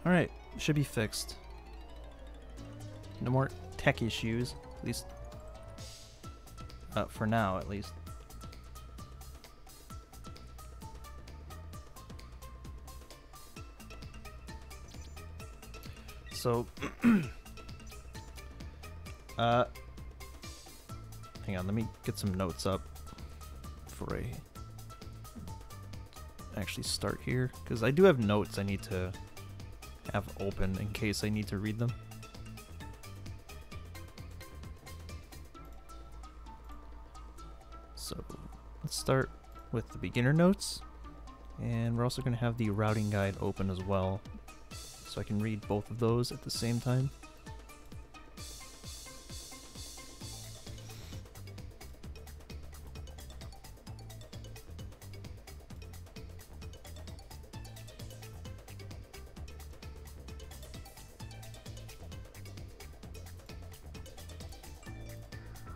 Alright, should be fixed. No more tech issues, at least for now, at least. So, hang on, let me get some notes up before I actually start here, because I do have notes I need to have open in case I need to read them. So let's start with the beginner notes, and we're also going to have the routing guide open as well, so I can read both of those at the same time.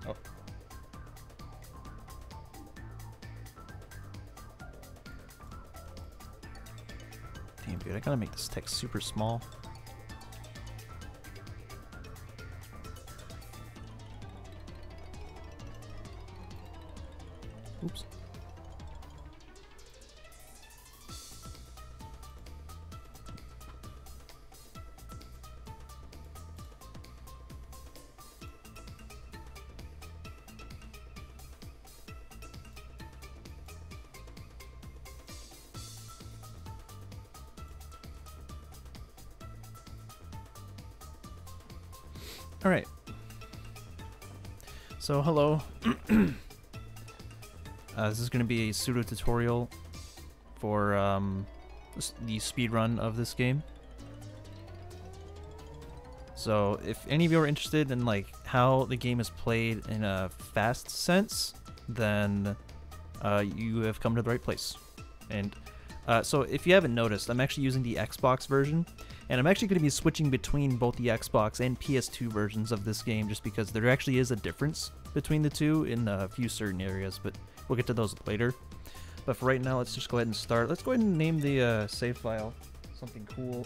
Oh. Damn, dude, I gotta make this text super small. Oops. All right. So hello. This is going to be a pseudo-tutorial for the speedrun of this game. So if any of you are interested in like how the game is played in a fast sense, then you have come to the right place. And so if you haven't noticed, I'm actually using the Xbox version, and I'm actually going to be switching between both the Xbox and PS2 versions of this game, just because there actually is a difference between the two in a few certain areas, but we'll get to those later. But for right now, let's just go ahead and start. Let's go ahead and name the save file something cool.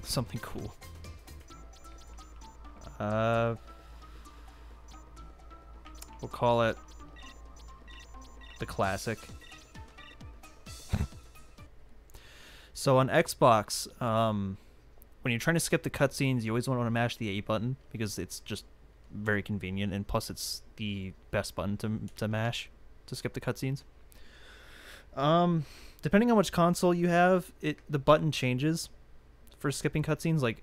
Something cool. We'll call it the classic. So on Xbox, when you're trying to skip the cutscenes, you always want to mash the A button because it's just very convenient, and plus it's the best button to mash to skip the cutscenes. Depending on which console you have, the button changes for skipping cutscenes. Like,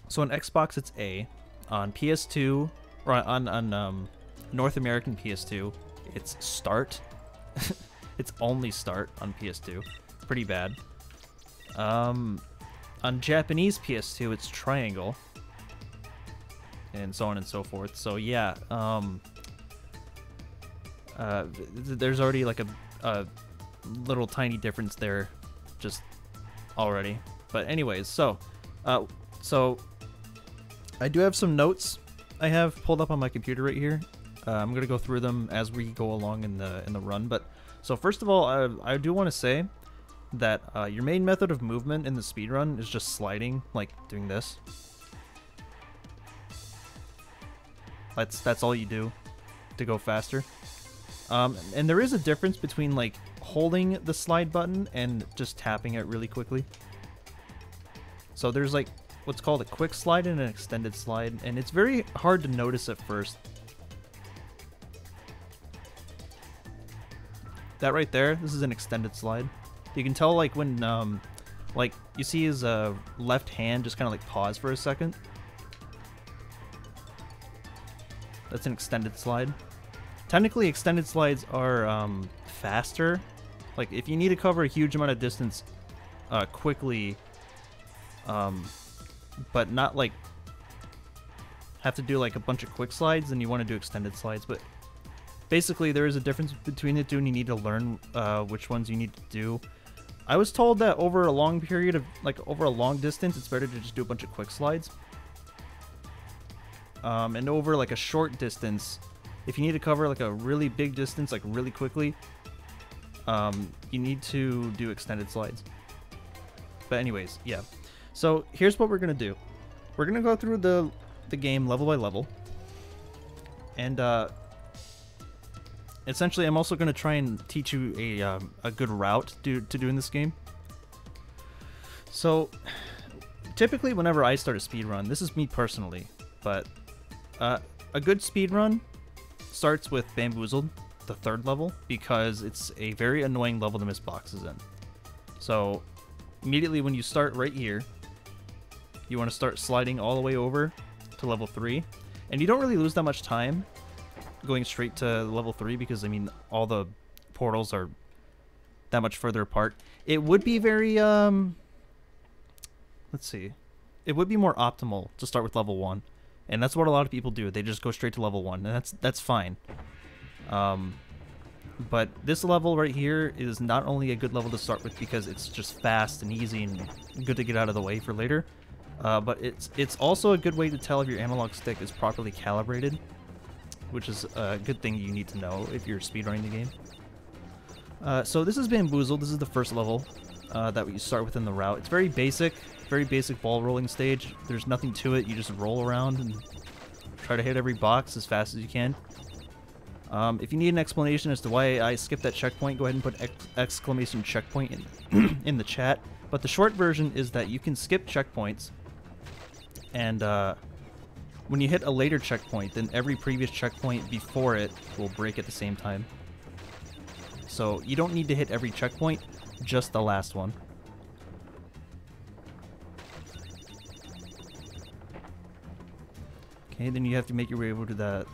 so on Xbox it's A, on PS2 or on North American PS2 it's start. It's only start on PS2. Pretty bad. On Japanese PS2 it's triangle, and so on and so forth. So yeah, there's already like a little tiny difference there just already. But anyways, so I do have some notes I have pulled up on my computer right here. I'm gonna go through them as we go along in the run. But so first of all, I do want to say that your main method of movement in the speedrun is just sliding, like doing this. That's all you do to go faster. And there is a difference between like holding the slide button and just tapping it really quickly. So there's like what's called a quick slide and an extended slide, and it's very hard to notice at first. That right there, this is an extended slide. You can tell like when like you see his left hand just kind of like pause for a second. That's an extended slide. Technically, extended slides are faster. Like if you need to cover a huge amount of distance quickly, but not like have to do like a bunch of quick slides, then you want to do extended slides. But basically there is a difference between the two, and you need to learn which ones you need to do. I was told that over a long period of, like over a long distance, it's better to just do a bunch of quick slides. And over like a short distance, if you need to cover like a really big distance, like really quickly, you need to do extended slides. But anyways, yeah. So here's what we're gonna do. We're gonna go through the game level by level, and essentially, I'm also gonna try and teach you a good route to doing this game. So typically, whenever I start a speedrun, this is me personally, but a good speedrun starts with Bamboozled, the 3rd level, because it's a very annoying level to miss boxes in. So immediately when you start right here, you want to start sliding all the way over to level 3, and you don't really lose that much time going straight to level 3 because, I mean, all the portals are that much further apart. It would be very, let's see. It would be more optimal to start with level 1, and that's what a lot of people do. They just go straight to level 1, and that's fine. But this level right here is not only a good level to start with because it's just fast and easy and good to get out of the way for later, but it's also a good way to tell if your analog stick is properly calibrated, which is a good thing you need to know if you're speedrunning the game. So this is Bamboozled. This is the first level that you start with in the route. It's very basic ball rolling stage. There's nothing to it. You just roll around and try to hit every box as fast as you can. If you need an explanation as to why I skipped that checkpoint, go ahead and put exclamation checkpoint in the chat. But the short version is that you can skip checkpoints, and when you hit a later checkpoint, then every previous checkpoint before it will break at the same time. So you don't need to hit every checkpoint, just the last one. Okay, then you have to make your way over to the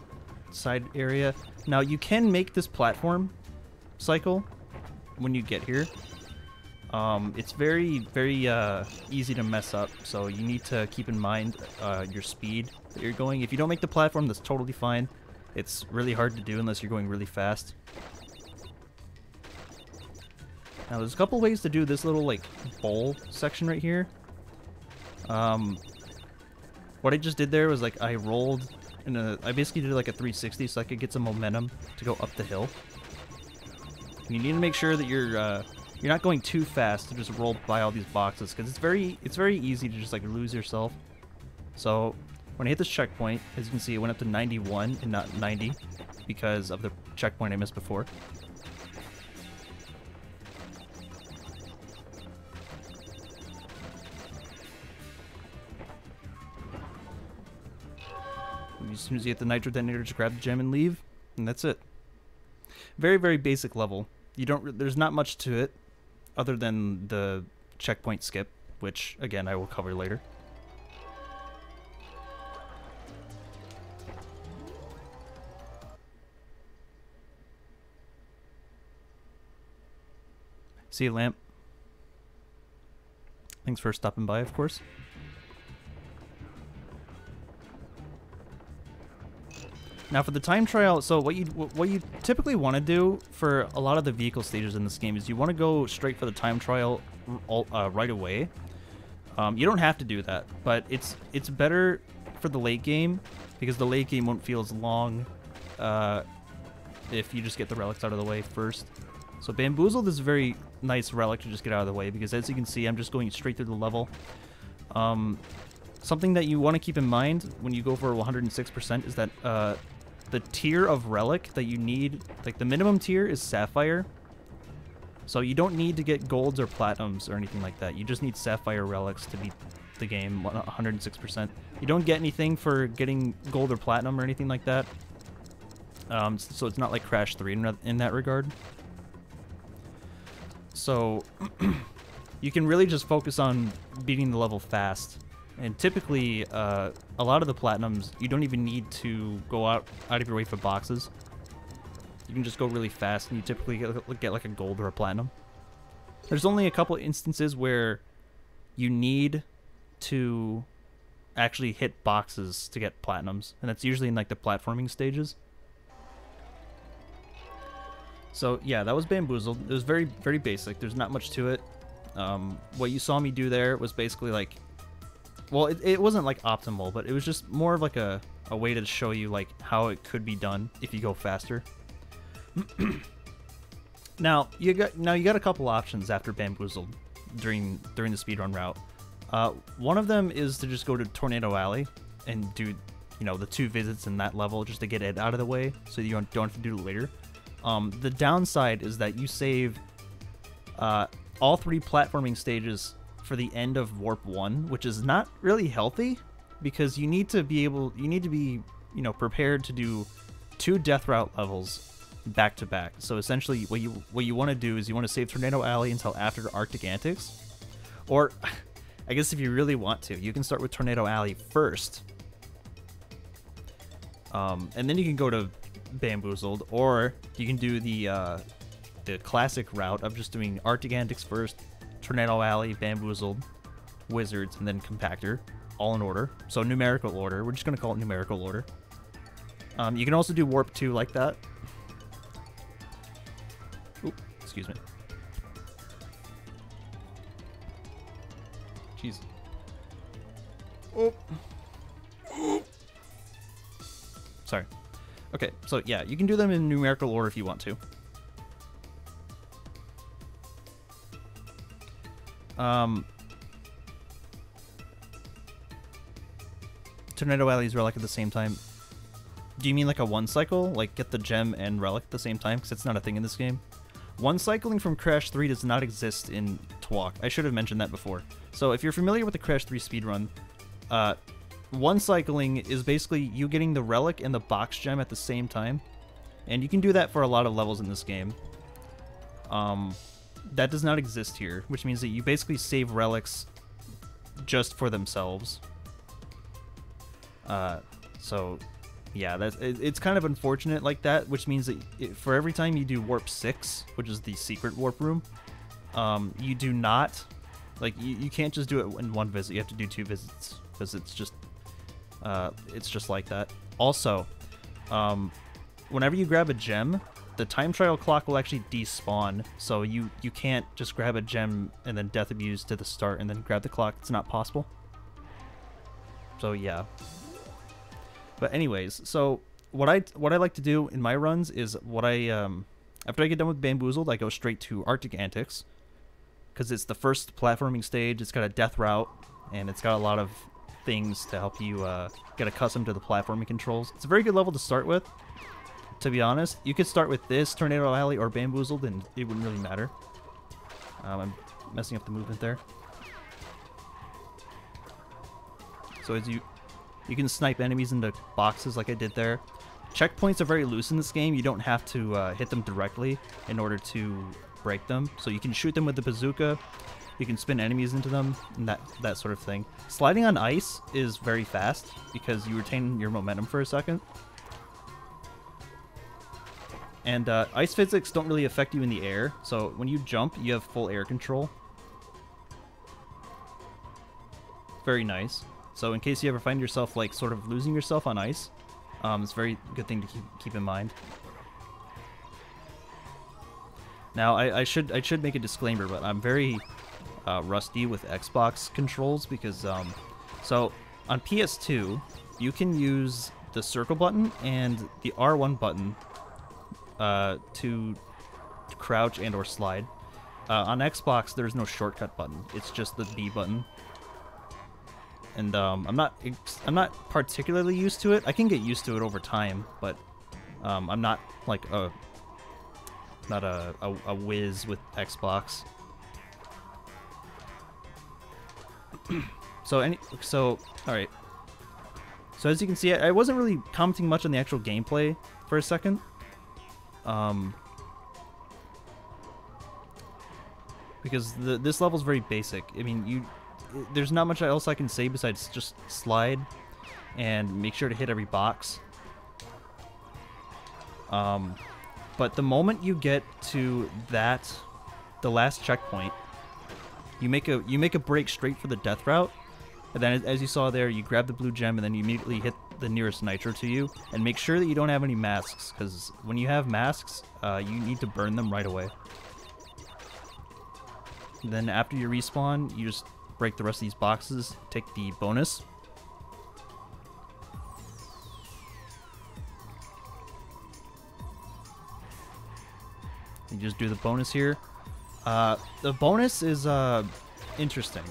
side area. Now you can make this platform cycle when you get here. It's very easy to mess up, so you need to keep in mind your speed that you're going. If you don't make the platform, that's totally fine. It's really hard to do unless you're going really fast. Now there's a couple ways to do this little like bowl section right here. What I just did there was like I rolled I basically did like a 360 so I could get some momentum to go up the hill. And you need to make sure that you're not going too fast to just roll by all these boxes, because it's very easy to just like lose yourself. So when I hit this checkpoint, as you can see, it went up to 91 and not 90 because of the checkpoint I missed before. As soon as you hit the nitro detonator, just grab the gem and leave, and that's it. Very basic level. There's not much to it other than the checkpoint skip, which again I will cover later. See you, Lamp. Thanks for stopping by, of course. Now for the time trial, so what you typically want to do for a lot of the vehicle stages in this game is you want to go straight for the time trial right away. You don't have to do that, but it's better for the late game because the late game won't feel as long if you just get the relics out of the way first. So Bamboozled is a very nice relic to just get out of the way because, as you can see, I'm just going straight through the level. Something that you want to keep in mind when you go for 106% is that the tier of relic that you need, like the minimum tier is Sapphire. So you don't need to get golds or platinums or anything like that. You just need Sapphire relics to beat the game 106%. You don't get anything for getting gold or platinum or anything like that. So it's not like Crash 3 in that regard. So you can really just focus on beating the level fast. And typically, a lot of the platinums, you don't even need to go out of your way for boxes. You can just go really fast, and you typically get like a gold or a platinum. There's only a couple instances where you need to actually hit boxes to get platinums, and that's usually in like the platforming stages. So yeah, that was Bamboozled. It was very basic. There's not much to it. What you saw me do there was basically like, well, it wasn't like optimal, but it was just more of like a way to show you like how it could be done if you go faster. Now you got a couple options after Bamboozled. during the speedrun route. One of them is to just go to Tornado Alley and do, you know, the 2 visits in that level just to get it out of the way, so you don't have to do it later. The downside is that you save all 3 platforming stages for the end of Warp 1, which is not really healthy, because you need to be, you know, prepared to do 2 death route levels back to back. So essentially what you want to do is you want to save Tornado Alley until after Arctic Antics, or I guess if you really want to, you can start with Tornado Alley first, and then you can go to Bamboozled, or you can do the classic route of just doing Arctic Antics first, Tornado Alley, Bamboozled, Wizards, and then Compactor, all in order. So numerical order. We're just gonna call it numerical order. You can also do Warp 2 like that. Oop, excuse me. Jeez. Oh. Sorry. Okay, so yeah, you can do them in numerical order if you want to. Tornado Alley's Relic at the same time. Do you mean like a 1 cycle? Like get the gem and relic at the same time? Because it's not a thing in this game. 1 cycling from Crash 3 does not exist in TWAC. I should have mentioned that before. So if you're familiar with the Crash 3 speedrun, 1 cycling is basically you getting the relic and the box gem at the same time. And you can do that for a lot of levels in this game. That does not exist here, which means that you basically save relics just for themselves. So yeah, it's kind of unfortunate like that, which means that for every time you do Warp 6, which is the secret warp room, you do not, like, you can't just do it in 1 visit. You have to do 2 visits, because it's just like that. Also, whenever you grab a gem, the time trial clock will actually despawn, so you can't just grab a gem and then death abuse to the start and then grab the clock. It's not possible. So yeah. But anyways, so what I like to do in my runs is after I get done with Bamboozled, I go straight to Arctic Antics, because it's the first platforming stage. It's got a death route, and it's got a lot of things to help you get accustomed to the platforming controls. It's a very good level to start with, to be honest. You could start with this, Tornado Alley, or Bamboozled, and it wouldn't really matter. I'm messing up the movement there. So as you can snipe enemies into boxes like I did there. Checkpoints are very loose in this game. You don't have to hit them directly in order to break them. So you can shoot them with the bazooka. You can spin enemies into them, and that sort of thing. Sliding on ice is very fast because you retain your momentum for a second. And ice physics don't really affect you in the air, so when you jump, you have full air control. Very nice. So in case you ever find yourself like sort of losing yourself on ice, it's a very good thing to keep in mind. Now I should make a disclaimer, but I'm very rusty with Xbox controls because so on PS2 you can use the circle button and the R1 button to crouch and or slide. On Xbox there's no shortcut button. It's just the B button. And I'm not particularly used to it. I can get used to it over time, but I'm not like a whiz with Xbox. So all right. So as you can see, I wasn't really commenting much on the actual gameplay for a second. Because this level's very basic. I mean, there's not much else I can say besides just slide and make sure to hit every box. But the moment you get to the last checkpoint, you make a break straight for the death route, and then as you saw there, you grab the blue gem and then you immediately hit the nearest nitro to you, and make sure that you don't have any masks, because when you have masks, you need to burn them right away. And then after you respawn, you just break the rest of these boxes, take the bonus. You just do the bonus here. The bonus is interesting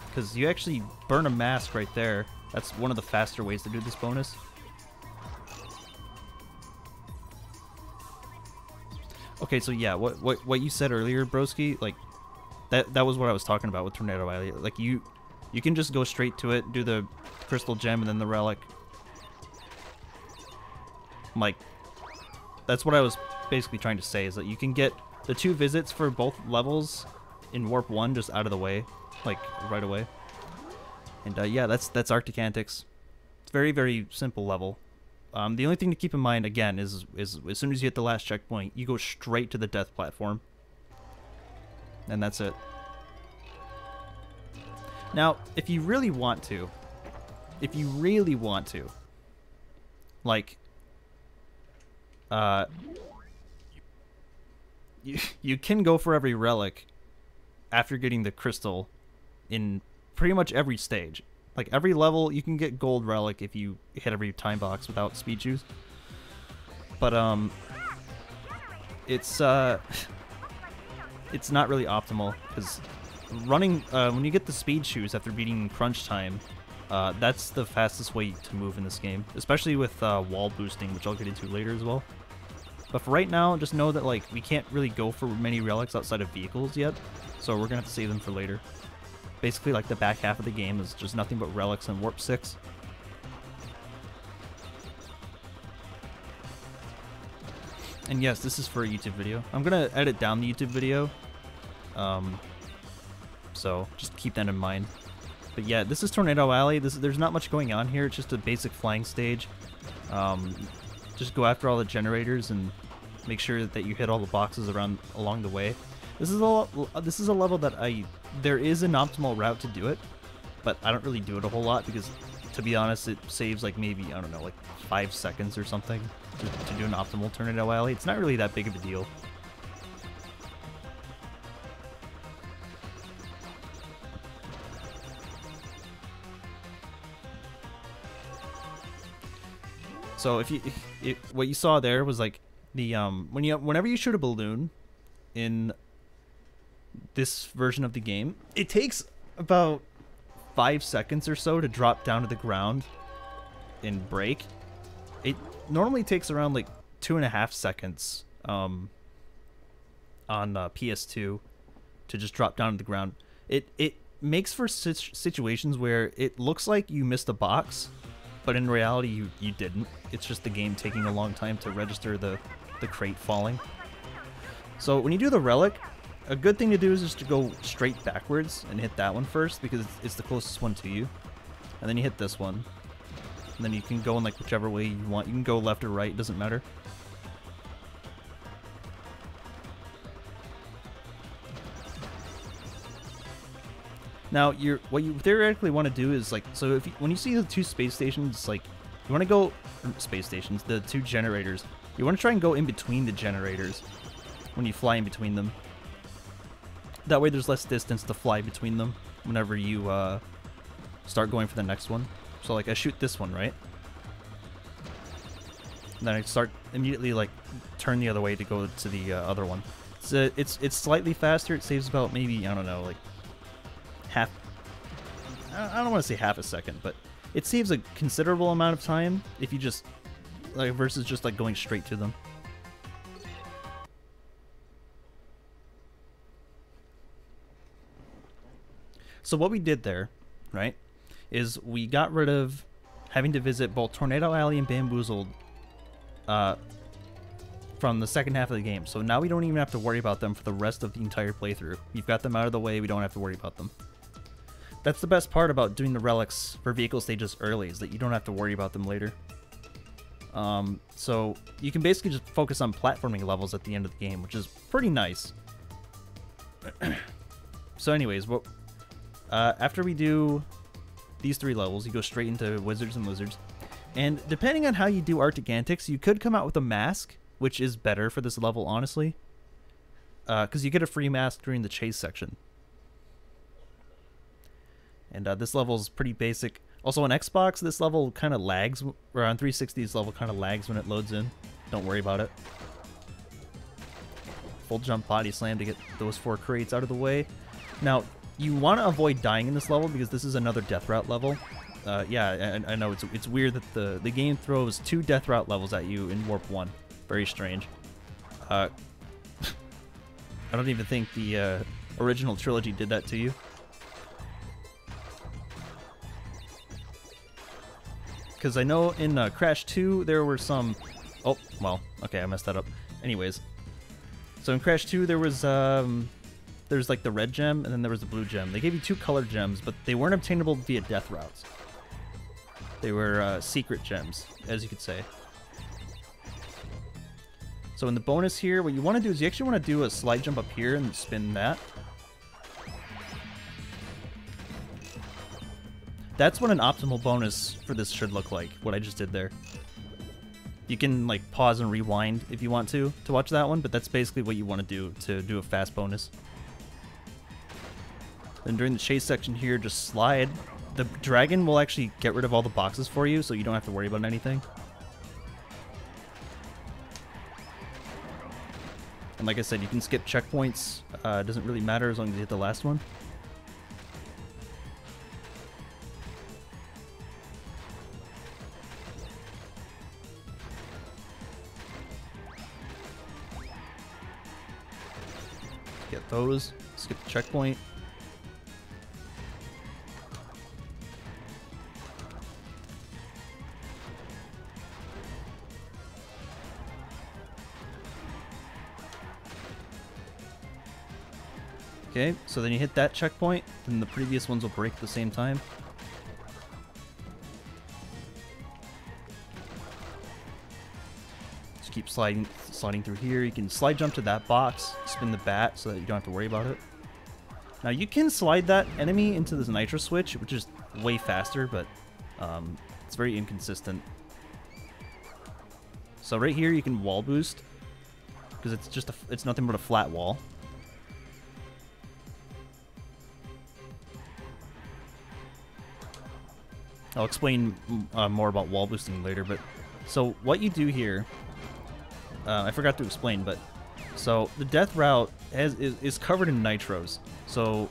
because you actually burn a mask right there. That's one of the faster ways to do this bonus. Okay, so yeah, what you said earlier, broski, like that was what I was talking about with Tornado Alley. Like you can just go straight to it, do the crystal gem and then the relic. Like that's what I was basically trying to say, is that you can get the 2 visits for both levels in Warp 1 just out of the way, like right away. And yeah, that's Arctic Antics. It's very, very simple level. The only thing to keep in mind, again, is as soon as you hit the last checkpoint, you go straight to the death platform. And that's it. Now, if you really want to, like, you can go for every relic after getting the crystal in pretty much every stage. Like every level, you can get gold relic if you hit every time box without speed shoes. But it's not really optimal because running when you get the speed shoes after beating crunch time, that's the fastest way to move in this game, especially with wall boosting, which I'll get into later as well. But for right now, just know that like we can't really go for many relics outside of vehicles yet, so we're gonna have to save them for later. Basically, like the back half of the game is just nothing but relics and Warp 6. And yes, this is for a YouTube video. I'm gonna edit down the YouTube video, so just keep that in mind. But yeah, this is Tornado Alley. There's not much going on here. It's just a basic flying stage. Just go after all the generators and make sure that you hit all the boxes along the way. This is a level that there is an optimal route to do it, but I don't really do it a whole lot because, to be honest, it saves like maybe, I don't know, like 5 seconds or something to do an optimal Tornado Alley. It's not really that big of a deal. So what you saw there was like the whenever you shoot a balloon in this version of the game, it takes about 5 seconds or so to drop down to the ground and break. It normally takes around like 2.5 seconds on PS2 to just drop down to the ground. It makes for situations where it looks like you missed a box, but in reality you didn't. It's just the game taking a long time to register the crate falling. So when you do the relic, a good thing to do is just to go straight backwards and hit that one first because it's the closest one to you. And then you hit this one. And then you can go in like whichever way you want. You can go left or right, it doesn't matter. Now, what you theoretically want to do is like, so when you see the 2 space stations, like you want to go space stations, the 2 generators. You want to try and go in between the generators when you fly in between them. That way there's less distance to fly between them whenever you start going for the next one. So like I shoot this one, right? And then I start immediately like turn the other way to go to the other one. So it's slightly faster. It saves about maybe, I don't know, like half. I don't want to say half a second, but it saves a considerable amount of time if you just like versus just like going straight to them. So what we did there, right, is we got rid of having to visit both Tornado Alley and Bamboozled from the second half of the game. So now we don't even have to worry about them for the rest of the entire playthrough. We've got them out of the way. We don't have to worry about them. That's the best part about doing the relics for vehicle stages early, is that you don't have to worry about them later. So you can basically just focus on platforming levels at the end of the game, which is pretty nice. So anyways, after we do these 3 levels, you go straight into Wizards and Lizards. And depending on how you do Arctic Antics, you could come out with a mask, which is better for this level, honestly. Because you get a free mask during the chase section. And this level is pretty basic. Also on Xbox, this level kind of lags, or on 360, this level kind of lags when it loads in. Don't worry about it. full jump body slam to get those 4 crates out of the way. Now, you want to avoid dying in this level because this is another death route level. Yeah, I know it's weird that the game throws 2 death route levels at you in Warp 1. Very strange. I don't even think the original trilogy did that to you. Because I know in Crash 2 there were some... Oh, well, okay, I messed that up. Anyways, so in Crash 2 there was there's like the red gem and then there was the blue gem. They gave you 2 colored gems, but they weren't obtainable via death routes. They were secret gems, as you could say. So in the bonus here, what you want to do is you actually want to do a slide jump up here and spin that. That's what an optimal bonus for this should look like, what I just did there. You can like pause and rewind if you want to watch that one, but that's basically what you want to do a fast bonus. Then during the chase section here, just slide. The dragon will actually get rid of all the boxes for you, so you don't have to worry about anything. And like I said, you can skip checkpoints. It doesn't really matter as long as you hit the last one. Get those. Skip the checkpoint. Okay, so then you hit that checkpoint, then the previous ones will break at the same time. Just keep sliding through here. You can slide jump to that box, spin the bat so that you don't have to worry about it. Now you can slide that enemy into this nitro switch, which is way faster, but it's very inconsistent. So right here you can wall boost, because it's nothing but a flat wall. I'll explain more about wall boosting later, but so what you do here, I forgot to explain, but so the death route is covered in nitros. So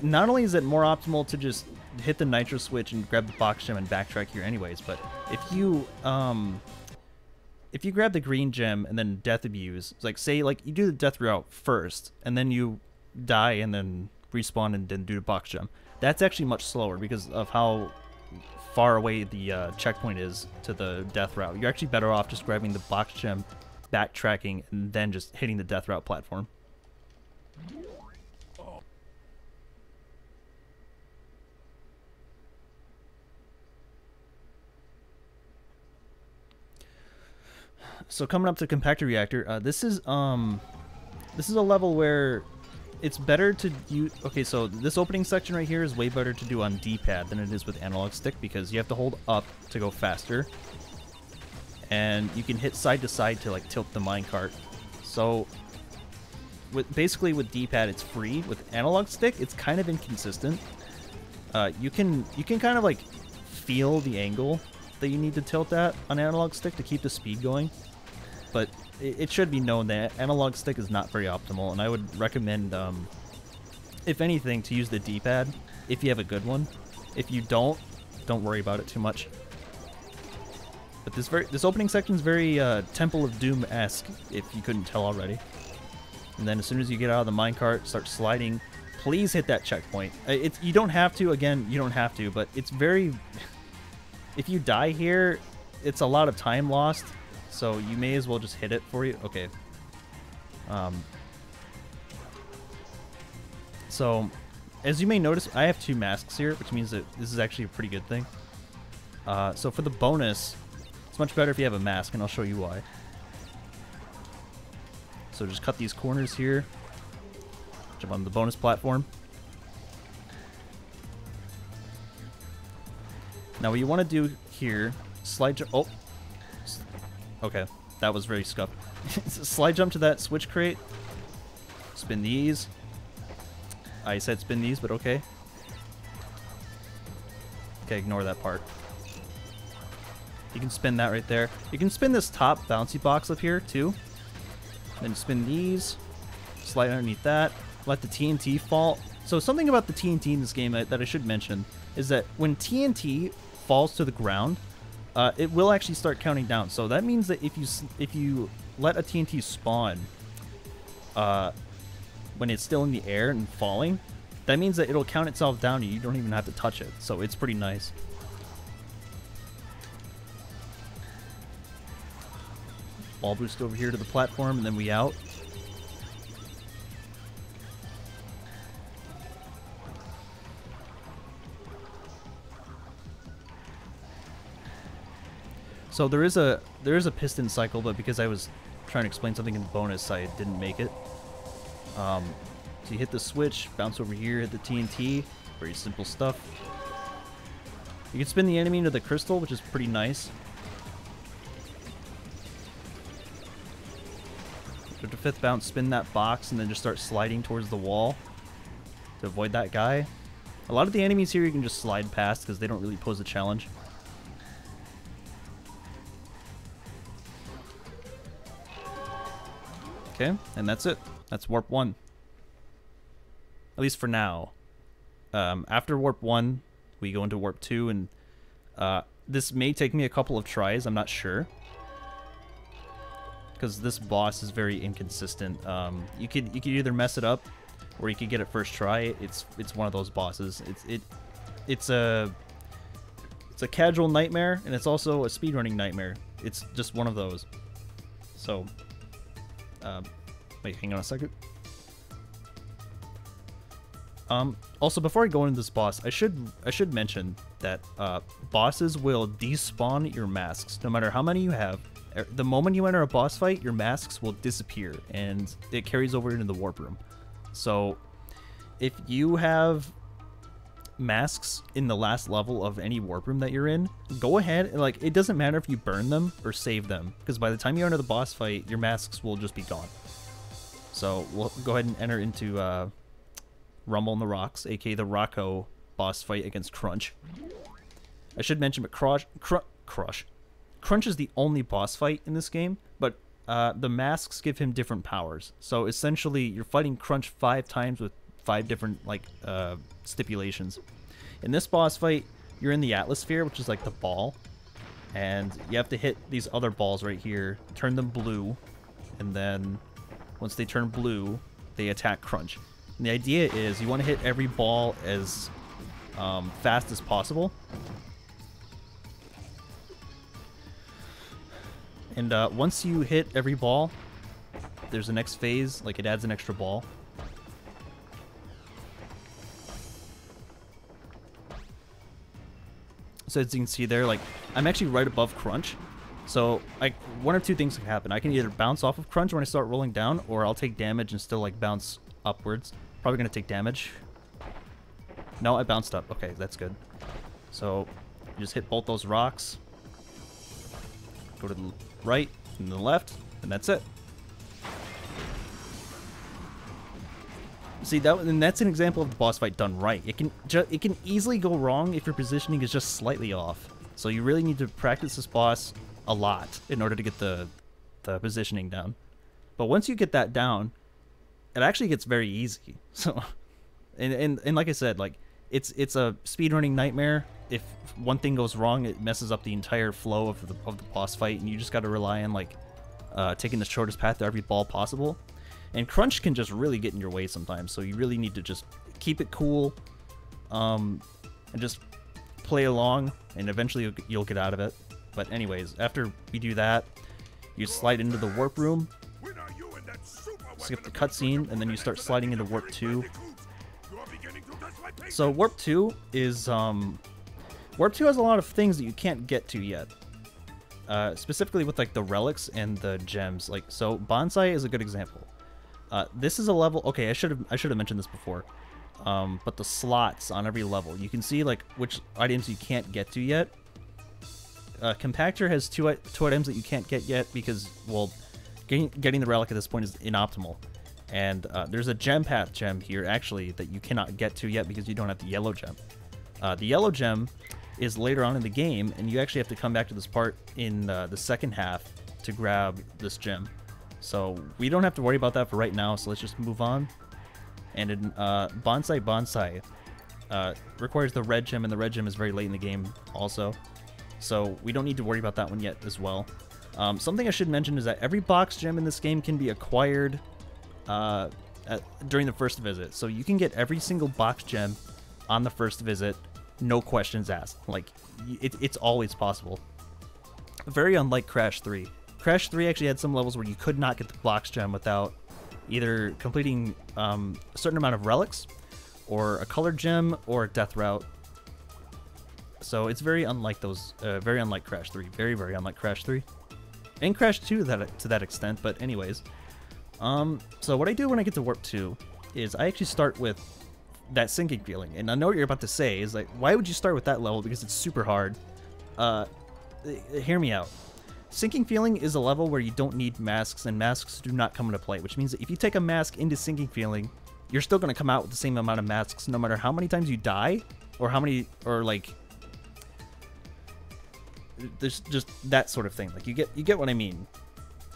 not only is it more optimal to just hit the nitro switch and grab the box gem and backtrack here anyways, but if you grab the green gem and then death abuse, like say like you do the death route first and then you die and then respawn and then do the box gem, that's actually much slower because of how far away the checkpoint is to the death route. You're actually better off just grabbing the box gem, backtracking, and then just hitting the death route platform. So coming up to Compactor Reactor, this is a level where it's better to use... Okay, so this opening section right here is way better to do on D-pad than it is with analog stick because you have to hold up to go faster. And you can hit side to side to like tilt the minecart. So basically with D-pad it's free. With analog stick it's kind of inconsistent. You can kind of like feel the angle that you need to tilt at on analog stick to keep the speed going. But it should be known that analog stick is not very optimal, and I would recommend, if anything, to use the D-pad if you have a good one. If you don't worry about it too much. But this opening section is very Temple of Doom-esque, if you couldn't tell already. And then as soon as you get out of the minecart, start sliding, please hit that checkpoint. You don't have to, again, you don't have to, but it's very... If you die here, it's a lot of time lost. So you may as well just hit it for you. Okay. So, as you may notice, I have 2 masks here, which means that this is actually a pretty good thing. So for the bonus, it's much better if you have a mask, and I'll show you why. So just cut these corners here. Jump on the bonus platform. Now what you want to do here, slide jump... Oh! Okay, that was very scuffed. Slide jump to that switch crate. Spin these. I said spin these, but okay. Okay, ignore that part. You can spin that right there. You can spin this top bouncy box up here, too. Then spin these, slide underneath that, let the TNT fall. So something about the TNT in this game that I should mention is that when TNT falls to the ground, it will actually start counting down. So that means that if you let a TNT spawn when it's still in the air and falling, that means that it'll count itself down and you don't even have to touch it. So it's pretty nice. Ball boost over here to the platform, and then we out. So there is a piston cycle, but because I was trying to explain something in the bonus, I didn't make it. So you hit the switch, bounce over here, hit the TNT. Very simple stuff. You can spin the enemy into the crystal, which is pretty nice. With the fifth bounce, spin that box, and then just start sliding towards the wall to avoid that guy. A lot of the enemies here you can just slide past because they don't really pose a challenge. Okay, and that's it. That's Warp 1. At least for now. After Warp 1, we go into Warp 2, and this may take me a couple of tries, I'm not sure. Because this boss is very inconsistent. You could either mess it up, or you could get it first try. It's one of those bosses. It's a casual nightmare, and it's also a speedrunning nightmare. It's just one of those. So, wait, hang on a second. Also, before I go into this boss, I should mention that bosses will despawn your masks, no matter how many you have. The moment you enter a boss fight, your masks will disappear, and it carries over into the warp room. So, if you have masks in the last level of any warp room that you're in, go ahead and, like, it doesn't matter if you burn them or save them, because by the time you enter the boss fight, your masks will just be gone. So, we'll go ahead and enter into Rumble in the Rocks, aka the Rocco boss fight against Crunch. I should mention, but Crunch is the only boss fight in this game, but the masks give him different powers. So essentially, you're fighting Crunch 5 times with 5 different stipulations. In this boss fight, you're in the Atmosphere, which is like the ball, and you have to hit these other balls right here, turn them blue, and then once they turn blue, they attack Crunch. And the idea is you want to hit every ball as fast as possible. And once you hit every ball, there's a next phase, like it adds an extra ball. So as you can see there, like, I'm actually right above Crunch. So, like, one or two things can happen. I can either bounce off of Crunch when I start rolling down, or I'll take damage and still, like, bounce upwards. Probably gonna take damage. No, I bounced up. Okay, that's good. So, you just hit both those rocks. Go to the right and the left, and that's it. See, that's an example of the boss fight done right. It can easily go wrong if your positioning is just slightly off. So you really need to practice this boss a lot in order to get the positioning down. But once you get that down, it actually gets very easy. So, and like I said, like it's a speedrunning nightmare. If one thing goes wrong, it messes up the entire flow of the boss fight, and you just got to rely on like taking the shortest path to every ball possible. And Crunch can just really get in your way sometimes, so you really need to just keep it cool, and just play along, and eventually you'll get out of it. But anyways, after we do that, you slide into the warp room, skip the cutscene, and then you start sliding into Warp 2. So Warp 2 is, Warp 2 has a lot of things that you can't get to yet. Specifically with like the relics and the gems. Like, so Bonsai is a good example. This is a level. Okay, I should have mentioned this before. But the slots on every level, you can see like which items you can't get to yet. Compactor has two items that you can't get yet because, well, getting the relic at this point is inoptimal. And there's a gem path gem here actually that you cannot get to yet because you don't have the yellow gem. The yellow gem is later on in the game, and you actually have to come back to this part in the second half to grab this gem. So we don't have to worry about that for right now, so let's just move on. And in Bonsai requires the red gem, and the red gem is very late in the game also. So we don't need to worry about that one yet as well. Something I should mention is that every box gem in this game can be acquired during the first visit. So you can get every single box gem on the first visit, no questions asked. Like, it's always possible. Very unlike Crash 3. Crash 3 actually had some levels where you could not get the box gem without either completing a certain amount of relics, or a colored gem, or a death route. So it's very unlike those, very unlike Crash 3. Very, very unlike Crash 3. And Crash 2 to that extent, but anyways. So what I do when I get to Warp 2 is I actually start with that sinking feeling. And I know what you're about to say is like, why would you start with that level? Because it's super hard. Hear me out. Sinking feeling is a level where you don't need masks, and masks do not come into play, which means that if you take a mask into sinking feeling, you're still going to come out with the same amount of masks no matter how many times you die, or how many, or like, there's just that sort of thing. Like, you get what I mean.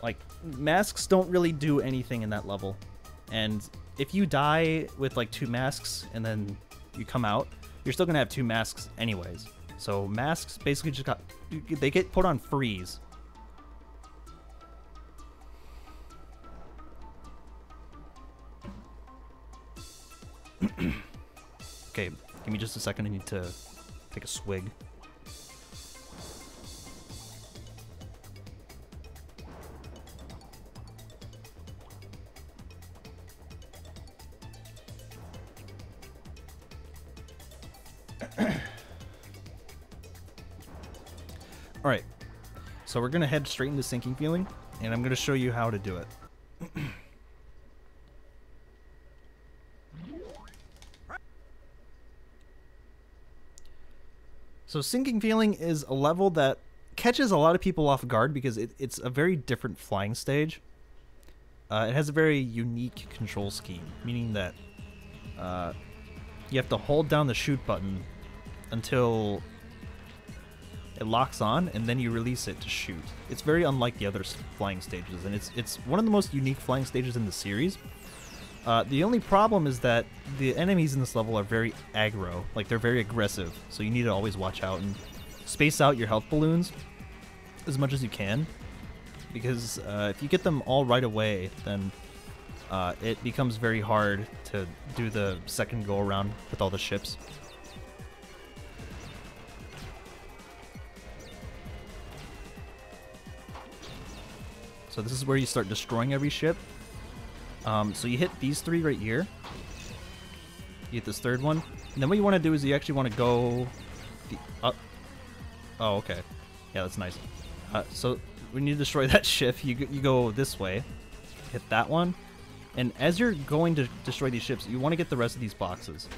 Like, masks don't really do anything in that level, and if you die with like 2 masks and then you come out, you're still gonna have 2 masks anyways. So masks basically just they get put on freeze. Okay, give me just a second. I need to take a swig. Alright, so we're going to head straight into sinking feeling, and I'm going to show you how to do it. So sinking feeling is a level that catches a lot of people off guard because it's a very different flying stage. It has a very unique control scheme, meaning that you have to hold down the shoot button until it locks on, and then you release it to shoot. It's very unlike the other flying stages, and it's one of the most unique flying stages in the series. The only problem is that the enemies in this level are very aggro, like they're very aggressive, so you need to always watch out and space out your health balloons as much as you can, because if you get them all right away, then it becomes very hard to do the second go around with all the ships. So this is where you start destroying every ship. So you hit these 3 right here. You hit this 3rd one. And then what you want to do is you actually want to go... Oh, okay. Yeah, that's nice. So when you destroy that ship, you go this way. Hit that one. And as you're going to destroy these ships, you want to get the rest of these boxes.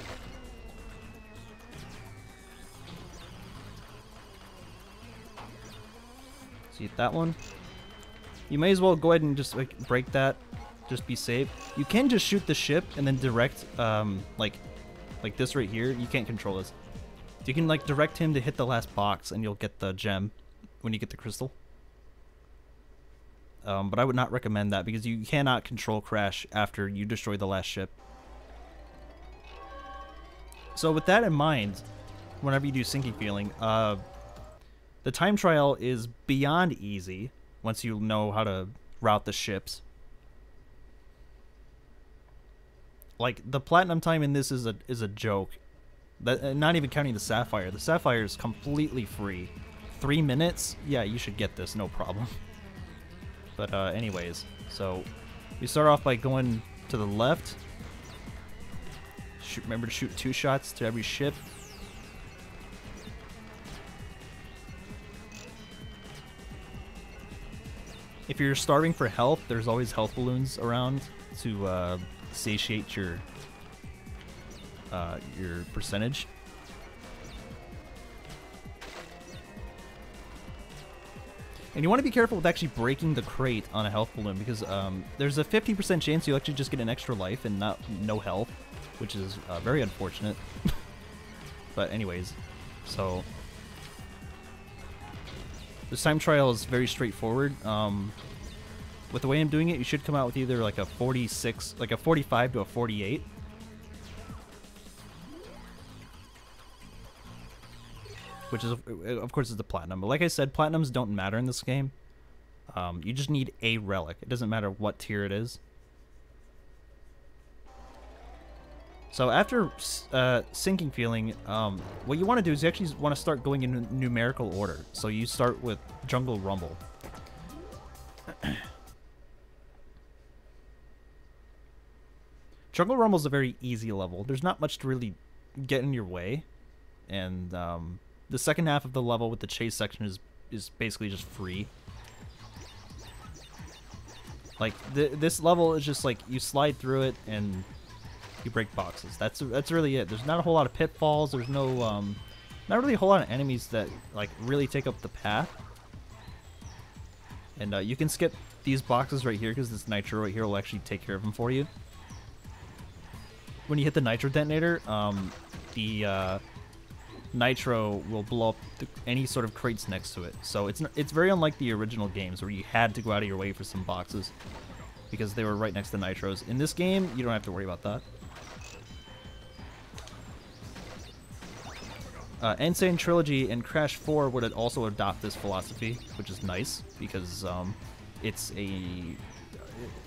So you hit that one. You may as well go ahead and just like break that. Just be safe. You can just shoot the ship and then direct, like this right here. You can't control this. You can like direct him to hit the last box, and you'll get the gem when you get the crystal. But I would not recommend that because you cannot control Crash after you destroy the last ship. So with that in mind, whenever you do sinking feeling, the time trial is beyond easy once you know how to route the ships. Like, the platinum time in this is a joke. That, not even counting the Sapphire. The Sapphire is completely free. 3 minutes? Yeah, you should get this, no problem. But anyways, so you start off by going to the left. Remember to shoot 2 shots to every ship. If you're starving for health, there's always health balloons around to satiate your percentage. And you want to be careful with actually breaking the crate on a health balloon because there's a 50% chance you'll actually just get an extra life and no health, which is very unfortunate. But anyways, so this time trial is very straightforward. with the way I'm doing it, you should come out with either like a 46, like a 45 to a 48. Which is, of course, is the platinum. But like I said, platinums don't matter in this game. You just need a relic. It doesn't matter what tier it is. So after sinking feeling, what you want to do is you actually want to start going in numerical order. So you start with Jungle Rumble. Jungle Rumble is a very easy level. There's not much to really get in your way. And the second half of the level with the chase section is basically just free. Like this level is just like you slide through it and you break boxes. That's really it. There's not a whole lot of pitfalls. There's no not really a whole lot of enemies that like really take up the path. And you can skip these boxes right here because this nitro right here will actually take care of them for you. When you hit the nitro detonator, the nitro will blow up any sort of crates next to it. So it's very unlike the original games where you had to go out of your way for some boxes because they were right next to nitros. In this game, you don't have to worry about that. Insane Trilogy and Crash 4 would also adopt this philosophy, which is nice because it's a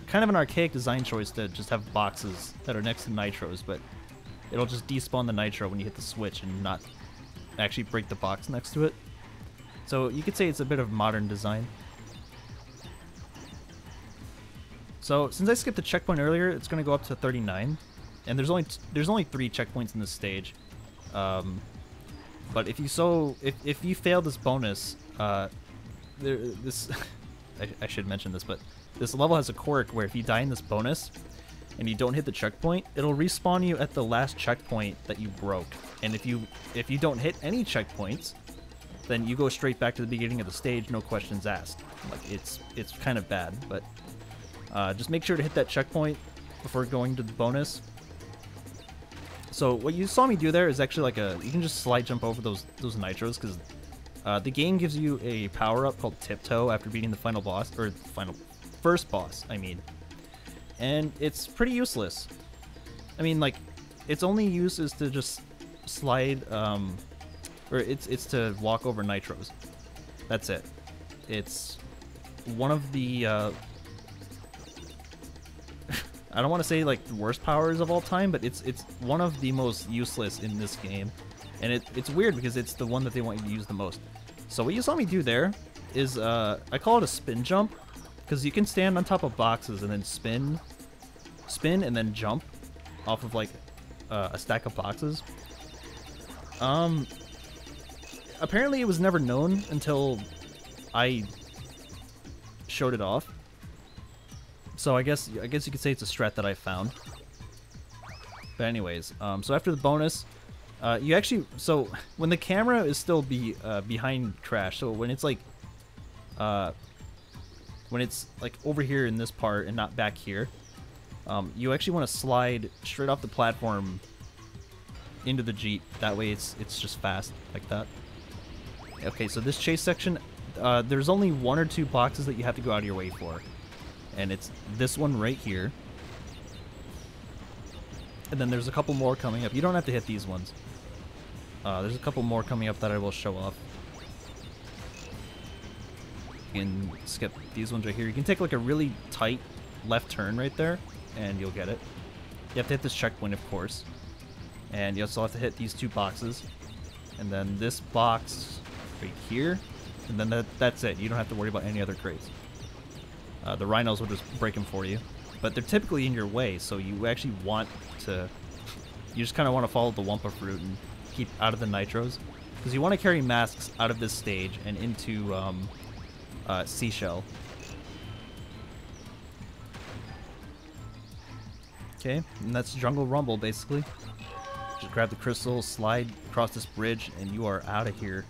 kind of an archaic design choice to just have boxes that are next to nitros, but it'll just despawn the nitro when you hit the switch and not actually break the box next to it. So you could say it's a bit of modern design. So since I skipped the checkpoint earlier, it's going to go up to 39, and there's only 3 checkpoints in this stage. But if you fail this bonus, I should mention this, but this level has a quirk where if you die in this bonus and you don't hit the checkpoint, it'll respawn you at the last checkpoint that you broke. And if you don't hit any checkpoints, then you go straight back to the beginning of the stage, no questions asked. Like it's kind of bad, but just make sure to hit that checkpoint before going to the bonus. So what you saw me do there is actually like you can just slide jump over those nitros because the game gives you a power up called Tiptoe after beating the final boss, or first boss, I mean. And it's pretty useless. I mean, like, its only use is to just slide, or it's to walk over nitros. That's it. It's one of the, I don't want to say, like, the worst powers of all time, but it's one of the most useless in this game. And it's weird because it's the one that they want you to use the most. So what you saw me do there is, I call it a spin jump, because you can stand on top of boxes and then spin and then jump off of like a stack of boxes. Apparently it was never known until I showed it off. So I guess you could say it's a strat that I found. But anyways, so after the bonus, you actually, so when the camera is still behind Crash, so when it's like over here in this part and not back here, you actually want to slide straight off the platform into the Jeep. That way it's just fast, like that. Okay, so this chase section, there's only 1 or 2 boxes that you have to go out of your way for. And it's this one right here. And then there's a couple more coming up. You don't have to hit these ones. There's a couple more coming up that I will show off. You can skip these ones right here. You can take like a really tight left turn right there, and you'll get it. You have to hit this checkpoint, of course. And you also have to hit these 2 boxes. And then this box right here. And then that's it. You don't have to worry about any other crates. The rhinos will just break them for you. But they're typically in your way, so you actually want to... You just kind of want to follow the Wumpa Fruit and keep out of the nitros. Because you want to carry masks out of this stage and into Seashell. Okay, and that's Jungle Rumble, basically. Just grab the crystal, slide across this bridge, and you are out of here.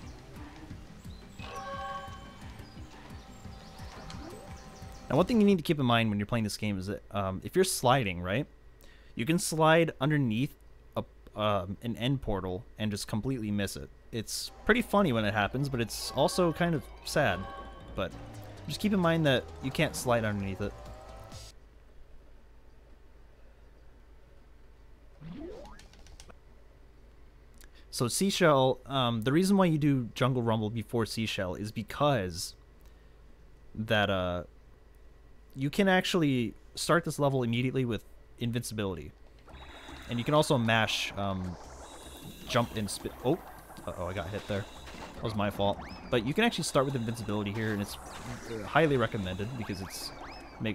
Now, one thing you need to keep in mind when you're playing this game is that if you're sliding, right, you can slide underneath an end portal and just completely miss it. It's pretty funny when it happens, but it's also kind of sad. But Just keep in mind that you can't slide underneath it. So Seashell, the reason why you do Jungle Rumble before Seashell is because that you can actually start this level immediately with invincibility. And you can also mash jump and spit. Oh, uh-oh, I got hit there. That was my fault. But you can actually start with invincibility here, and it's highly recommended because it's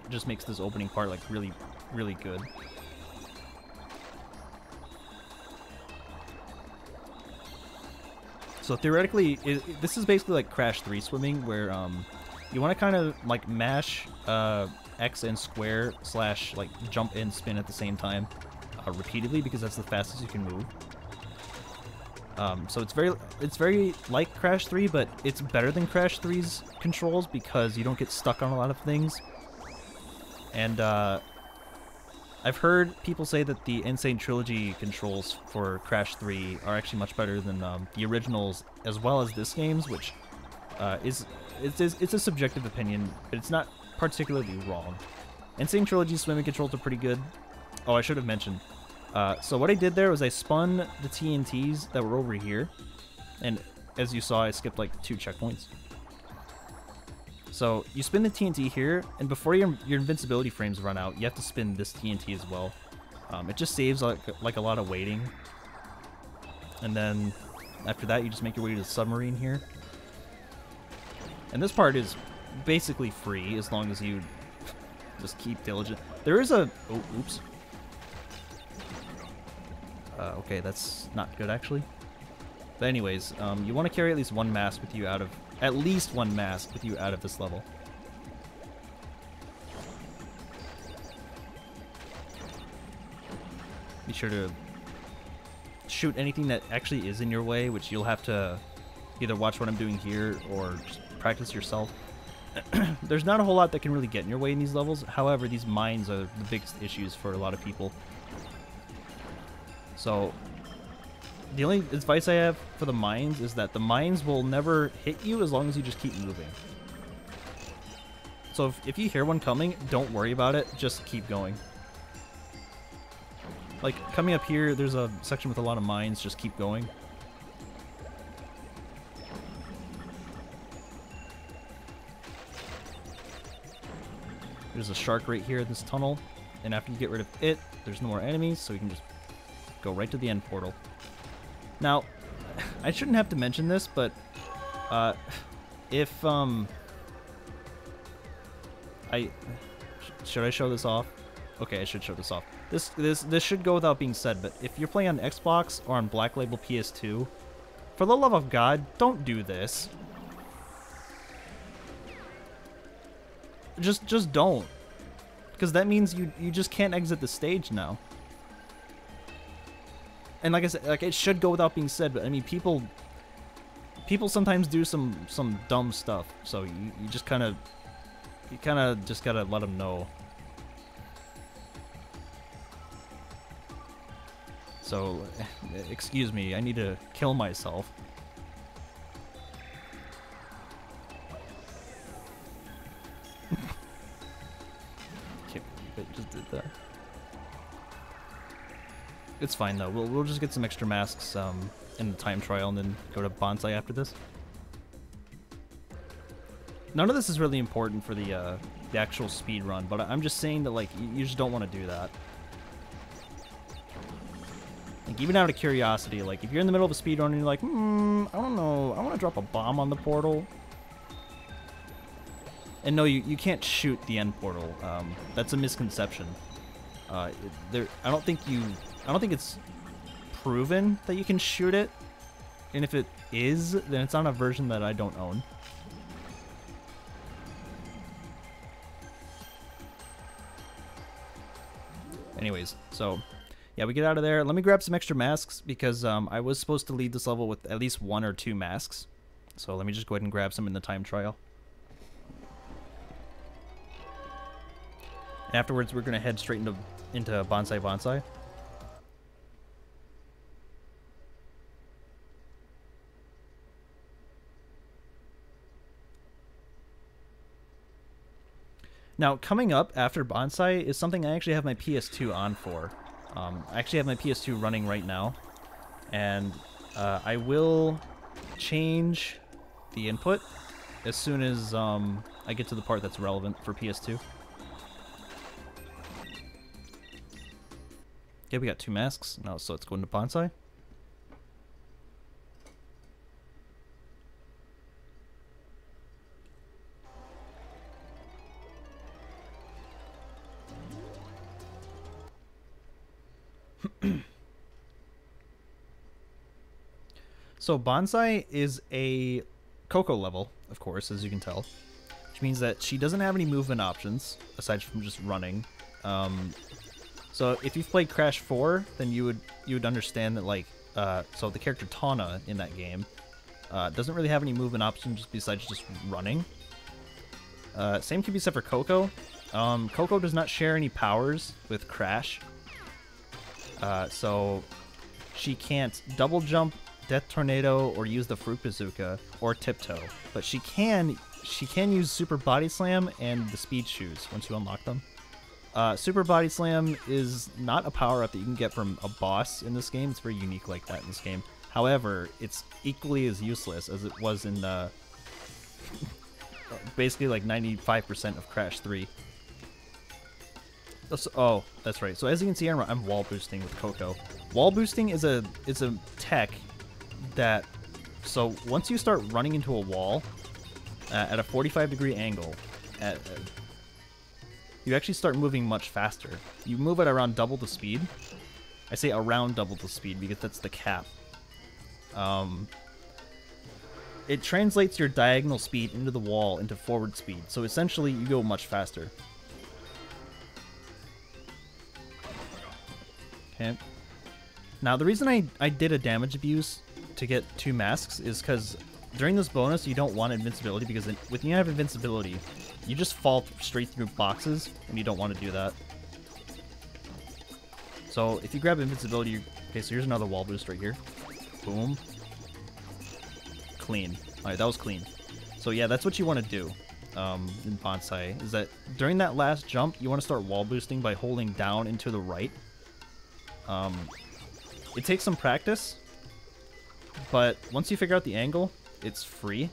just makes this opening part like really, really good. So theoretically, this is basically like Crash 3 swimming, where you want to kind of like mash X and square / like jump and spin at the same time repeatedly, because that's the fastest you can move. So it's very like Crash 3, but it's better than Crash 3's controls because you don't get stuck on a lot of things. And I've heard people say that the Insane Trilogy controls for Crash 3 are actually much better than the originals, as well as this game's, which it's a subjective opinion, but it's not particularly wrong. Insane Trilogy's swimming controls are pretty good. Oh, I should have mentioned. So what I did there was I spun the TNTs that were over here, and as you saw, I skipped like 2 checkpoints. So you spin the TNT here, and before your invincibility frames run out, you have to spin this TNT as well. It just saves like a lot of waiting. And then after that, you just make your way to the submarine here. And this part is basically free as long as you just keep diligent. There is a... Oh, oops. Okay, that's not good actually. But anyways, you want to carry at least one mask with you out of... At least one mask with you out of this level. Be sure to shoot anything that actually is in your way, which you'll have to either watch what I'm doing here or just practice yourself. There's not a whole lot that can really get in your way in these levels. However, these mines are the biggest issues for a lot of people. So, the only advice I have for the mines is that the mines will never hit you as long as you just keep moving. So if you hear one coming, don't worry about it, just keep going. Like, coming up here, there's a section with a lot of mines, just keep going. There's a shark right here in this tunnel, and after you get rid of it, there's no more enemies, so you can just go right to the end portal. Now, I shouldn't have to mention this, but if should I show this off? Okay, I should show this off. This should go without being said, but if you're playing on Xbox or on Black Label PS2, for the love of God, don't do this. Just don't, because that means you just can't exit the stage now. And like I said, like, it should go without being said, but I mean, people sometimes do some dumb stuff, so you just kind of just gotta let them know. So, excuse me, I need to kill myself. Can't believe I just did that. It's fine though. We'll just get some extra masks in the time trial and then go to Bonsai after this. None of this is really important for the actual speed run, but I'm just saying that, like, you just don't want to do that. Like, even out of curiosity, like, if you're in the middle of a speed run and you're like, I don't know, I want to drop a bomb on the portal. And no, you can't shoot the end portal. That's a misconception. I don't think it's proven that you can shoot it, and if it is, then it's on a version that I don't own. Anyways, so yeah, we get out of there. Let me grab some extra masks because I was supposed to lead this level with at least 1 or 2 masks. So let me just go ahead and grab some in the time trial. And afterwards, we're gonna head straight into Bonsai Bonsai. Now, coming up after Bonsai is something I actually have my PS2 on for. I actually have my PS2 running right now, and I will change the input as soon as I get to the part that's relevant for PS2. Okay, we got 2 masks. Now, so let's go into Bonsai. So Bonsai is a Coco level, of course, as you can tell, which means that she doesn't have any movement options aside from just running. So if you've played Crash 4, then you would understand that, like, so the character Tawna in that game doesn't really have any movement options besides just running. Same can be said for Coco. Coco does not share any powers with Crash, so she can't double jump, Death Tornado, or use the Fruit Bazooka, or Tiptoe. But she can use Super Body Slam and the Speed Shoes once you unlock them. Super Body Slam is not a power-up that you can get from a boss in this game. It's very unique like that in this game. However, it's equally as useless as it was in basically like 95% of Crash 3. Oh, that's right. So as you can see, I'm wall boosting with Coco. Wall boosting is a tech that, so once you start running into a wall at a 45-degree angle, you actually start moving much faster. You move at around double the speed. I say around double the speed because that's the cap. It translates your diagonal speed into the wall into forward speed. So essentially, you go much faster. Okay. Now, the reason I did a damage abuse to get 2 masks is because during this bonus, you don't want invincibility, because when you have invincibility, you just fall straight through boxes, and you don't want to do that. So if you grab invincibility, okay, so here's another wall boost right here. Boom. Clean. Alright, that was clean. So yeah, that's what you want to do in Bonsai, is that during that last jump, you want to start wall boosting by holding down and to the right. It takes some practice, but once you figure out the angle, it's free.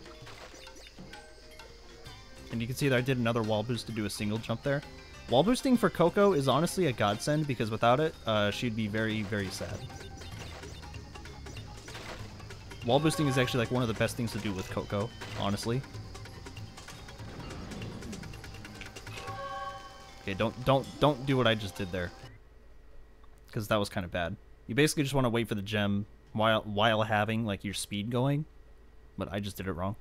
And you can see that I did another wall boost to do a single jump there. Wall boosting for Coco is honestly a godsend, because without it, she'd be very, very sad. Wall boosting is actually like one of the best things to do with Coco, honestly. Okay, don't do what I just did there, because that was kind of bad. You basically just want to wait for the gem while having like your speed going, but I just did it wrong.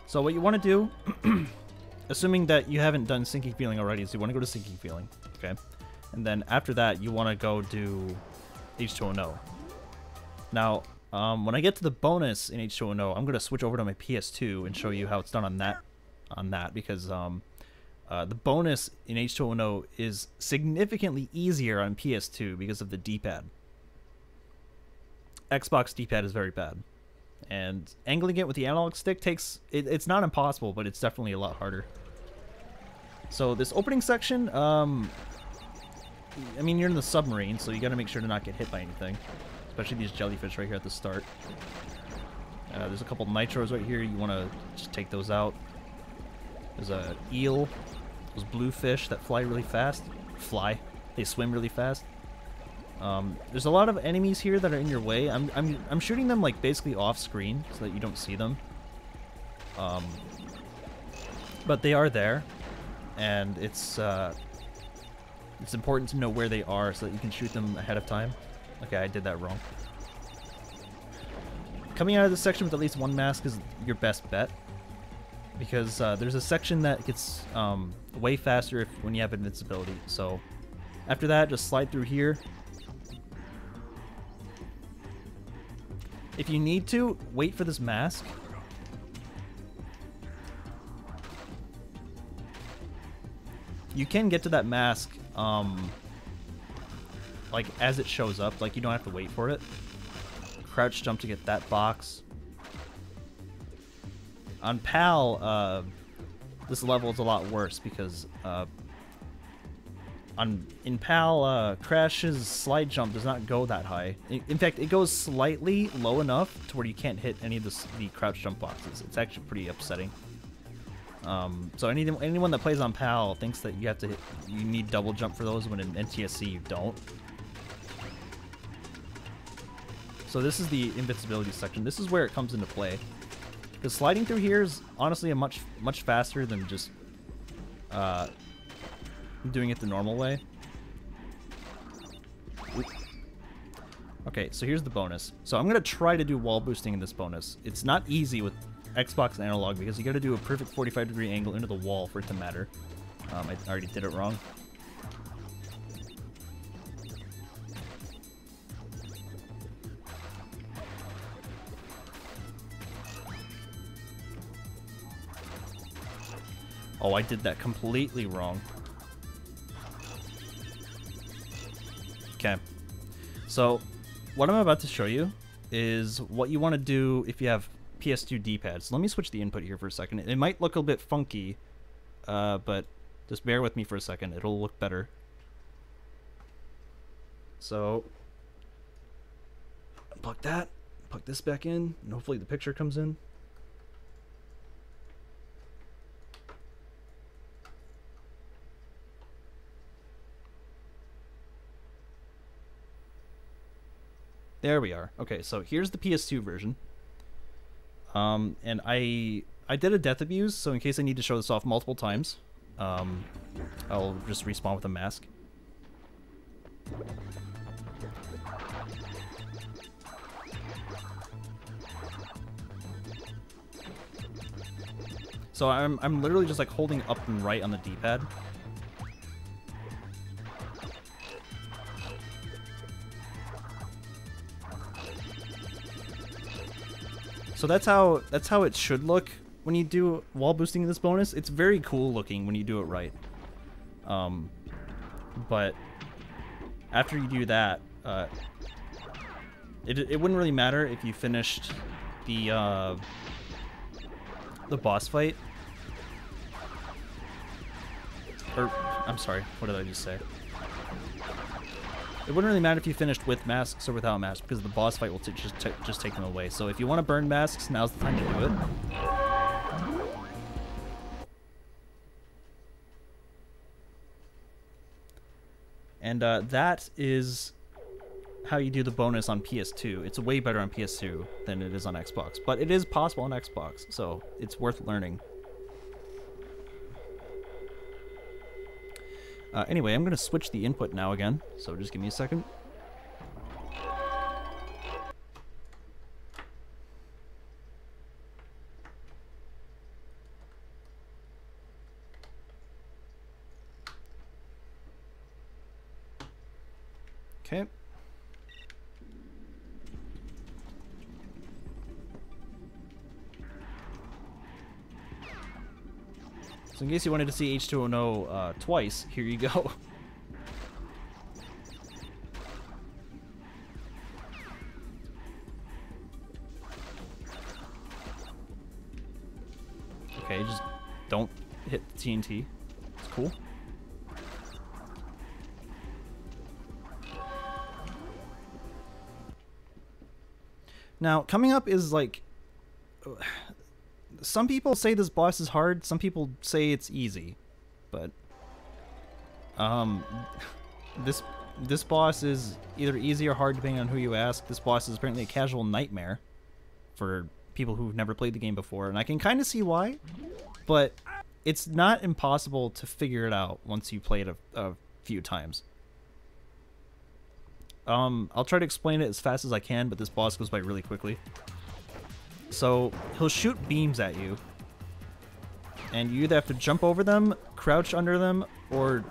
So what you want to do, assuming that you haven't done Sinking Feeling already, is you want to go to Sinking Feeling, okay? And then after that, you want to go do H2O. Now, when I get to the bonus in H2O, I'm going to switch over to my PS2 and show you how it's done on that, because the bonus in H2O is significantly easier on PS2 because of the D-pad. Xbox D-pad is very bad. And angling it with the analog stick it's not impossible, but it's definitely a lot harder. So this opening section, I mean, you're in the submarine, so you gotta make sure to not get hit by anything. Especially these jellyfish right here at the start. There's a couple nitros right here, you wanna just take those out. There's a eel, those blue fish that fly really fast. They swim really fast. There's a lot of enemies here that are in your way. I'm shooting them like basically off screen so that you don't see them. But they are there, and it's important to know where they are so that you can shoot them ahead of time. Okay, I did that wrong. Coming out of this section with at least one mask is your best bet, because there's a section that gets way faster when you have invincibility. So after that, just slide through here. If you need to, wait for this mask. You can get to that mask, like, as it shows up. Like, you don't have to wait for it. Crouch jump to get that box. on PAL, this level is a lot worse because in PAL, Crash's slide jump does not go that high. In fact, it goes slightly low enough to where you can't hit any of the crouch jump boxes. It's actually pretty upsetting. So anyone that plays on PAL thinks that you need double jump for those, when in NTSC you don't. So this is the invincibility section. This is where it comes into play. Because sliding through here is honestly a much faster than just doing it the normal way. Okay, so here's the bonus. So I'm gonna try to do wall boosting in this bonus. It's not easy with Xbox analog because you gotta do a perfect 45-degree angle into the wall for it to matter. I already did it wrong. Oh, I did that completely wrong. Okay. So, what I'm about to show you is what you want to do if you have PS2 D-pads. So let me switch the input here for a second. It might look a bit funky, but just bear with me for a second. It'll look better. So, unplug that, plug this back in, and hopefully the picture comes in. There we are. Okay, so here's the PS2 version. And I did a death abuse, so in case I need to show this off multiple times, I'll just respawn with a mask. So I'm literally just like holding up and right on the D-pad. So that's how it should look when you do wall boosting in this bonus. It's very cool looking when you do it right. But after you do that, it wouldn't really matter if you finished the boss fight. Or I'm sorry, what did I just say? It wouldn't really matter if you finished with masks or without masks, because the boss fight will just take them away. So if you want to burn masks, now's the time to do it. And that is how you do the bonus on PS2. It's way better on PS2 than it is on Xbox, but it is possible on Xbox, so it's worth learning. Anyway, I'm going to switch the input now again, so just give me a second. Okay. So in case you wanted to see H2O twice, here you go. Okay, just don't hit the TNT. It's cool. Now, coming up is like... Some people say this boss is hard, some people say it's easy, but this boss is either easy or hard depending on who you ask. This boss is apparently a casual nightmare for people who've never played the game before, and I can kind of see why, but it's not impossible to figure it out once you play it a few times. I'll try to explain it as fast as I can, but this boss goes by really quickly. So, he'll shoot beams at you, and you either have to jump over them, crouch under them, or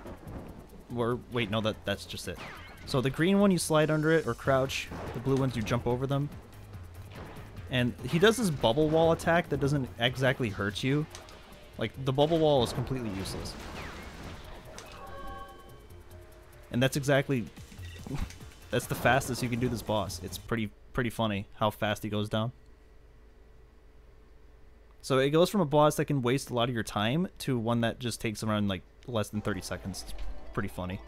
wait, no, that's just it. So the green one, you slide under it or crouch. The blue ones, you jump over them. And he does this bubble wall attack that doesn't exactly hurt you. Like, the bubble wall is completely useless. And that's exactly... that's the fastest you can do this boss. It's pretty funny how fast he goes down. So it goes from a boss that can waste a lot of your time to one that just takes around like less than 30 seconds. It's pretty funny.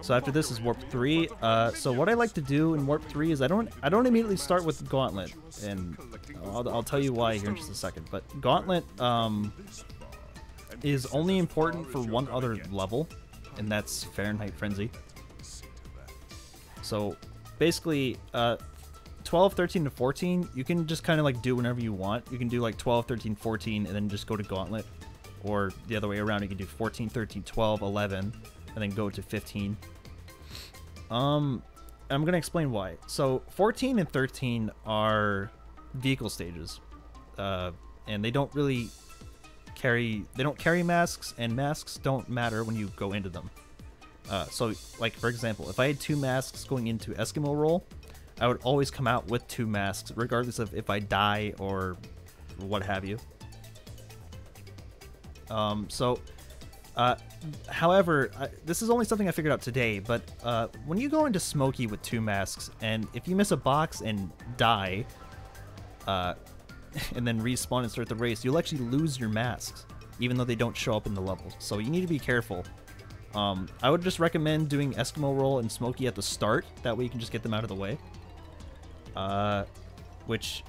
So after this is Warp 3. So what I like to do in Warp 3 is I don't immediately start with Gauntlet, and I'll tell you why here in just a second. But Gauntlet is only important for one other level, and that's Fahrenheit Frenzy. So basically, 12, 13, to 14, you can just kind of like do whenever you want. You can do like 12, 13, 14, and then just go to Gauntlet. Or the other way around, you can do 14, 13, 12, 11, and then go to 15. I'm going to explain why. So 14 and 13 are vehicle stages. And they don't really carry masks, and masks don't matter when you go into them. So like for example, if I had 2 masks going into Eskimo Roll, I would always come out with 2 masks, regardless of if I die or what have you. However, this is only something I figured out today, but when you go into Smokey with 2 masks, and if you miss a box and die, and then respawn and start the race, you'll actually lose your masks, even though they don't show up in the level. So you need to be careful. I would just recommend doing Eskimo Roll and Smokey at the start. That way you can just get them out of the way. Which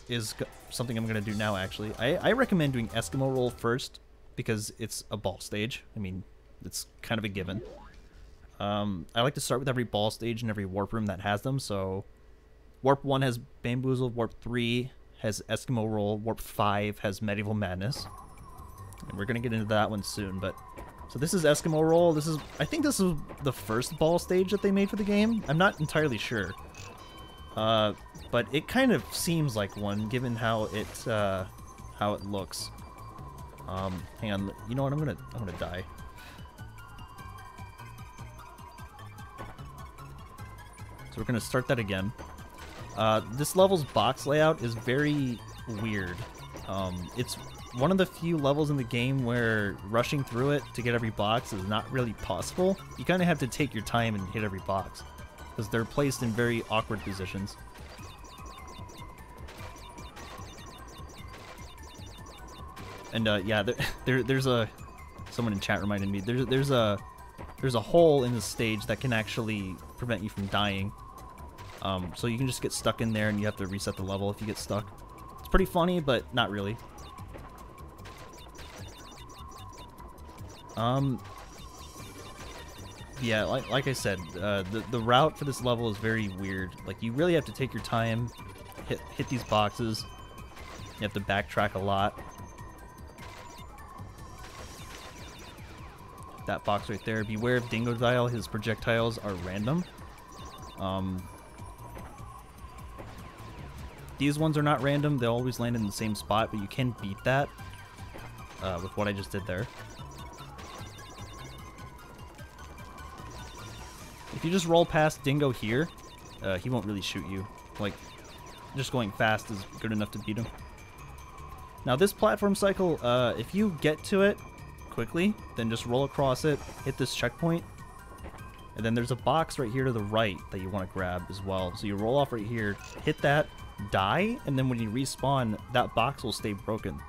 is something I'm going to do now, actually. I recommend doing Eskimo Roll first, because it's a ball stage. I mean, it's kind of a given. I like to start with every ball stage and every warp room that has them. So Warp 1 has Bamboozle, Warp 3 has Eskimo Roll, Warp 5 has Medieval Madness. And we're going to get into that one soon, but... So this is Eskimo Roll. I think this is the first ball stage that they made for the game. I'm not entirely sure. But it kind of seems like one, given how it looks. Hang on. You know what? I'm gonna die. So we're gonna start that again. This level's box layout is very weird. It's one of the few levels in the game where rushing through it to get every box is not really possible. You kind of have to take your time and hit every box, because they're placed in very awkward positions. And yeah, there's someone in chat reminded me, there's a hole in the stage that can actually prevent you from dying. So you can just get stuck in there and you have to reset the level if you get stuck. It's pretty funny, but not really. Yeah, like I said, the route for this level is very weird. Like, you really have to take your time, hit these boxes. You have to backtrack a lot. That box right there. Beware of Dingodile. His projectiles are random. These ones are not random. They always land in the same spot, but you can beat that with what I just did there. If you just roll past Dingo here, he won't really shoot you. Like, just going fast is good enough to beat him. Now this platform cycle, if you get to it quickly, then just roll across it, hit this checkpoint, and then there's a box right here to the right that you want to grab as well. So you roll off right here, hit that, die, and then when you respawn, that box will stay broken.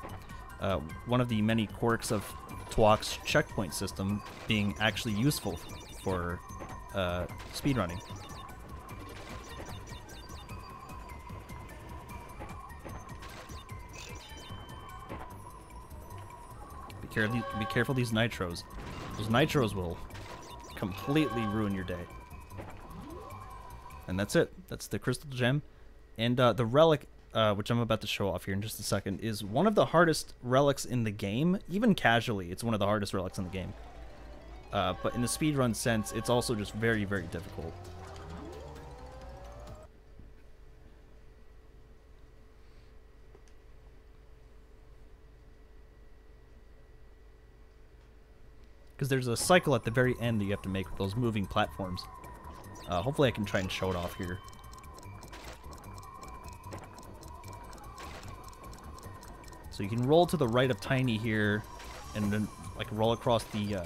One of the many quirks of Twok's checkpoint system being actually useful for speedrunning. Be careful these nitros. Those nitros will completely ruin your day. And that's it. That's the crystal gem. And the relic, which I'm about to show off here in just a second, is one of the hardest relics in the game. Even casually, it's one of the hardest relics in the game. But in the speedrun sense, it's also just very, very difficult. Because there's a cycle at the very end that you have to make with those moving platforms. Hopefully I can try and show it off here. So you can roll to the right of Tiny here, and then like roll across the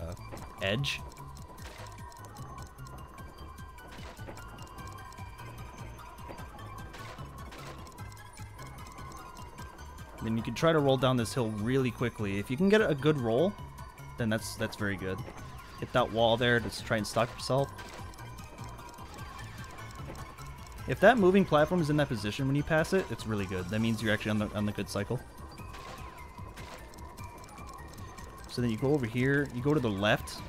edge. Then you can try to roll down this hill really quickly. If you can get a good roll, then that's very good. Hit that wall there to try and stop yourself. If that moving platform is in that position when you pass it, it's really good. That means you're actually on the good cycle. So then you go over here, you go to the left,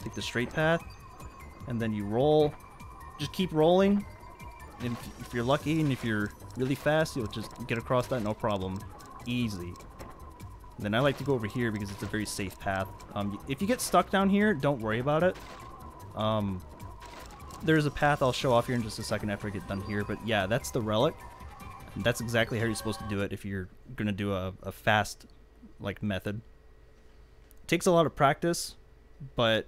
take the straight path, and then you roll. Just keep rolling. And if you're lucky and if you're really fast, you'll just get across that no problem. Easy. And then I like to go over here because it's a very safe path. If you get stuck down here, don't worry about it. There's a path I'll show off here in just a second after I get done here. But yeah, that's the relic. And that's exactly how you're supposed to do it if you're going to do a fast like method. It takes a lot of practice, but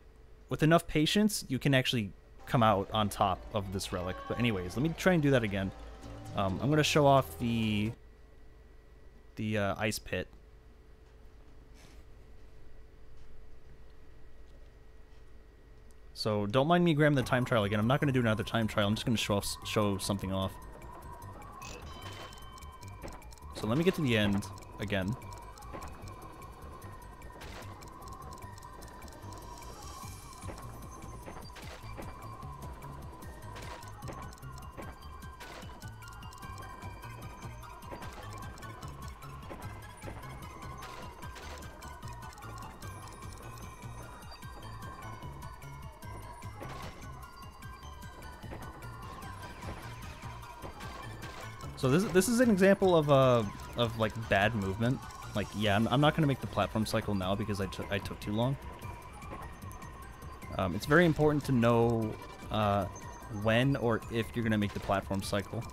with enough patience, you can actually come out on top of this relic. But anyways, let me try and do that again. I'm going to show off the ice pit. So don't mind me grabbing the time trial again. I'm not going to do another time trial. I'm just going to show something off. So let me get to the end again. So this is an example of like bad movement. Like, yeah, I'm not gonna make the platform cycle now because I took too long. It's very important to know when or if you're gonna make the platform cycle,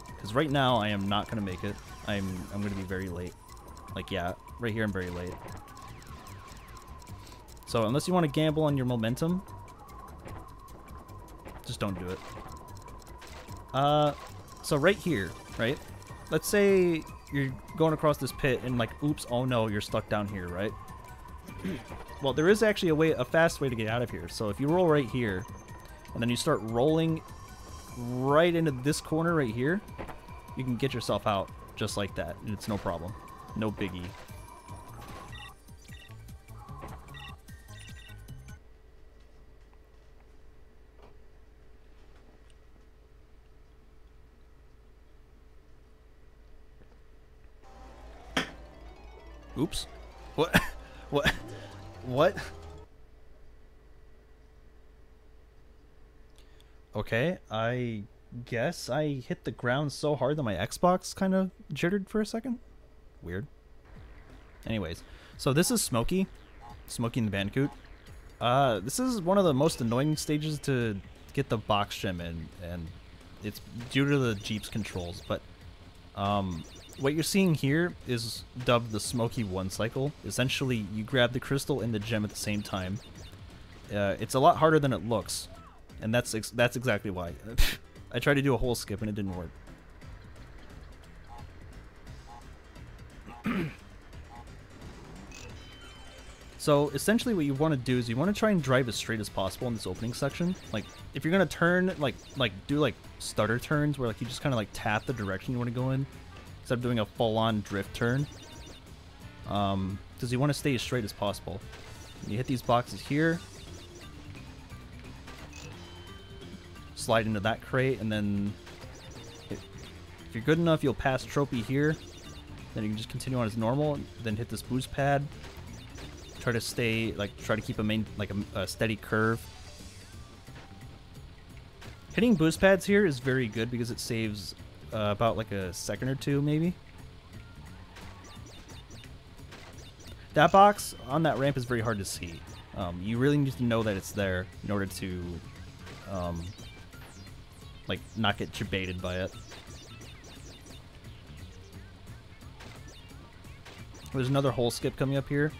because right now I am not gonna make it. I'm gonna be very late. Like, yeah, right here I'm very late. So unless you want to gamble on your momentum, just don't do it. So right here, right? Let's say you're going across this pit and like, oops, oh no, you're stuck down here, right? Well, there is actually a fast way to get out of here. So if you roll right here, and then you start rolling right into this corner right here, you can get yourself out just like that, and it's no problem. No biggie. Oops. What? What? What? Okay, I guess I hit the ground so hard that my Xbox kind of jittered for a second. Weird. Anyways, so this is Smokey. Smokey and the Bandicoot. This is one of the most annoying stages to get the box gem in, and it's due to the Jeep's controls, but what you're seeing here is dubbed the Smokey 1 cycle. Essentially, you grab the crystal and the gem at the same time. It's a lot harder than it looks, and that's exactly why. I tried to do a whole skip and it didn't work. So essentially what you want to do is you want to try and drive as straight as possible in this opening section. Like, if you're going to turn, do like stutter turns where like you just kind of like tap the direction you want to go in, instead of doing a full-on drift turn, because you want to stay as straight as possible. You hit these boxes here, slide into that crate, and then if you're good enough, you'll pass Trophy here. Then you can just continue on as normal, then hit this boost pad. Try to keep a steady curve. Hitting boost pads here is very good because it saves about like a second or two, maybe. That box on that ramp is very hard to see. You really need to know that it's there in order to like not get baited by it. There's another hole skip coming up here.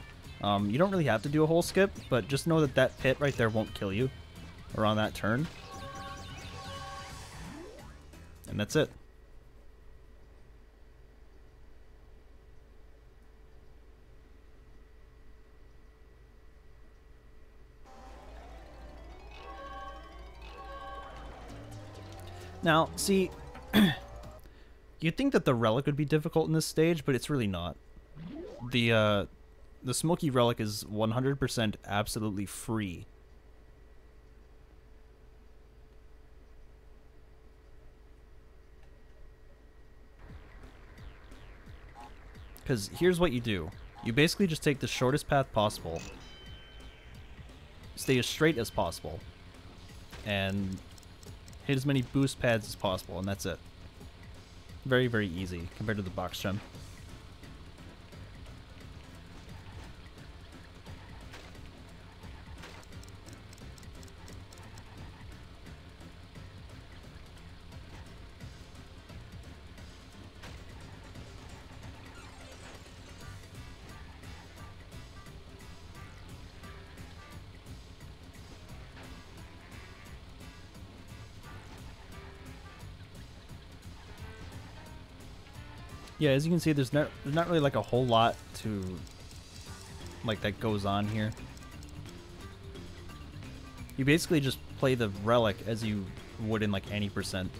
You don't really have to do a hole skip, but just know that that pit right there won't kill you around that turn. And that's it. Now, see, You'd think that the relic would be difficult in this stage, but it's really not. The Smoky Relic is 100% absolutely free. Because here's what you do. You basically just take the shortest path possible, stay as straight as possible, and hit as many boost pads as possible, and that's it. Very, very easy compared to the box gem. Yeah, as you can see, there's not really like a whole lot to like that goes on here. You basically just play the relic as you would in like any percent.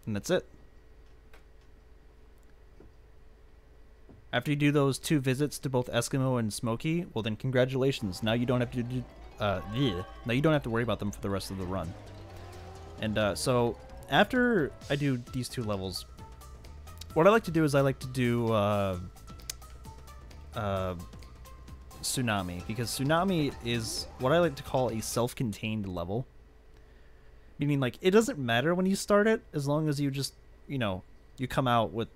And that's it. After you do those 2 visits to both Eskimo and Smokey, well then congratulations. Now you don't have to do, now you don't have to worry about them for the rest of the run. And so after I do these 2 levels, what I like to do is I like to do Tsunami, because Tsunami is what I like to call a self-contained level. Meaning, like, it doesn't matter when you start it, as long as you just, you know, you come out with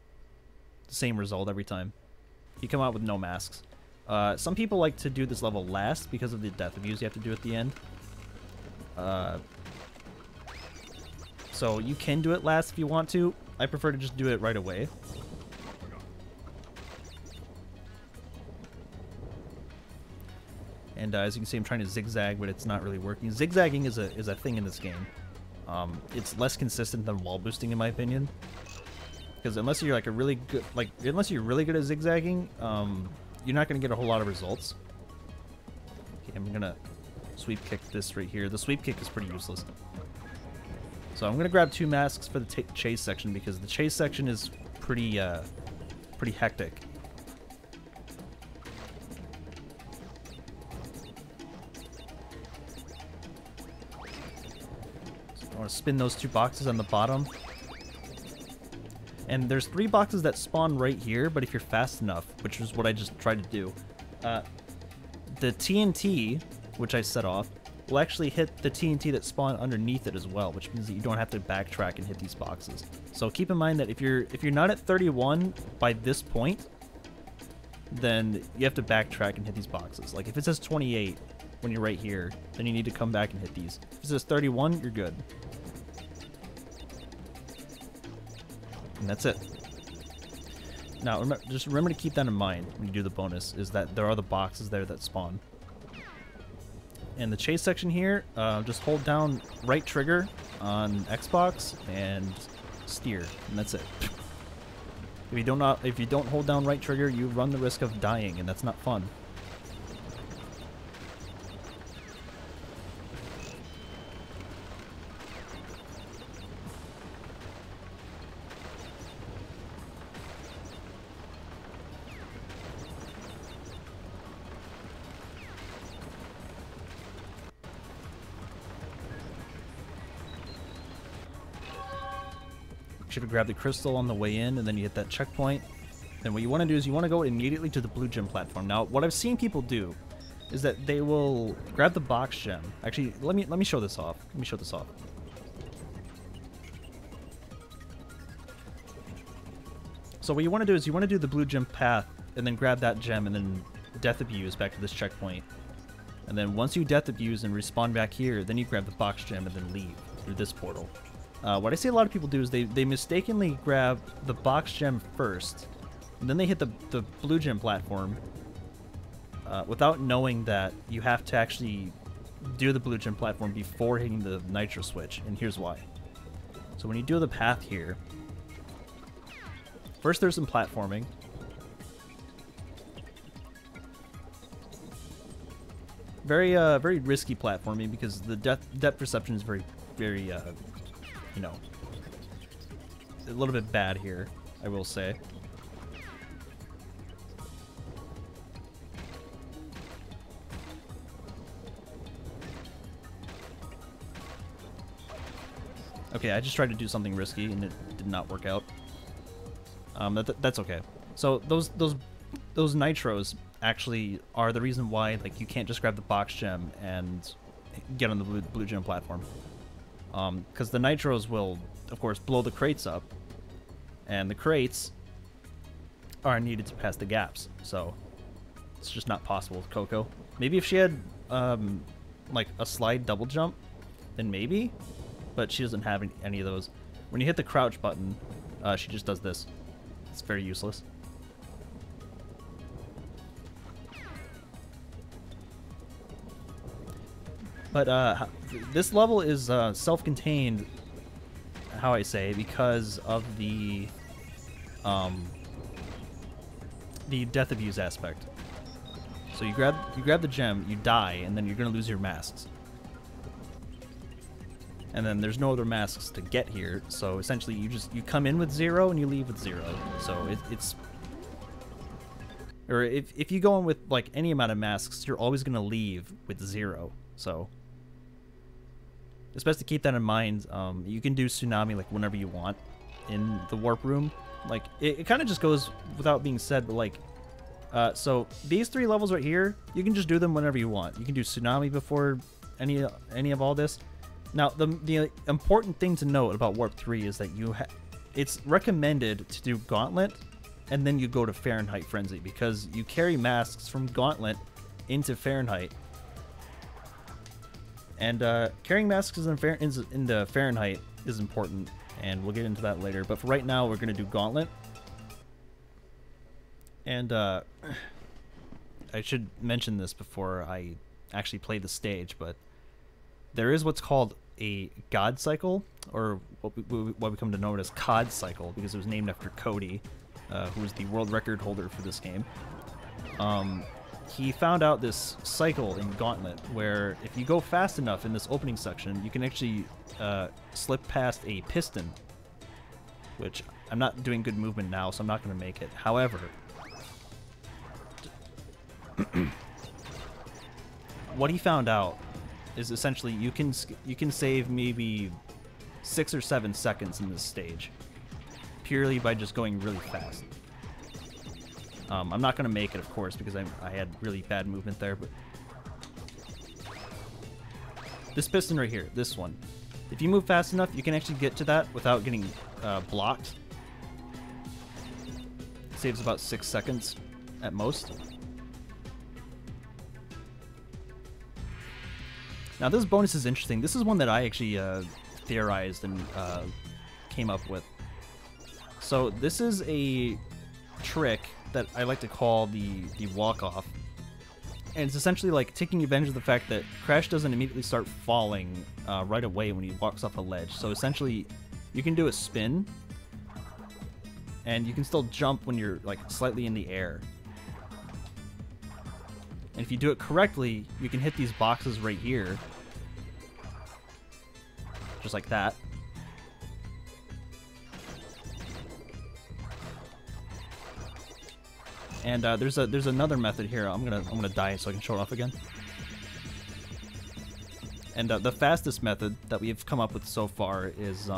the same result every time. You come out with no masks. Some people like to do this level last because of the death abuse you have to do at the end. So you can do it last if you want to. I prefer to just do it right away. And as you can see, I'm trying to zigzag, but it's not really working. Zigzagging is a thing in this game. It's less consistent than wall boosting, in my opinion. Because unless you're like unless you're really good at zigzagging, you're not going to get a whole lot of results. Okay, I'm going to sweep kick this right here. The sweep kick is pretty useless. So I'm going to grab 2 masks for the chase section, because the chase section is pretty hectic. So I want to spin those 2 boxes on the bottom. And there's 3 boxes that spawn right here, but if you're fast enough, which is what I just tried to do, the TNT, which I set off, will actually hit the TNT that spawn underneath it as well, which means that you don't have to backtrack and hit these boxes. So keep in mind that if you're not at 31 by this point, then you have to backtrack and hit these boxes. Like if it says 28 when you're right here, then you need to come back and hit these. If it says 31, you're good. And that's it. Now, just remember to keep that in mind when you do the bonus, is that there are the boxes there that spawn. And the chase section here, just hold down right trigger on Xbox and steer, and that's it. If you don't hold down right trigger, you run the risk of dying, and that's not fun. Should have grabbed the crystal on the way in, and then you hit that checkpoint. Then what you want to do is you want to go immediately to the blue gem platform. Now, what I've seen people do is that they will grab the box gem. Actually, let me show this off. Let me show this off. So what you want to do is you want to do the blue gem path, and then grab that gem, and then death abuse back to this checkpoint. And then once you death abuse and respawn back here, then you grab the box gem and then leave through this portal. What I see a lot of people do is they mistakenly grab the box gem first, and then they hit the blue gem platform without knowing that you have to actually do the blue gem platform before hitting the nitro switch, and here's why. So when you do the path here, first there's some platforming. Very risky platforming because the depth perception is very, you know, a little bit bad here, I will say. Okay, I just tried to do something risky and it did not work out. That's okay. So those nitros actually are the reason why like you can't just grab the box gem and get on the blue gem platform. Because the nitros will, of course, blow the crates up, and the crates are needed to pass the gaps. So it's just not possible with Coco. Maybe if she had like a slide double jump, then maybe. But she doesn't have any of those. When you hit the crouch button, she just does this. It's very useless. But this level is self-contained, how I say, because of the death abuse aspect. So you grab the gem, you die, and then you're gonna lose your masks. And then there's no other masks to get here, so essentially you come in with 0 and you leave with 0. So it's... Or if you go in with like any amount of masks, you're always gonna leave with 0. So it's best to keep that in mind. You can do Tsunami like whenever you want in the warp room. Like it kind of just goes without being said, but like so these 3 levels right here, you can just do them whenever you want. You can do Tsunami before any of all this. Now, the important thing to note about Warp 3 is that it's recommended to do Gauntlet, and then you go to Fahrenheit Frenzy, because you carry masks from Gauntlet into Fahrenheit. And carrying masks in the Fahrenheit is important, and we'll get into that later. But for right now, we're going to do Gauntlet. And I should mention this before I actually play the stage, but there is what's called a God cycle, or what we come to know it as COD cycle, because it was named after Cody, who was the world record holder for this game. He found out this cycle in Gauntlet, where if you go fast enough in this opening section, you can actually slip past a piston, which I'm not doing good movement now, so I'm not going to make it. However, what he found out is essentially you can save maybe 6 or 7 seconds in this stage purely by just going really fast. I'm not going to make it, of course, because I had really bad movement there, but this piston right here, this one, if you move fast enough, you can actually get to that without getting blocked. It saves about 6 seconds at most. Now this bonus is interesting. This is one that I actually theorized and came up with. So this is a trick that I like to call the walk-off. And it's essentially like taking advantage of the fact that Crash doesn't immediately start falling right away when he walks off a ledge. So essentially, you can do a spin, and you can still jump when you're like slightly in the air. And if you do it correctly, you can hit these boxes right here. Just like that. And there's another method here. I'm gonna die so I can show it off again. And the fastest method that we've come up with so far is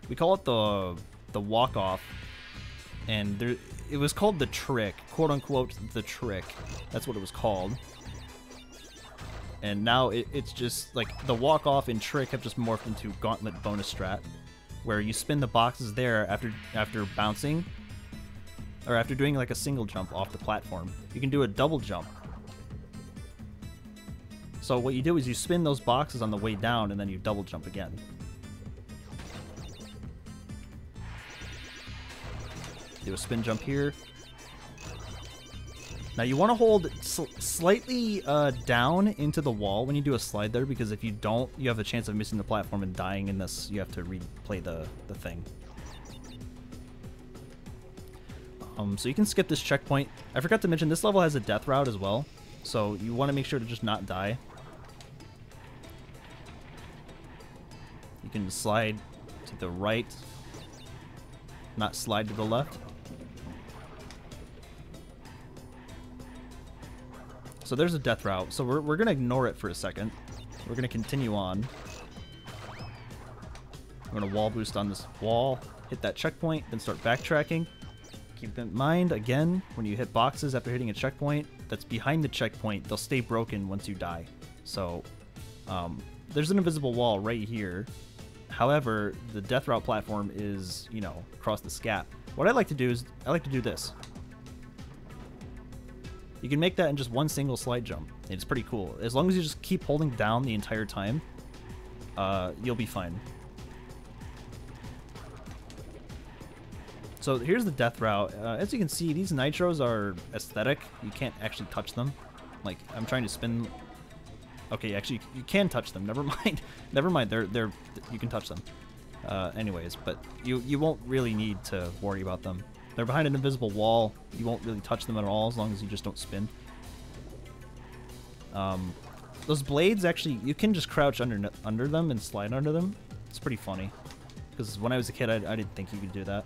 we call it the walk off, and it was called the trick, quote unquote the trick. That's what it was called. And now it's just like the walk off and trick have just morphed into Gauntlet bonus strat, where you spin the boxes there after bouncing. Or after doing like a single jump off the platform. You can do a double jump. So what you do is you spin those boxes on the way down and then you double jump again. Do a spin jump here. Now you want to hold slightly down into the wall when you do a slide there, because if you don't, you have a chance of missing the platform and dying in this. You have to replay the thing. So you can skip this checkpoint. I forgot to mention this level has a death route as well, so you want to make sure to just not die. You can slide to the right, not slide to the left. So there's a death route, so we're going to ignore it for a second. We're going to continue on. We're going to wall boost on this wall, hit that checkpoint, then start backtracking. Keep in mind, again, when you hit boxes after hitting a checkpoint that's behind the checkpoint, they'll stay broken once you die. So there's an invisible wall right here. However, the death route platform is, you know, across the scat. What I like to do is, I like to do this. You can make that in just one single slide jump. It's pretty cool. As long as you just keep holding down the entire time, you'll be fine. So here's the death route. As you can see, these nitros are aesthetic. You can't actually touch them. Like, I'm trying to spin. Okay, actually, you can touch them. Never mind. Never mind. They're you can touch them. Anyways, but you won't really need to worry about them. They're behind an invisible wall. You won't really touch them at all as long as you just don't spin. Those blades, actually, you can just crouch under them and slide under them. It's pretty funny. Because when I was a kid, I didn't think you could do that.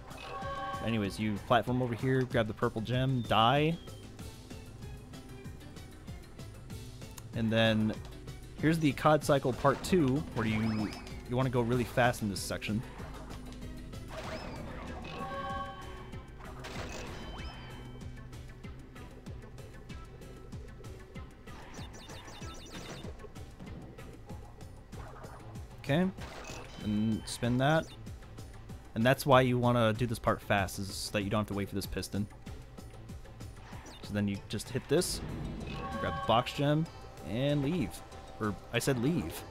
Anyways, you platform over here, grab the purple gem, die. And then here's the COD cycle part 2, where you want to go really fast in this section. Okay, and spin that. And that's why you want to do this part fast, is so that you don't have to wait for this piston. So then you just hit this, grab the box gem, and leave. Or, I said leave.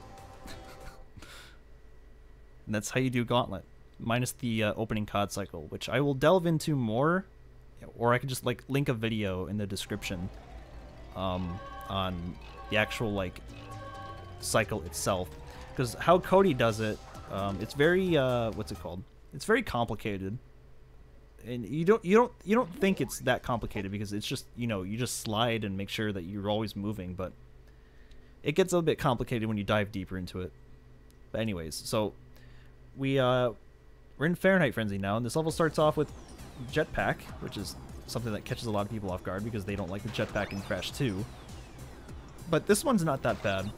And that's how you do Gauntlet. Minus the opening COD cycle, which I will delve into more, or I could just, like, link a video in the description on the actual, like, cycle itself. Because how Cody does it, it's very, what's it called? It's very complicated, and you don't think it's that complicated because it's just, you know, you just slide and make sure that you're always moving, but it gets a bit complicated when you dive deeper into it. But anyways, so we're in Fahrenheit Frenzy now, and this level starts off with Jetpack, which is something that catches a lot of people off guard because they don't like the Jetpack in Crash 2. But this one's not that bad.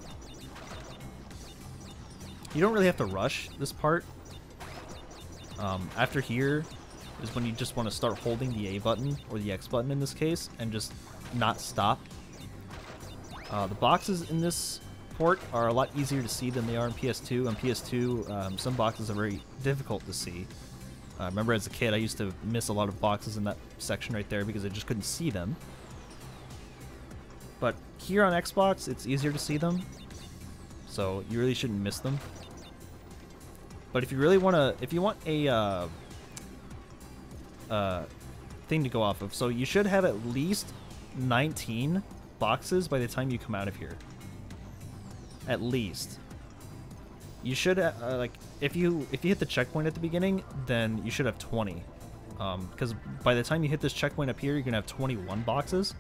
You don't really have to rush this part. After here is when you just want to start holding the A button, or the X button in this case, and just not stop. The boxes in this port are a lot easier to see than they are in PS2. On PS2, some boxes are very difficult to see. I remember as a kid I used to miss a lot of boxes in that section right there because I just couldn't see them. But here on Xbox, it's easier to see them, so you really shouldn't miss them. But if you really want to, if you want a thing to go off of, so you should have at least 19 boxes by the time you come out of here. At least. You should like if you hit the checkpoint at the beginning, then you should have 20. Because by the time you hit this checkpoint up here, you're gonna have 21 boxes.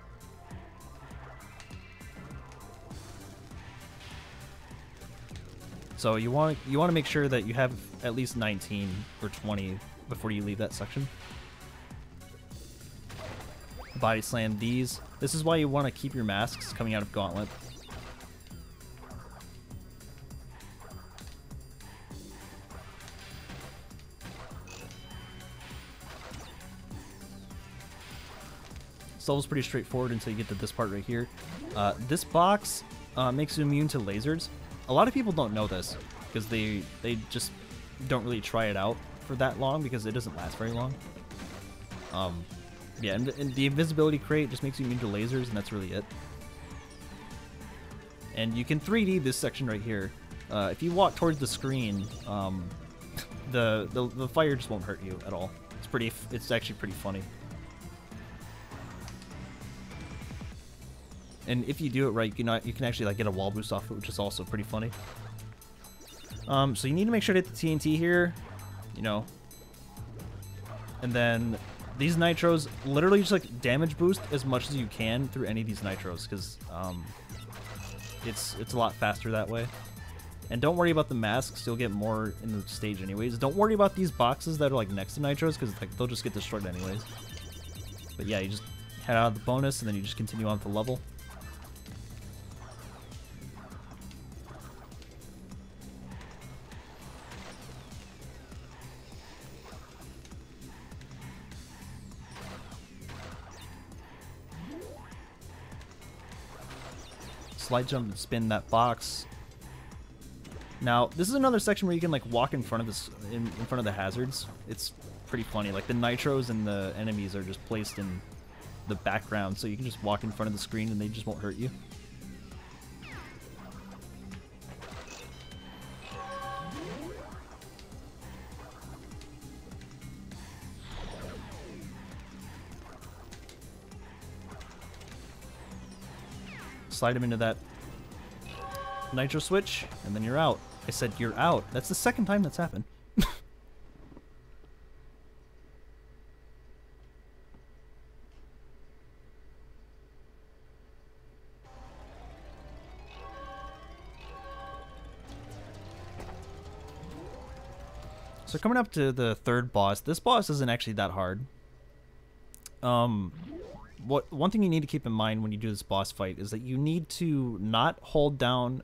So you want to make sure that you have at least 19 or 20 before you leave that section. Body slam these. This is why you want to keep your masks coming out of Gauntlet. This level's pretty straightforward until you get to this part right here. This box makes you immune to lasers. A lot of people don't know this because they just don't really try it out for that long because it doesn't last very long. Yeah, and the invisibility crate just makes you immune to lasers, and that's really it. And you can 3D this section right here. If you walk towards the screen, the fire just won't hurt you at all. It's actually pretty funny. And if you do it right, you can actually like get a wall boost off it, which is also pretty funny. So you need to make sure to hit the TNT here, you know. And then these nitros literally just like damage boost as much as you can through any of these nitros, because it's a lot faster that way. And don't worry about the masks, you'll get more in the stage anyways. Don't worry about these boxes that are like next to nitros, because like they'll just get destroyed anyways. But yeah, you just head out of the bonus and then you just continue on to level. Slide jump and spin that box. Now, this is another section where you can like walk in front of this in front of the hazards. It's pretty funny. Like the nitros and the enemies are just placed in the background, so you can just walk in front of the screen and they just won't hurt you. Slide him into that nitro switch, and then you're out. I said you're out. That's the second time that's happened. So coming up to the third boss. This boss isn't actually that hard. One thing you need to keep in mind when you do this boss fight is that you need to not hold down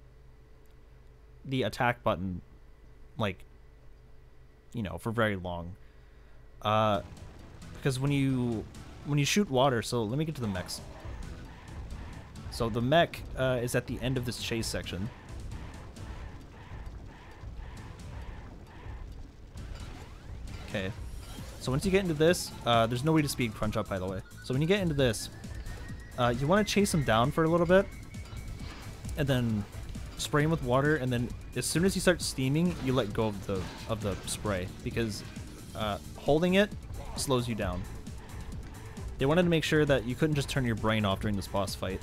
the attack button, like, you know, for very long. Because when you shoot water, so let me get to the mechs. So the mech is at the end of this chase section. Okay. So once you get into this, there's no way to speed crunch up, by the way. So when you get into this, you want to chase him down for a little bit, and then spray him with water, and then as soon as he starts steaming, you let go of the spray, because holding it slows you down. They wanted to make sure that you couldn't just turn your brain off during this boss fight.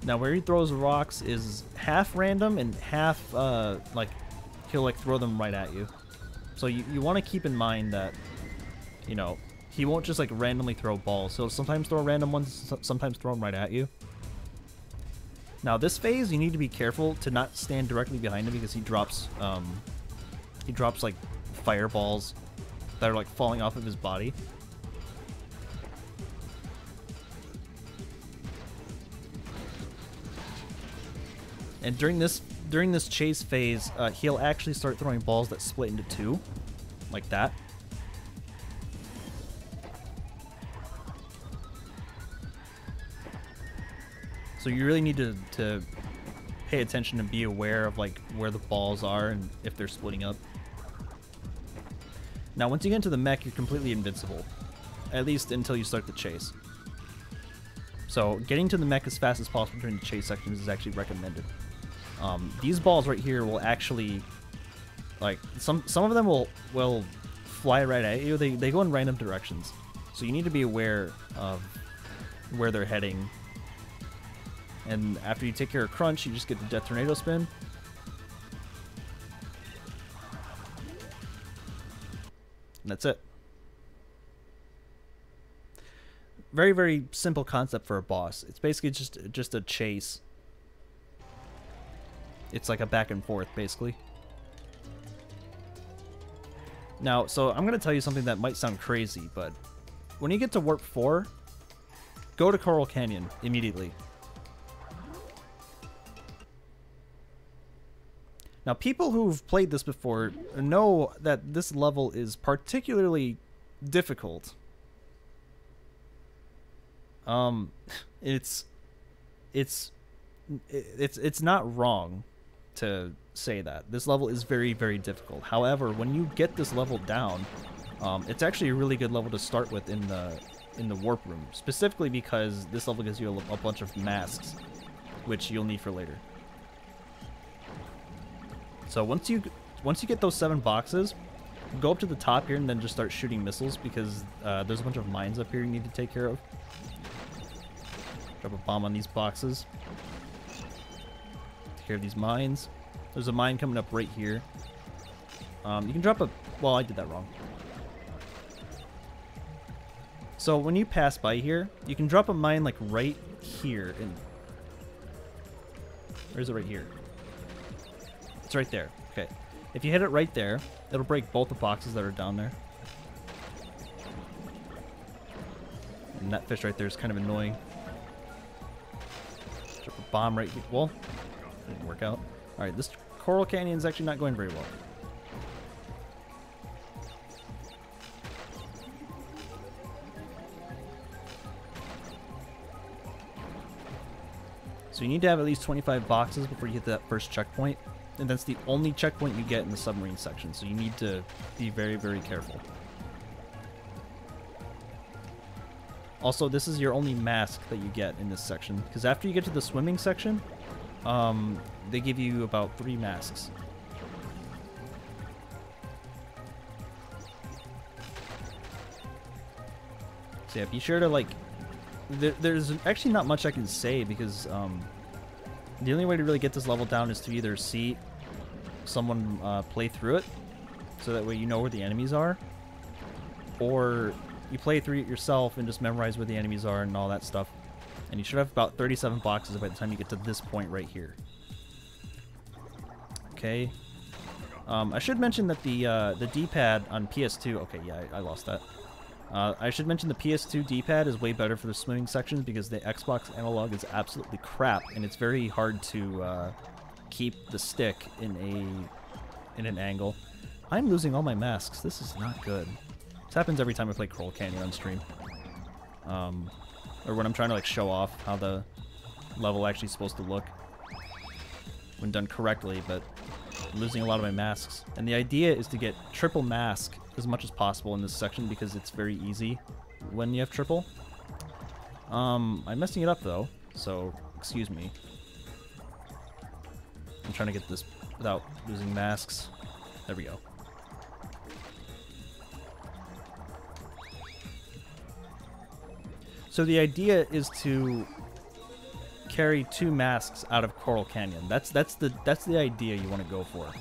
Now where he throws rocks is half random and half like he'll like throw them right at you. So you want to keep in mind that, you know, he won't just like randomly throw balls. He'll sometimes throw random ones, sometimes throw them right at you. Now this phase, you need to be careful to not stand directly behind him, because he drops like fireballs that are like falling off of his body. And during this chase phase, he'll actually start throwing balls that split into two, like that. So you really need to pay attention and be aware of like where the balls are and if they're splitting up. Now once you get into the mech, you're completely invincible, at least until you start the chase. So getting to the mech as fast as possible during the chase sections is actually recommended. These balls right here will actually, like, some of them will fly right at you. They go in random directions, so you need to be aware of where they're heading. And after you take care of Crunch, you just get the Death Tornado Spin. And that's it. Very, very simple concept for a boss. It's basically just a chase. It's like a back and forth, basically. Now, so I'm going to tell you something that might sound crazy, but when you get to Warp 4, go to Coral Canyon immediately. Now, people who've played this before know that this level is particularly difficult. It's not wrong to say that. This level is very, very difficult. However, when you get this level down, it's actually a really good level to start with in the warp room, specifically because this level gives you a bunch of masks, which you'll need for later. So once you get those 7 boxes, go up to the top here and then just start shooting missiles, because there's a bunch of mines up here you need to take care of. Drop a bomb on these boxes. Take care of these mines. There's a mine coming up right here. You can drop a... Well, I did that wrong. So when you pass by here, you can drop a mine like right here. Or is it right here? It's right there. Okay. If you hit it right there, it'll break both the boxes that are down there. And that fish right there is kind of annoying. Drop a bomb right here. Well, didn't work out. Alright, this Coral Canyon is actually not going very well. So you need to have at least 25 boxes before you hit that first checkpoint. And that's the only checkpoint you get in the submarine section. So you need to be very, very careful. Also, this is your only mask that you get in this section. Because after you get to the swimming section, they give you about 3 masks. So yeah, be sure to like... There's actually not much I can say because the only way to really get this level down is to either see someone play through it, so that way you know where the enemies are, or you play through it yourself and just memorize where the enemies are and all that stuff. And you should have about 37 boxes by the time you get to this point right here. Okay. I should mention that the D-pad on PS2... Okay, yeah, I lost that. I should mention the PS2 D-pad is way better for the swimming sections because the Xbox analog is absolutely crap, and it's very hard to keep the stick in an angle. I'm losing all my masks. This is not good. This happens every time I play Coral Canyon on stream. Or when I'm trying to like show off how the level actually is supposed to look when done correctly, but I'm losing a lot of my masks. And the idea is to get triple mask as much as possible in this section because it's very easy when you have triple. I'm messing it up though, so excuse me. I'm trying to get this without losing masks. There we go. So the idea is to carry 2 masks out of Coral Canyon. That's the idea you want to go for.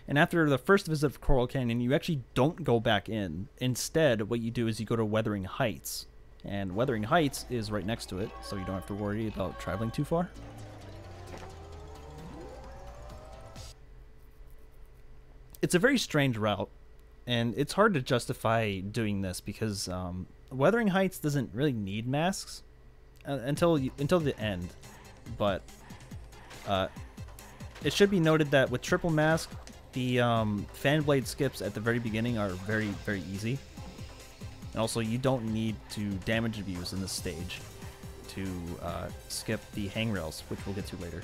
And after the first visit of Coral Canyon, you actually don't go back in. Instead, what you do is you go to Wuthering Heights. And Wuthering Heights is right next to it, so you don't have to worry about traveling too far. It's a very strange route, and it's hard to justify doing this because Wuthering Heights doesn't really need masks until the end. But it should be noted that with triple mask, the fan blade skips at the very beginning are very, very easy. And also, you don't need to damage abuse in this stage to skip the hangrails, which we'll get to later.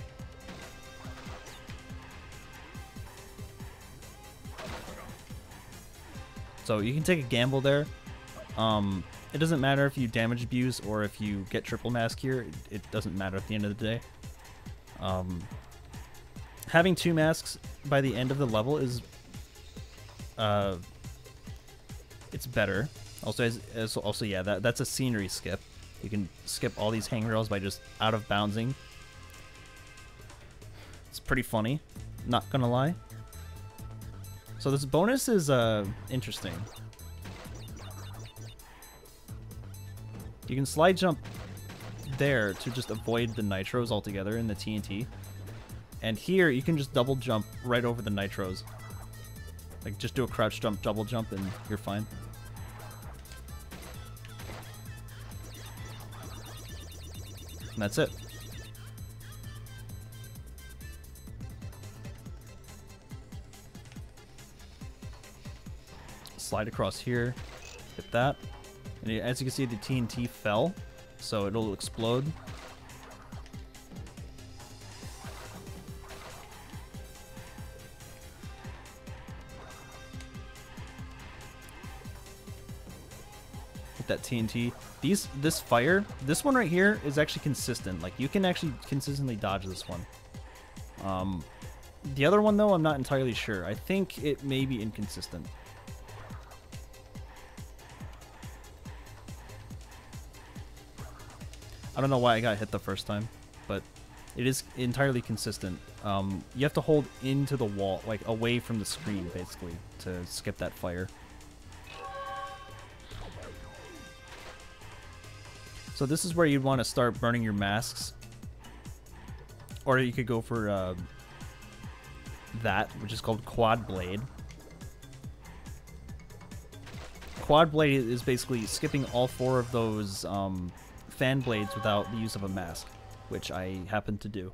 So you can take a gamble there. It doesn't matter if you damage abuse or if you get triple mask here. It doesn't matter at the end of the day. Having 2 masks by the end of the level is it's better. Also, yeah, that's a scenery skip. You can skip all these hangrails by just out of bouncing. It's pretty funny, not gonna lie. So this bonus is interesting. You can slide jump there to just avoid the nitros altogether in the TNT. And here you can just double jump right over the nitros. Like just do a crouch jump, double jump, and you're fine. And that's it. Slide across here, hit that, and as you can see, the TNT fell, so it'll explode. Hit that TNT. This fire, this one right here is actually consistent. Like you can actually consistently dodge this one. The other one though, I'm not entirely sure. I think it may be inconsistent. I don't know why I got hit the first time, but it is entirely consistent. You have to hold into the wall, like away from the screen, basically, to skip that fire. So this is where you'd want to start burning your masks. Or you could go for that, which is called Quad Blade. Quad Blade is basically skipping all 4 of those fan blades without the use of a mask, which I happen to do.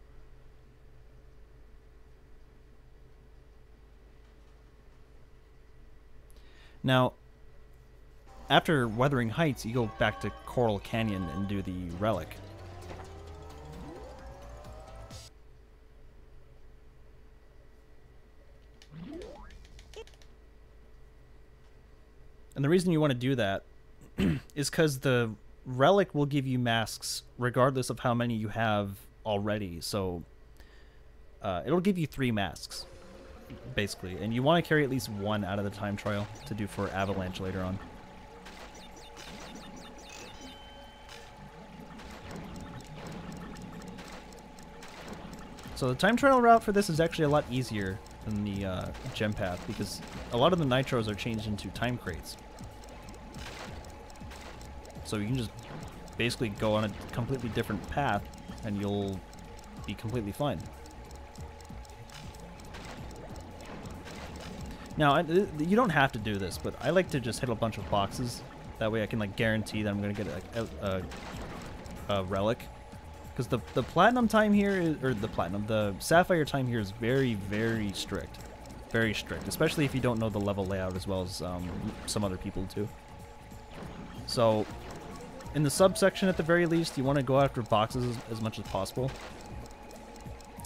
Now, after Wuthering Heights, you go back to Coral Canyon and do the Relic. And the reason you want to do that is because the Relic will give you masks regardless of how many you have already. So it'll give you 3 masks, basically. And you want to carry at least 1 out of the time trial to do for Avalanche later on. So the time trial route for this is actually a lot easier than the gem path, because a lot of the nitros are changed into time crates. So you can just basically go on a completely different path and you'll be completely fine. Now, you don't have to do this, but I like to just hit a bunch of boxes. That way I can like guarantee that I'm going to get a relic. Because the platinum time here, the sapphire time here is very, very strict. Very strict, especially if you don't know the level layout as well as some other people do. So, in the subsection at the very least, you want to go after boxes as much as possible.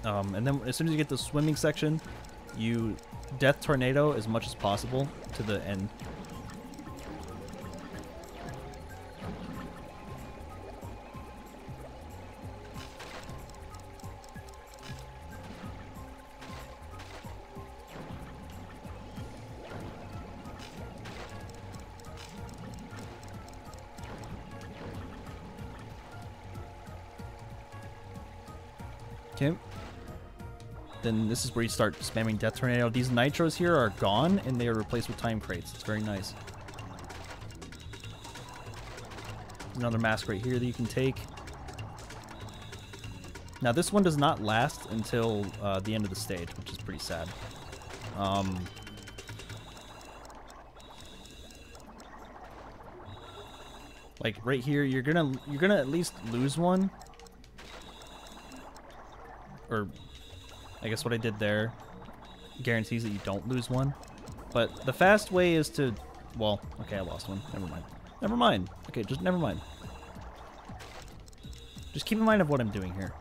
And then as soon as you get to the swimming section, you Death Tornado as much as possible to the end. Okay. Then this is where you start spamming Death Tornado. These nitros here are gone, and they are replaced with time crates. It's very nice. Another mask right here that you can take. Now this one does not last until the end of the stage, which is pretty sad. Like right here, you're gonna at least lose one. Or I guess what I did there guarantees that you don't lose one. But the fast way is to, well, okay, I lost one. Never mind. Never mind. Okay, just never mind. Just keep in mind of what I'm doing here.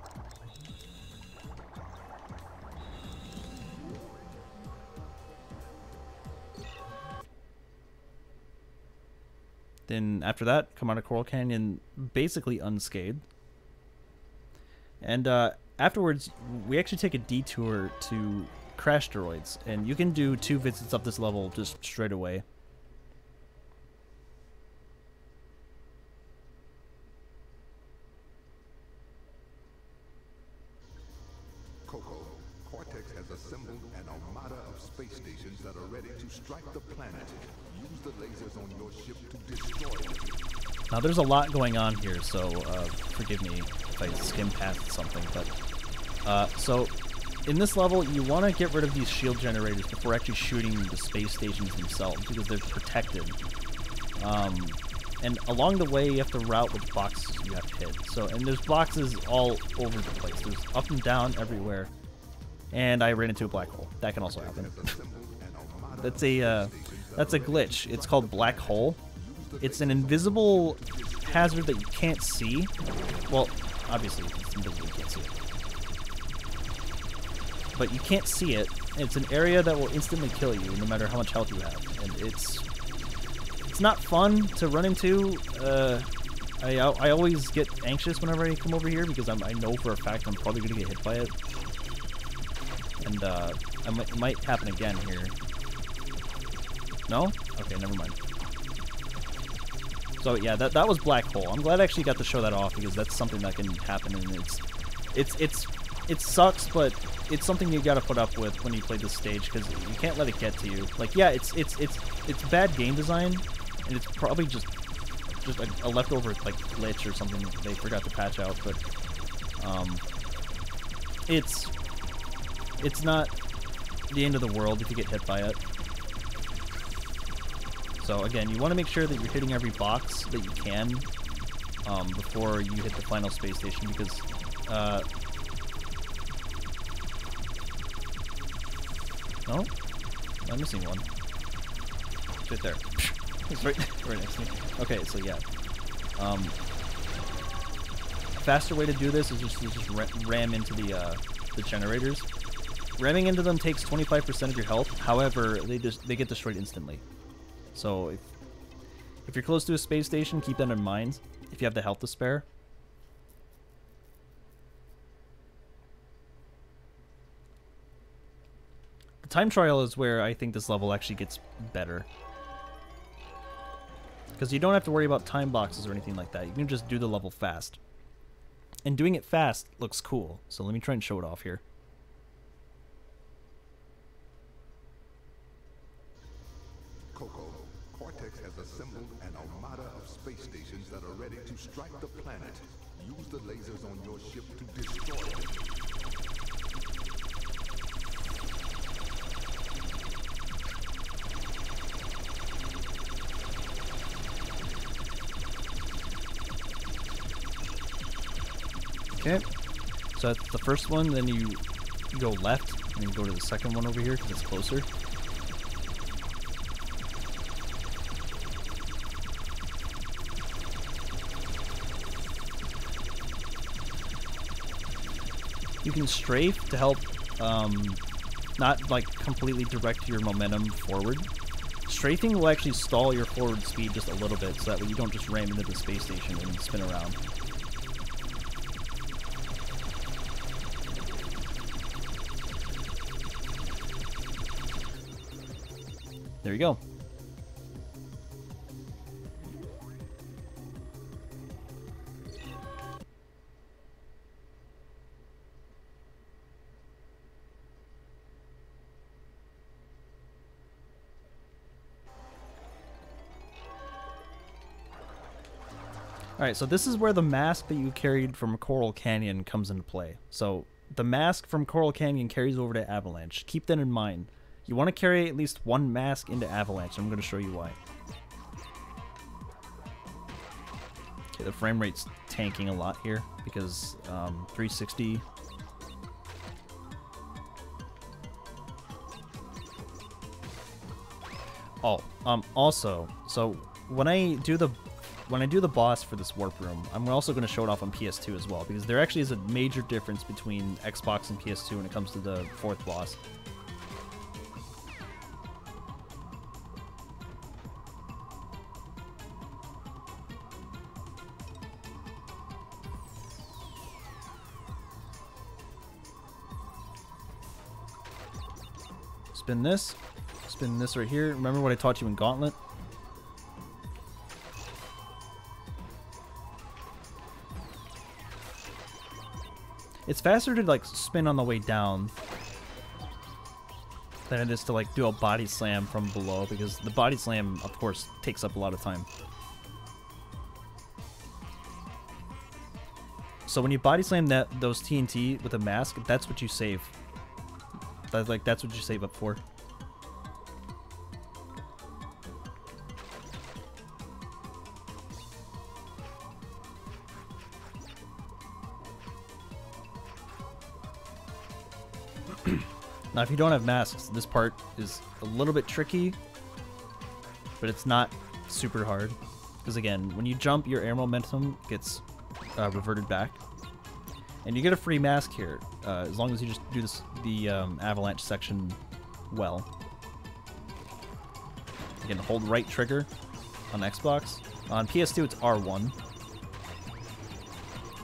Then after that, come out of Coral Canyon basically unscathed. And afterwards, we actually take a detour to Crash Droids, and you can do 2 visits up this level just straight away. Cortex has assembled an armada of space stations that are ready to strike the planet. Use the lasers on your ship to destroy them. Now there's a lot going on here, so forgive me if I skim past something, but so in this level you want to get rid of these shield generators before actually shooting the space stations themselves, because they're protected. And along the way you have to route which boxes you have to hit. So, and there's boxes all over the place. There's up and down everywhere. And I ran into a black hole. That can also happen. That's a glitch. It's called black hole. It's an invisible hazard that you can't see. Well, obviously it's invisible, you can't see it. But you can't see it. It's an area that will instantly kill you no matter how much health you have. And it's not fun to run into. I always get anxious whenever I come over here because I know for a fact I'm probably going to get hit by it. And it might happen again here. No? Okay, never mind. So yeah, that was Black Hole. I'm glad I actually got to show that off because that's something that can happen, and it sucks, but it's something you gotta put up with when you play this stage because you can't let it get to you. Like, yeah, it's bad game design, and it's probably just a leftover like glitch or something they forgot to patch out, but it's not the end of the world if you get hit by it. So again, you want to make sure that you're hitting every box that you can before you hit the final space station, because no, I'm missing one. It's right there. It's right next to me. Okay, so yeah, a faster way to do this is just ram into the generators. Ramming into them takes 25% of your health. However, they get destroyed instantly. So if you're close to a space station, keep that in mind if you have the health to spare. The time trial is where I think this level actually gets better, because you don't have to worry about time boxes or anything like that. You can just do the level fast. And doing it fast looks cool. So let me try and show it off here. Cortex has assembled an armada of space stations that are ready to strike the planet. Use the lasers on your ship to destroy them. Okay, so that's the first one. Then you go left and then go to the second one over here because it's closer. You can strafe to help not like completely direct your momentum forward. Strafing will actually stall your forward speed just a little bit, so that way you don't just ram into the space station and spin around. There you go. Alright, so this is where the mask that you carried from Coral Canyon comes into play. So the mask from Coral Canyon carries over to Avalanche. Keep that in mind. You want to carry at least one mask into Avalanche, and I'm going to show you why. Okay, the frame rate's tanking a lot here because 360. Oh, also, so when I do the boss for this warp room, I'm also going to show it off on PS2 as well, because there actually is a major difference between Xbox and PS2 when it comes to the fourth boss. Spin this right here. Remember what I taught you in Gauntlet? It's faster to like spin on the way down than it is to like do a body slam from below, because the body slam, of course, takes up a lot of time. So when you body slam those TNT with a mask, that's what you save. That's what you save up for. Now, if you don't have masks, this part is a little bit tricky, but it's not super hard. Because again, when you jump, your air momentum gets reverted back. And you get a free mask here, as long as you just do the avalanche section well. Again, hold right trigger on Xbox. On PS2, it's R1.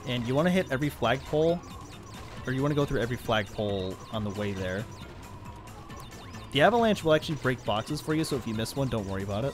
And you want to hit every flagpole, or you want to go through every flagpole on the way there. The avalanche will actually break boxes for you, so if you miss one, don't worry about it.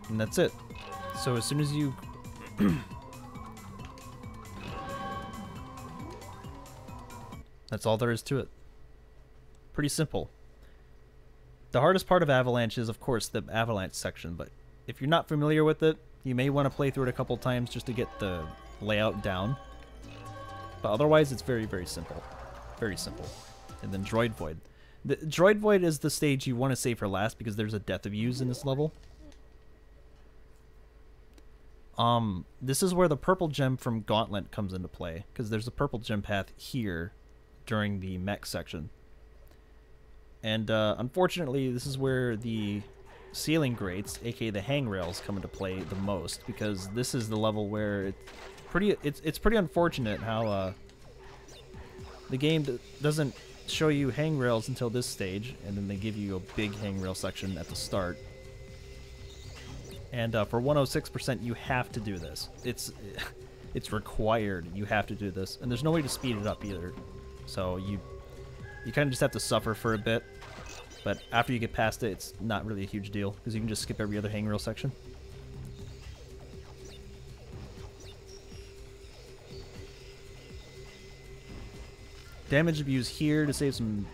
And that's it. So as soon as you... That's all there is to it. Pretty simple. The hardest part of Avalanche is, of course, the Avalanche section, but if you're not familiar with it, you may want to play through it a couple times just to get the layout down. But otherwise, it's very, very simple. Very simple. And then Droid Void. The Droid Void is the stage you want to save for last because there's a Death of Use in this level. This is where the purple gem from Gauntlet comes into play, because there's a purple gem path here during the mech section. And unfortunately, this is where the ceiling grates, aka the hangrails, come into play the most, because this is the level where it's pretty unfortunate how the game doesn't show you hangrails until this stage, and then they give you a big hangrail section at the start. And for 106%, you have to do this. It's required. You have to do this, and there's no way to speed it up either. So you kind of just have to suffer for a bit. But after you get past it, it's not really a huge deal because you can just skip every other hangrail section. Damage abuse here to save some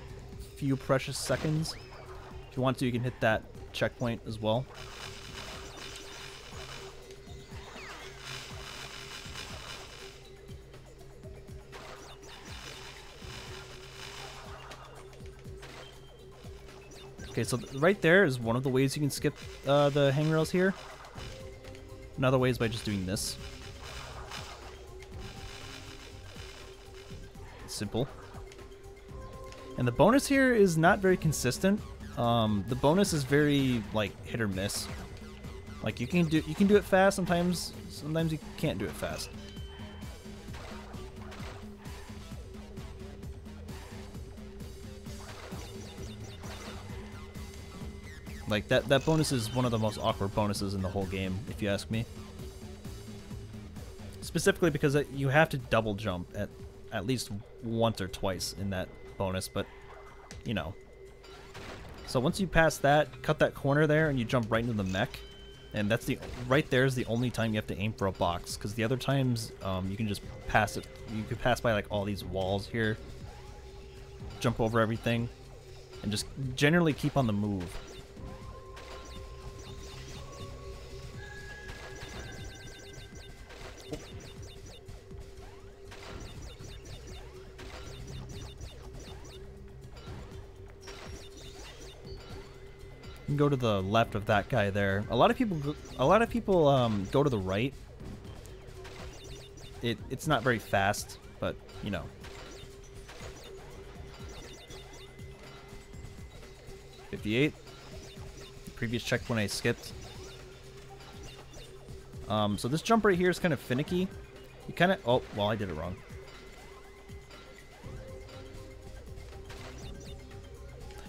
few precious seconds. If you want to, you can hit that checkpoint as well. Okay, so right there is one of the ways you can skip the hangrails here. Another way is by just doing this. Simple. And the bonus here is not very consistent. The bonus is very like hit or miss. Like you can do it fast sometimes you can't do it fast. Like, that bonus is one of the most awkward bonuses in the whole game, if you ask me. Specifically because you have to double jump at least once or twice in that bonus, but, you know. So once you pass that, cut that corner there, and you jump right into the mech, and that's right there is the only time you have to aim for a box, because the other times, you can just pass it. You can pass by, like, all these walls here, jump over everything, and just generally keep on the move. Go to the left of that guy there. A lot of people go to the right. It's not very fast, but you know. 58. The previous checkpoint I skipped. So this jump right here is kind of finicky. You kind of oh well I did it wrong.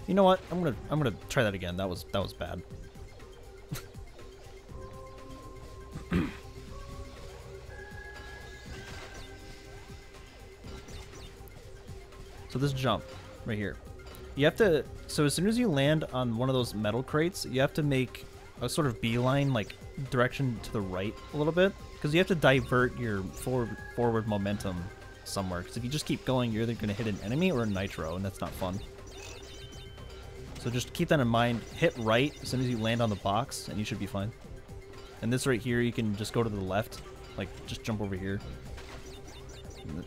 You know what? I'm gonna try that again. That was bad. So this jump right here, you have to. So as soon as you land on one of those metal crates, you have to make a sort of beeline, like direction to the right a little bit, because you have to divert your forward momentum somewhere. Because if you just keep going, you're either gonna hit an enemy or a nitro, and that's not fun. So just keep that in mind. Hit right as soon as you land on the box, and you should be fine. And this right here, you can just go to the left. Like, just jump over here.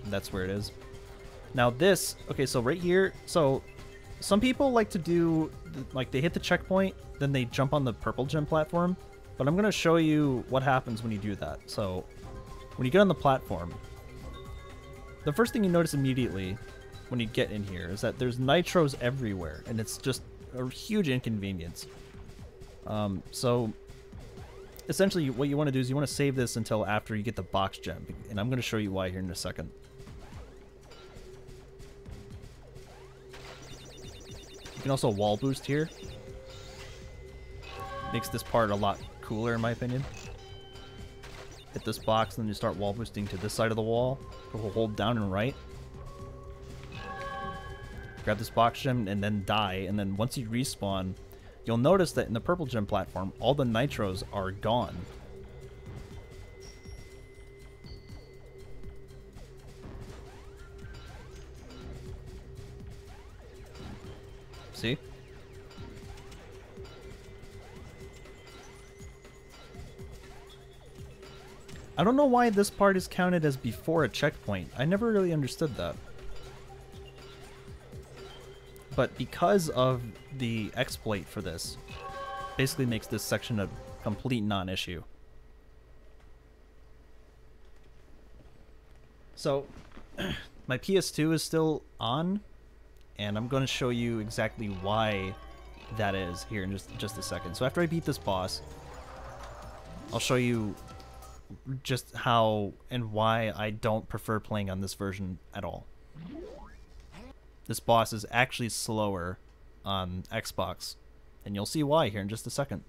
That's where it is. Now this, okay, so right here, so some people like to do, like, they hit the checkpoint, then they jump on the purple gem platform. But I'm going to show you what happens when you do that. So, when you get on the platform, the first thing you notice immediately when you get in here is that there's nitros everywhere, and it's just a huge inconvenience. So essentially what you want to do is you want to save this until after you get the box gem, and I'm going to show you why here in a second. You can also wall boost here. Makes this part a lot cooler in my opinion. Hit this box and then you start wall boosting to this side of the wall. Hold down and right. Grab this box gem and then die, and then once you respawn, you'll notice that in the purple gem platform, all the nitros are gone. See? I don't know why this part is counted as before a checkpoint. I never really understood that. But because of the exploit for this, basically makes this section a complete non-issue. So, my PS2 is still on, and I'm going to show you exactly why that is here in just a second. So after I beat this boss, I'll show you just how and why I don't prefer playing on this version at all. This boss is actually slower on Xbox, and you'll see why here in just a second.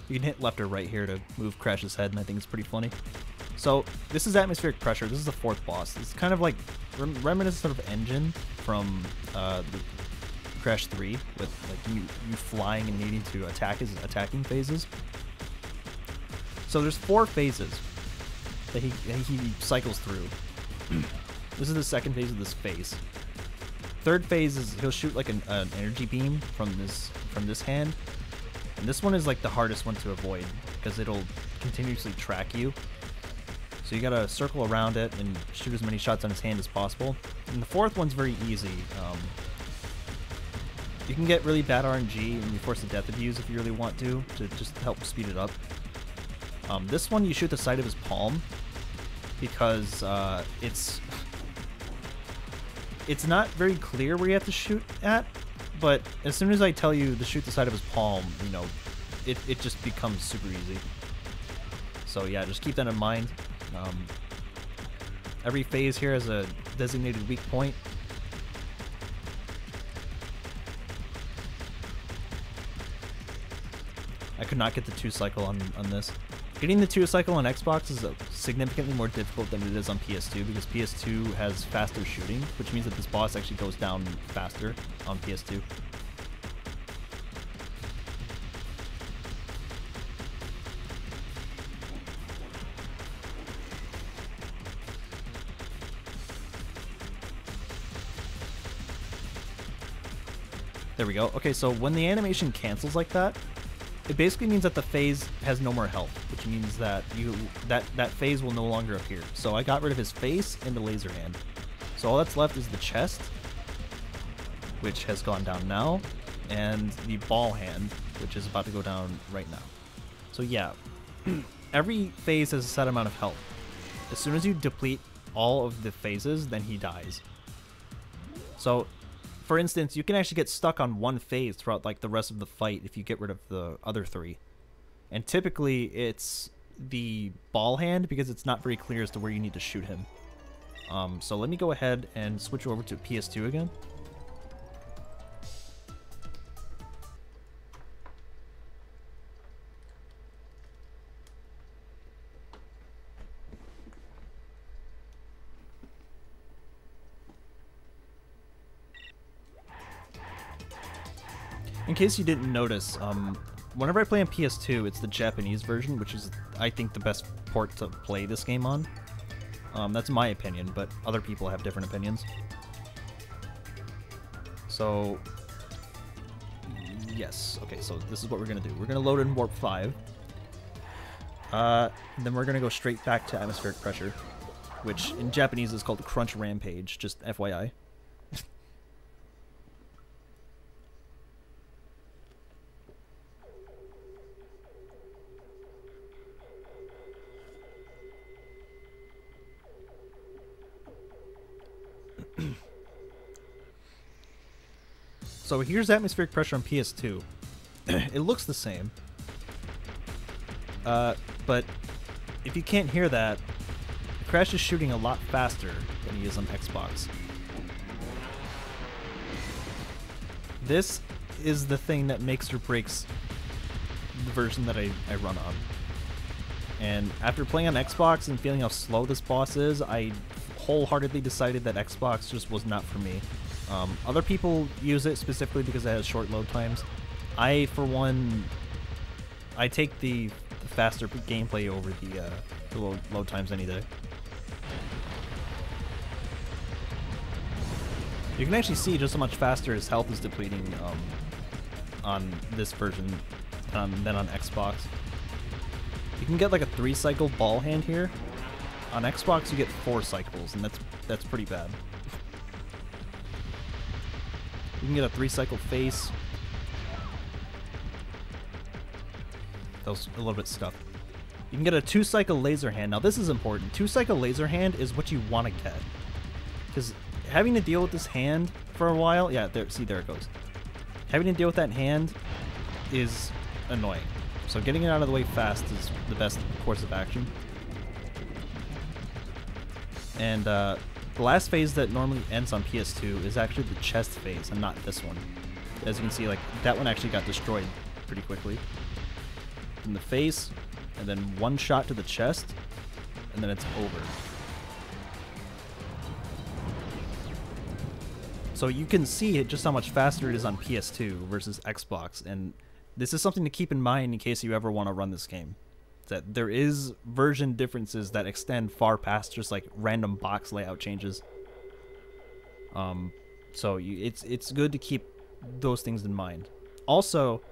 You can hit left or right here to move Crash's head, and I think it's pretty funny. So this is Atmospheric Pressure. This is the fourth boss. It's kind of like reminiscent of Engine from the Crash 3, with like you flying and needing to attack his attacking phases. So there's 4 phases that he cycles through. This is the second phase of this phase. Third phase is he'll shoot like an energy beam from this hand, and this one is like the hardest one to avoid because it'll continuously track you. So you gotta circle around it and shoot as many shots on his hand as possible. And the fourth one's very easy. You can get really bad RNG and you force the death abuse if you really want to just help speed it up. This one you shoot the side of his palm because it's not very clear where you have to shoot at, but as soon as I tell you to shoot the side of his palm, you know, it just becomes super easy. So yeah, just keep that in mind. Every phase here has a designated weak point. I could not get the 2 cycle on this. Getting the 2 cycle on Xbox is significantly more difficult than it is on PS2 because PS2 has faster shooting, which means that this boss actually goes down faster on PS2. There we go. Okay, so when the animation cancels like that, it basically means that the phase has no more health, which means that that phase will no longer appear. So I got rid of his face and the laser hand. So all that's left is the chest, which has gone down now, and the ball hand, which is about to go down right now. So yeah, every phase has a set amount of health. As soon as you deplete all of the phases, then he dies. So for instance, you can actually get stuck on one phase throughout like the rest of the fight if you get rid of the other 3. And typically it's the ball hand because it's not very clear as to where you need to shoot him. So let me go ahead and switch over to PS2 again. In case you didn't notice, whenever I play on PS2, it's the Japanese version, which is, I think, the best port to play this game on. That's my opinion, but other people have different opinions. So, yes. Okay, so this is what we're going to do. We're going to load in Warp 5. Then we're going to go straight back to Atmospheric Pressure, which in Japanese is called Crunch Rampage, just FYI. So here's Atmospheric Pressure on PS2. It looks the same. But if you can't hear that, Crash is shooting a lot faster than he is on Xbox. This is the thing that makes or breaks the version that I run on. And after playing on Xbox and feeling how slow this boss is, I wholeheartedly decided that Xbox just was not for me. Other people use it specifically because it has short load times. I, for one, I take the faster gameplay over the load times any day. You can actually see just how much faster his health is depleting on this version than on Xbox. You can get like a 3-cycle ball hand here. On Xbox, you get 4 cycles, and that's pretty bad. You can get a 3-cycle face. That was a little bit stuck. You can get a 2-cycle laser hand. Now this is important. 2-cycle laser hand is what you want to get, because having to deal with this hand for a while, yeah, there it goes. Having to deal with that hand is annoying. So getting it out of the way fast is the best course of action. And the last phase that normally ends on PS2 is actually the chest phase, and not this one. As you can see, like, that one actually got destroyed pretty quickly. In the face, and then one shot to the chest, and then it's over. So you can see just how much faster it is on PS2 versus Xbox, and this is something to keep in mind in case you ever want to run this game. That there is version differences that extend far past just like random box layout changes. So it's good to keep those things in mind. Also,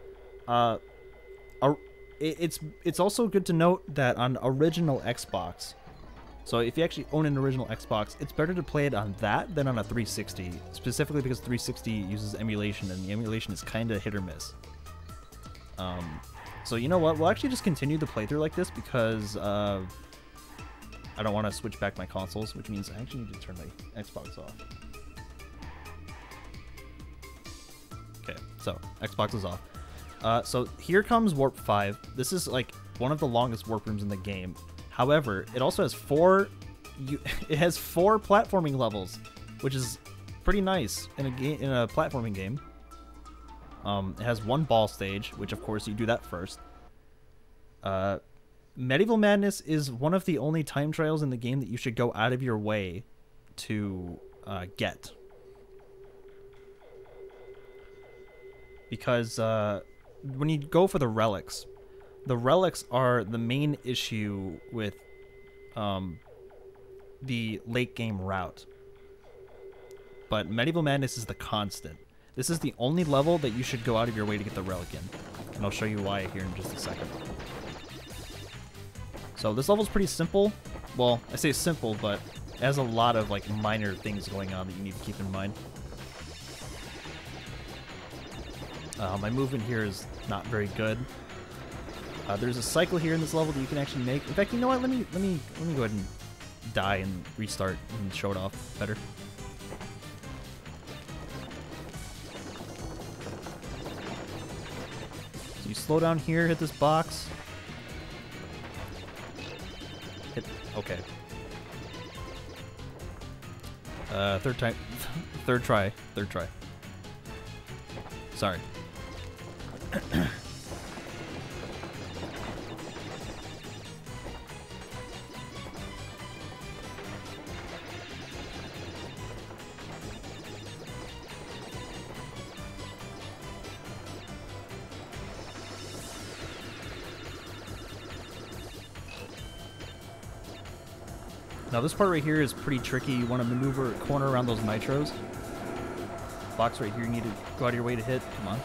it's also good to note that on original Xbox, so if you actually own an original Xbox, it's better to play it on that than on a 360, specifically because 360 uses emulation, and the emulation is kind of hit or miss. So you know what, we'll actually just continue the playthrough like this because I don't want to switch back my consoles, which means I actually need to turn my Xbox off. Okay, so Xbox is off. So here comes Warp 5. This is like one of the longest warp rooms in the game. However, it also has four platforming levels, which is pretty nice in a platforming game. It has one ball stage, which of course you do that first. Medieval Madness is one of the only time trials in the game that you should go out of your way to get. Because when you go for the relics are the main issue with the late game route. But Medieval Madness is the constant. This is the only level that you should go out of your way to get the relic in. And I'll show you why here in just a second. So this level's pretty simple. Well, I say simple, but it has a lot of like minor things going on that you need to keep in mind. My movement here is not very good. There's a cycle here in this level that you can actually make. In fact, you know what? Let me go ahead and die and restart and show it off better. So you slow down here, hit this box. Hit, okay. Third try. Sorry. Now this part right here is pretty tricky. You want to maneuver a corner around those nitros. Box right here you need to go out of your way to hit. Come on.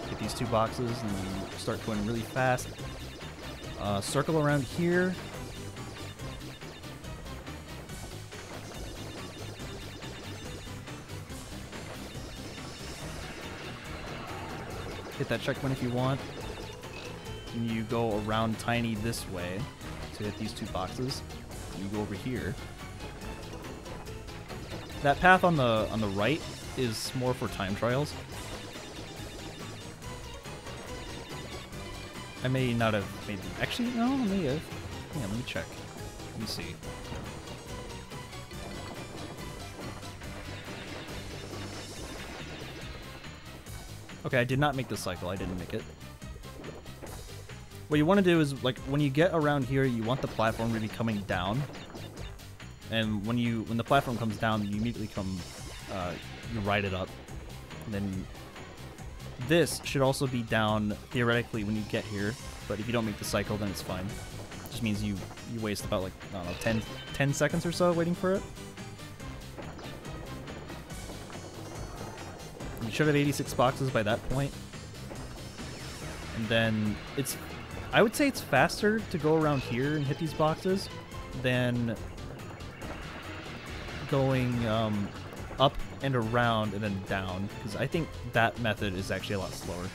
Hit these two boxes and you start going really fast. Circle around here. Hit that checkpoint if you want. And you go around Tiny this way to hit these two boxes. You go over here. That path on the right is more for time trials. I may not have made... Actually, no, I may have. Yeah, let me check. Let me see. Okay, I did not make this cycle. I didn't make it. What you want to do is, like, when you get around here, you want the platform to be coming down. And when the platform comes down, you immediately you ride it up. And then this should also be down theoretically when you get here, but if you don't make the cycle, then it's fine. It just means you waste about like, I don't know, 10 seconds or so waiting for it. You should have 86 boxes by that point. And then I would say it's faster to go around here and hit these boxes than going up and around and then down, because I think that method is actually a lot slower.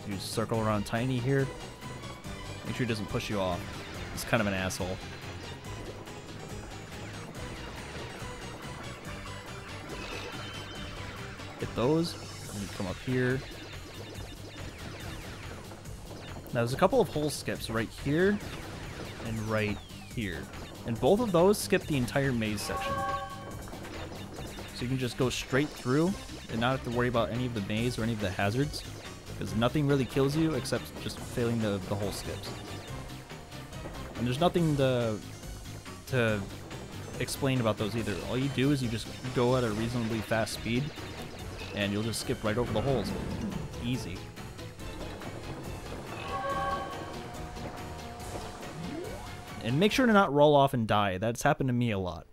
You just circle around Tiny here. Make sure he doesn't push you off. He's kind of an asshole. Hit those, and you come up here. Now there's a couple of hole skips right here and right here. And both of those skip the entire maze section. So you can just go straight through and not have to worry about any of the maze or any of the hazards, because nothing really kills you except just failing the hole skips. And there's nothing to explain about those either. All you do is you just go at a reasonably fast speed and you'll just skip right over the holes. Easy. And make sure to not roll off and die. That's happened to me a lot.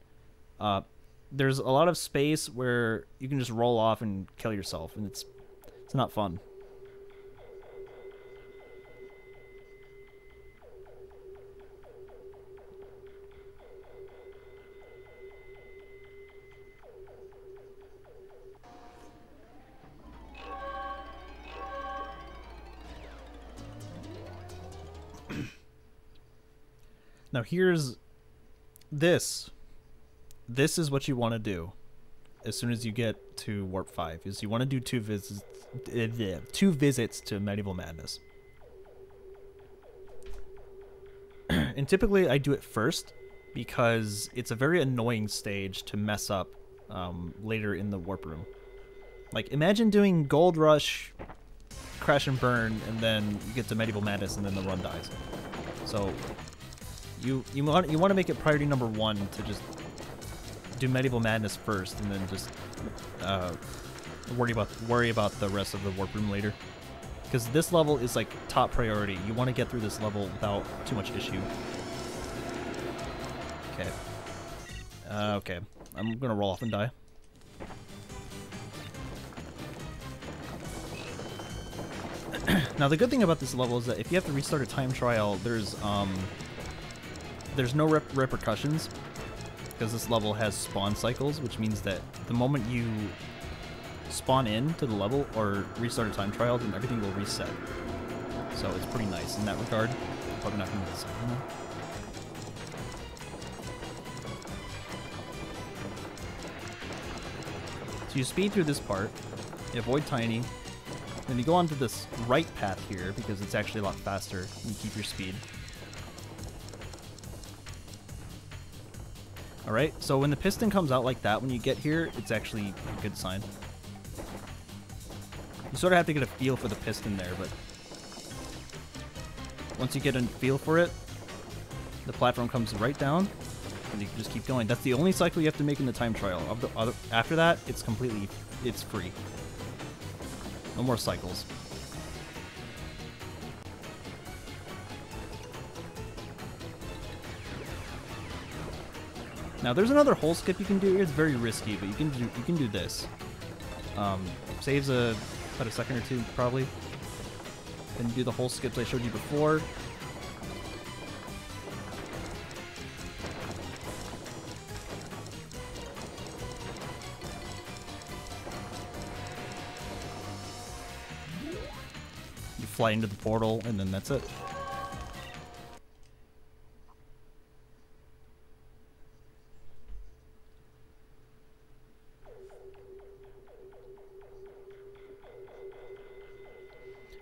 There's a lot of space where you can just roll off and kill yourself, and it's not fun. Now here's this. This is what you want to do as soon as you get to Warp 5, is you want to do two visits to Medieval Madness. And typically I do it first because it's a very annoying stage to mess up later in the Warp Room. Like, imagine doing Gold Rush, Crash and Burn, and then you get to Medieval Madness and then the run dies. So you want to make it priority number 1 to just do Medieval Madness first, and then just worry about the rest of the Warp Room later. Because this level is like top priority. You want to get through this level without too much issue. Okay. Okay. I'm gonna roll off and die. Now the good thing about this level is that if you have to restart a time trial, there's no repercussions, because this level has spawn cycles, which means that the moment you spawn in to the level or restart a time trial, then everything will reset. So it's pretty nice in that regard. Probably not going to get the second one. So you speed through this part, you avoid Tiny, then you go onto this right path here because it's actually a lot faster and you keep your speed. Alright, so when the piston comes out like that when you get here, it's actually a good sign. You sort of have to get a feel for the piston there, but once you get a feel for it, the platform comes right down, and you can just keep going. That's the only cycle you have to make in the time trial. After that, it's free. No more cycles. Now there's another hole skip you can do here. It's very risky, but you can do this. Saves about a second or two probably. Then you do the hole skips I showed you before. You fly into the portal, and then that's it.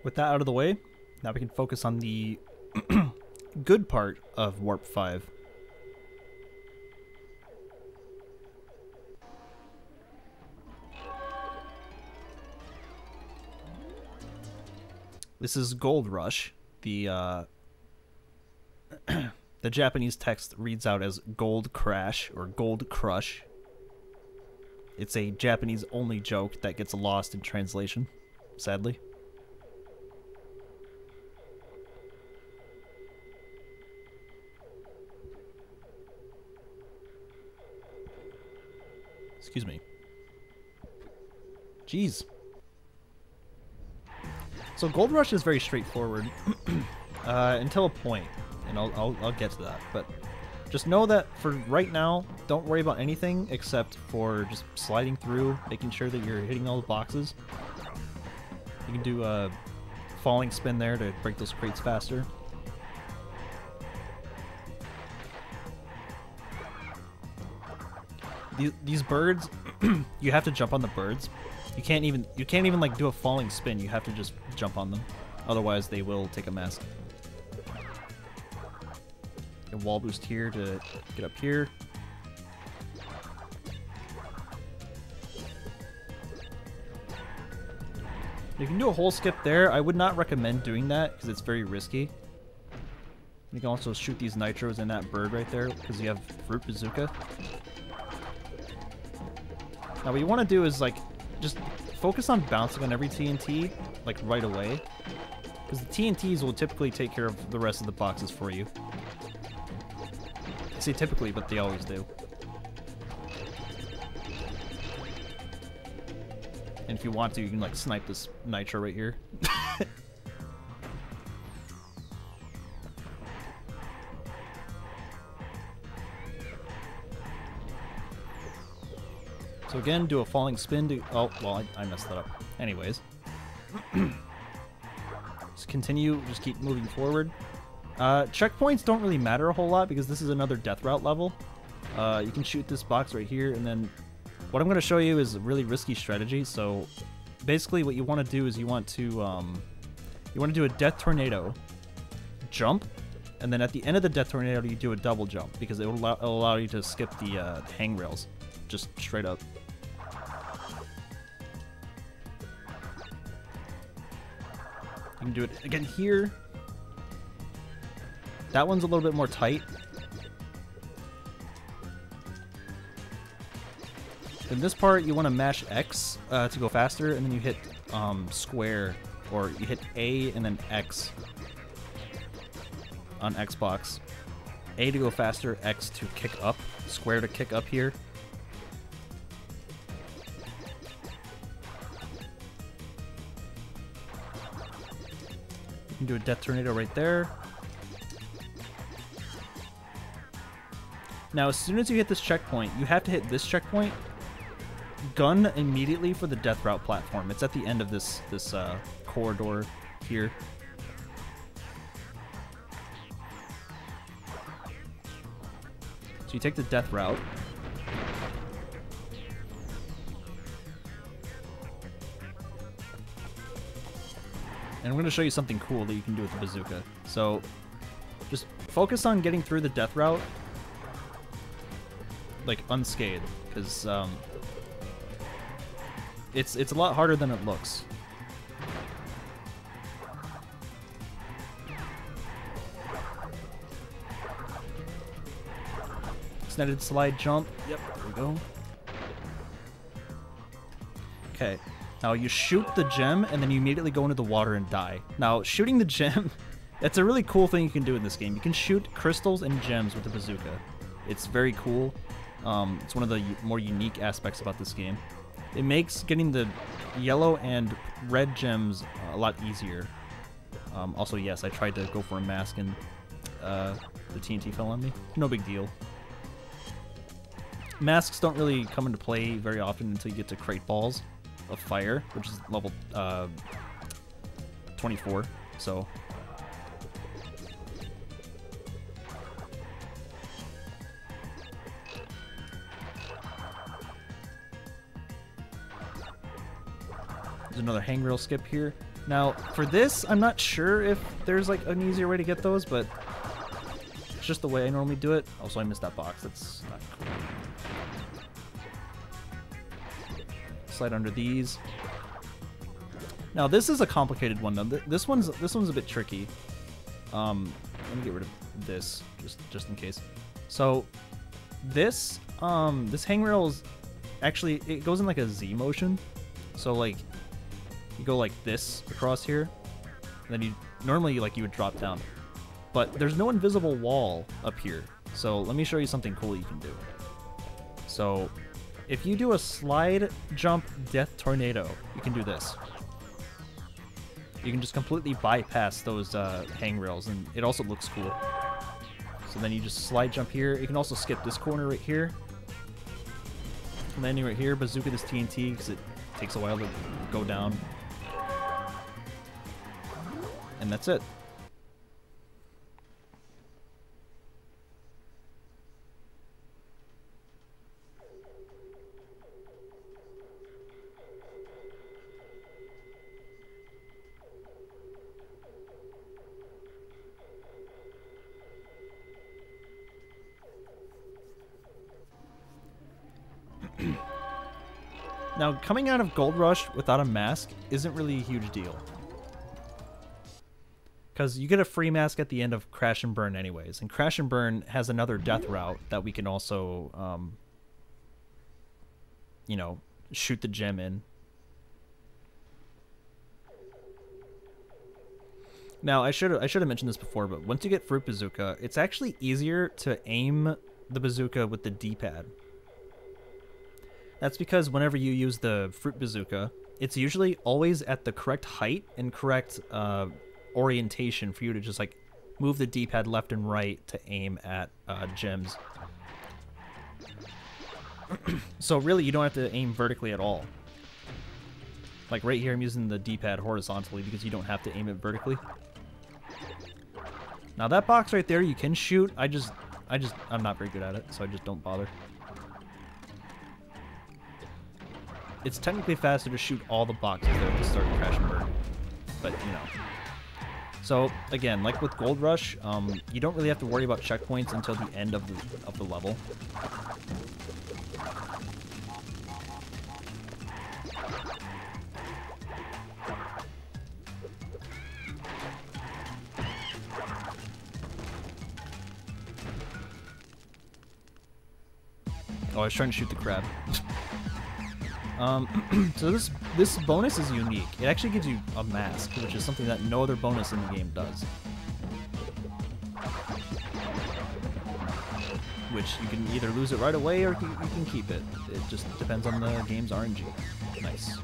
With that out of the way, now we can focus on the good part of Warp 5. This is Gold Rush, the the Japanese text reads out as Gold Crash or Gold Crush. It's a Japanese-only joke that gets lost in translation, sadly. Excuse me. Jeez. So Gold Rush is very straightforward until a point, and I'll get to that. But just know that for right now, don't worry about anything except for just sliding through, making sure that you're hitting all the boxes. You can do a falling spin there to break those crates faster. These birds, you have to jump on the birds. You can't even like do a falling spin. You have to just jump on them. Otherwise, they will take a mask. A wall boost here to get up here. You can do a whole skip there. I would not recommend doing that because it's very risky. You can also shoot these nitros in that bird right there because you have Fruit Bazooka. Now what you want to do is like just focus on bouncing on every TNT like right away, because the TNTs will typically take care of the rest of the boxes for you. I say typically, but they always do. And if you want to, you can like snipe this nitro right here. So again, do a falling spin to... Oh, well, I messed that up. Anyways. Just continue, just keep moving forward. Checkpoints don't really matter a whole lot because this is another death route level. You can shoot this box right here, and then what I'm going to show you is a really risky strategy. So basically what you want to do is you want to do a death tornado, jump, and then at the end of the death tornado you do a double jump because it will allow you to skip the hangrails just straight up. You can do it again here. That one's a little bit more tight. In this part, you want to mash X to go faster, and then you hit square, or you hit A and then X on Xbox. A to go faster, X to kick up, square to kick up here. You can do a death tornado right there. Now, as soon as you hit this checkpoint, you have to hit this checkpoint. Gun immediately for the death route platform. It's at the end of this corridor here. So you take the death route. And I'm going to show you something cool that you can do with the bazooka. So just focus on getting through the death route like unscathed, because it's a lot harder than it looks. Extended slide jump. Yep, there we go. Okay. Now you shoot the gem and then you immediately go into the water and die. Now shooting the gem, that's a really cool thing you can do in this game. You can shoot crystals and gems with the bazooka. It's very cool. It's one of the more unique aspects about this game. It makes getting the yellow and red gems a lot easier. Also, yes, I tried to go for a mask and the TNT fell on me. No big deal. Masks don't really come into play very often until you get to crate balls of fire, which is level 24. So there's another hangrail skip here. Now for this, I'm not sure if there's like an easier way to get those, but it's just the way I normally do it. Also, I missed that box. That's not cool. Slide under these. Now this is a complicated one though. This one's a bit tricky. Let me get rid of this just in case. So this this hangrail is actually, it goes in like a Z motion. So like you go like this across here, and then you normally like you would drop down, but there's no invisible wall up here. So let me show you something cool you can do. So if you do a slide jump death tornado, you can do this. You can just completely bypass those hangrails, and it also looks cool. So then you just slide jump here. You can also skip this corner right here. Landing right here, bazooka this TNT because it takes a while to go down. And that's it. Now, coming out of Gold Rush without a mask isn't really a huge deal. Because you get a free mask at the end of Crash and Burn anyways. And Crash and Burn has another death route that we can also, you know, shoot the gem in. Now, I should have mentioned this before, but once you get Fruit Bazooka, it's actually easier to aim the bazooka with the D-pad. That's because whenever you use the Fruit Bazooka, it's usually always at the correct height and correct orientation for you to just like move the D-pad left and right to aim at gems. So really, you don't have to aim vertically at all. Like right here, I'm using the D-pad horizontally because you don't have to aim it vertically. Now that box right there, you can shoot. I'm not very good at it, so I just don't bother. It's technically faster to shoot all the boxes there to start Crash and Burn, but you know. So again, like with Gold Rush, you don't really have to worry about checkpoints until the end of the level. Oh, I was trying to shoot the crab. So this bonus is unique. It actually gives you a mask, which is something that no other bonus in the game does. Which you can either lose it right away or you can keep it. It just depends on the game's RNG. Nice.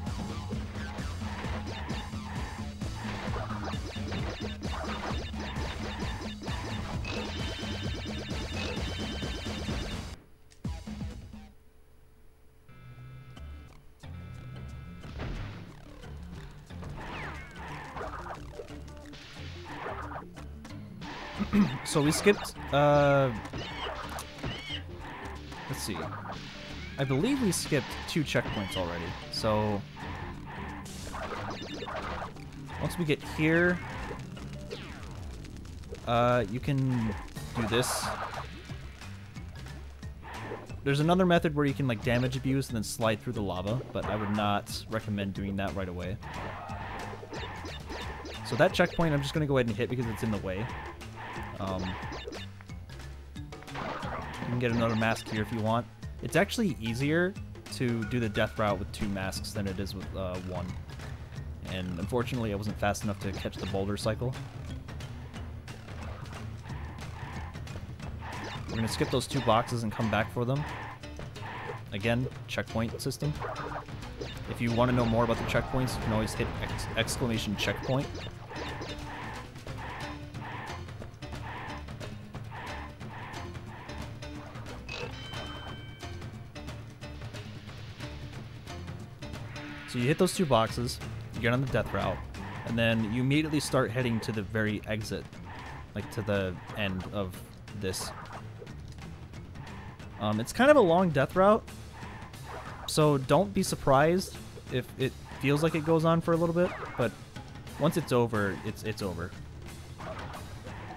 So we skipped, let's see. I believe we skipped 2 checkpoints already. So once we get here, you can do this. There's another method where you can like damage abuse and then slide through the lava, but I would not recommend doing that right away. So that checkpoint I'm just gonna go ahead and hit because it's in the way. You can get another mask here if you want. It's actually easier to do the death route with 2 masks than it is with 1. And unfortunately, I wasn't fast enough to catch the boulder cycle. We're going to skip those 2 boxes and come back for them. Again, checkpoint system. If you want to know more about the checkpoints, you can always hit exclamation checkpoint. So you hit those 2 boxes, you get on the death route, and then you immediately start heading to the very exit, like to the end of this. It's kind of a long death route, so don't be surprised if it feels like it goes on for a little bit, but once it's over, it's over.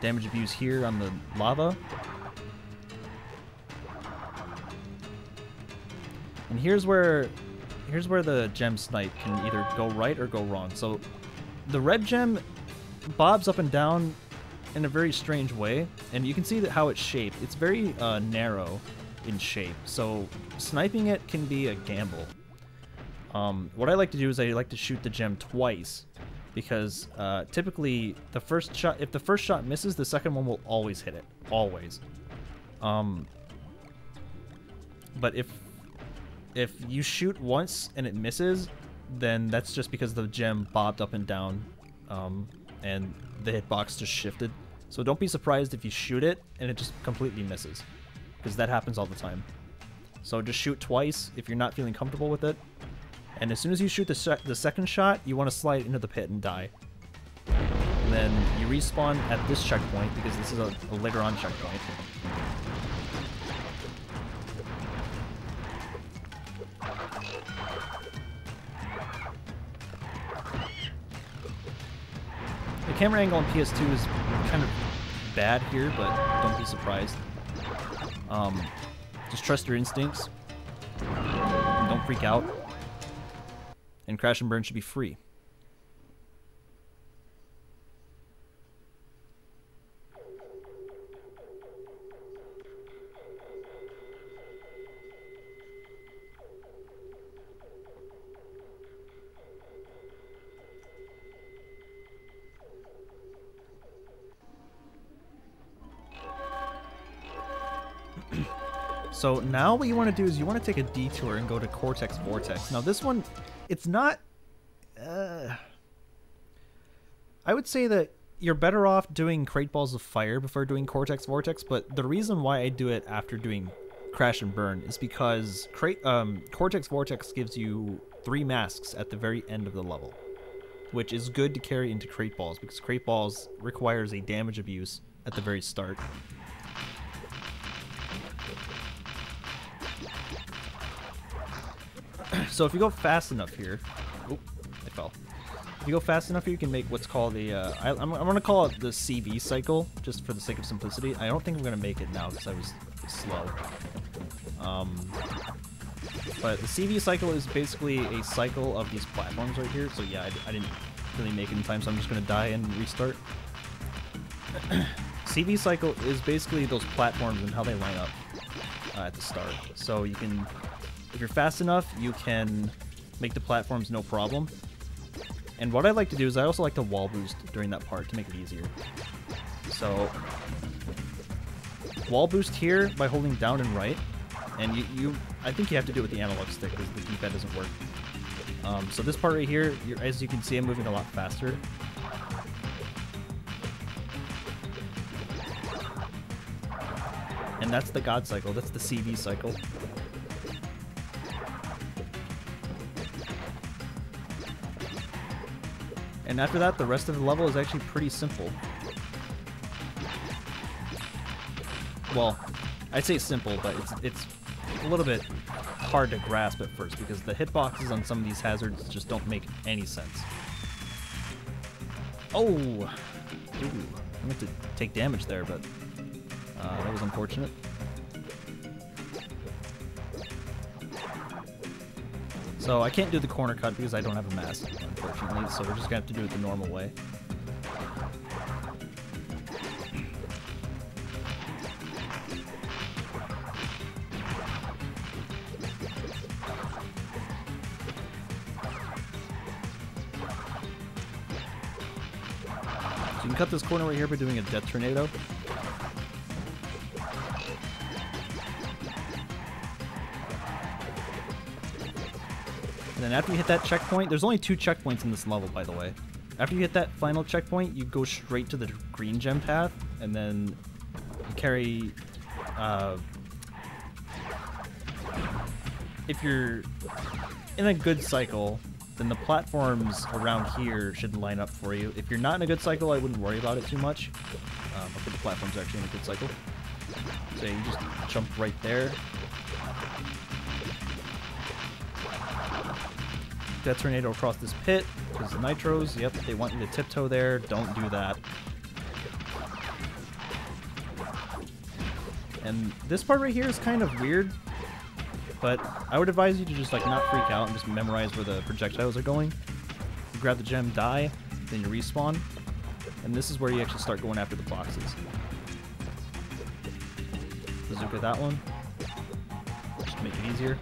Damage abuse here on the lava. And here's where the gem snipe can either go right or go wrong. So the red gem bobs up and down in a very strange way, and you can see that how it's shaped. It's very narrow in shape, so sniping it can be a gamble. What I like to do is I like to shoot the gem twice, because typically the first shot, if the first shot misses, the second one will always hit it, always. But if you shoot once and it misses, then that's just because the gem bobbed up and down, and the hitbox just shifted. So don't be surprised if you shoot it and it just completely misses, because that happens all the time. So just shoot twice if you're not feeling comfortable with it. And as soon as you shoot the second shot, you want to slide into the pit and die. And then you respawn at this checkpoint, because this is a later on checkpoint. The camera angle on PS2 is kind of bad here, but don't be surprised. Just trust your instincts. And don't freak out. And Crash and Burn should be free. So now what you want to do is you want to take a detour and go to Cortex Vortex. Now this one, it's not... I would say that you're better off doing Crate Balls of Fire before doing Cortex Vortex, but the reason why I do it after doing Crash and Burn is because Cortex Vortex gives you 3 masks at the very end of the level, which is good to carry into Crate Balls, because Crate Balls requires a damage abuse at the very start. So if you go fast enough here, oop, I fell. If you go fast enough here, you can make what's called the, I'm going to call it the CV cycle, just for the sake of simplicity. I don't think I'm going to make it now because I was slow. But the CV cycle is basically a cycle of these platforms right here. So yeah, I didn't really make it in time, so I'm just going to die and restart. CV cycle is basically those platforms and how they line up at the start. So you can... If you're fast enough, you can make the platforms no problem. And what I like to do is I also like to wall boost during that part to make it easier. So, wall boost here by holding down and right. And I think you have to do it with the analog stick because the D-pad doesn't work. So this part right here, as you can see, I'm moving a lot faster. And that's the God cycle, that's the CV cycle. And after that, the rest of the level is actually pretty simple. Well, I'd say simple, but it's a little bit hard to grasp at first because the hitboxes on some of these hazards just don't make any sense. Oh! Ooh, I meant to take damage there, but that was unfortunate. So I can't do the corner cut because I don't have a mask, unfortunately, so we're just going to have to do it the normal way. So you can cut this corner right here by doing a Death Tornado. And then after you hit that checkpoint, there's only 2 checkpoints in this level, by the way. After you hit that final checkpoint, you go straight to the green gem path, and then you carry... if you're in a good cycle, then the platforms around here should line up for you. If you're not in a good cycle, I wouldn't worry about it too much. But the platform's actually in a good cycle. So you just jump right there. Death Tornado across this pit, because the nitros, yep, they want you to tiptoe there, don't do that. And this part right here is kind of weird, but I would advise you to just like not freak out and just memorize where the projectiles are going. You grab the gem, die, then you respawn, and this is where you actually start going after the boxes. Bazooka that one, just to make it easier.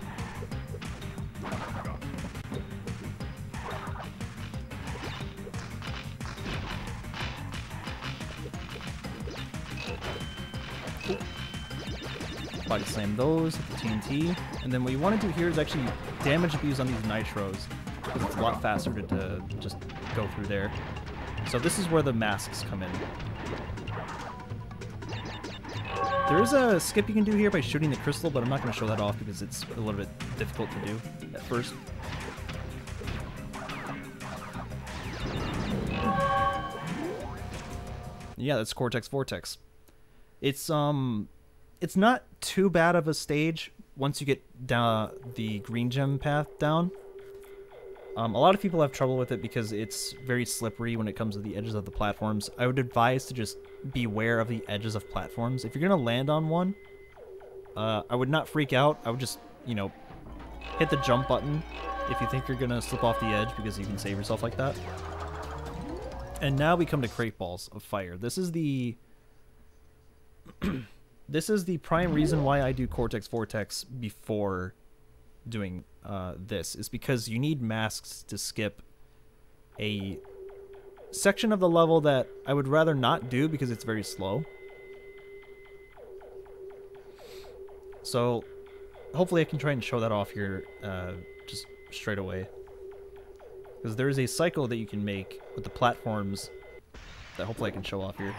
Body slam those, hit the TNT, and then what you want to do here is actually damage abuse on these nitros, because it's a lot faster to just go through there. So this is where the masks come in. There is a skip you can do here by shooting the crystal, but I'm not going to show that off because it's a little bit difficult to do at first. Yeah, that's Cortex Vortex. It's not too bad of a stage once you get down the green gem path down. A lot of people have trouble with it because it's very slippery when it comes to the edges of the platforms. I would advise to just beware of the edges of platforms. If you're going to land on one, I would not freak out. I would just, you know, hit the jump button if you think you're going to slip off the edge, because you can save yourself like that. And now we come to crate balls of fire. This is the this is the prime reason why I do Cortex Vortex before doing this, is because you need masks to skip a section of the level that I would rather not do because it's very slow. So hopefully I can try and show that off here just straight away, because there is a cycle that you can make with the platforms that hopefully I can show off here.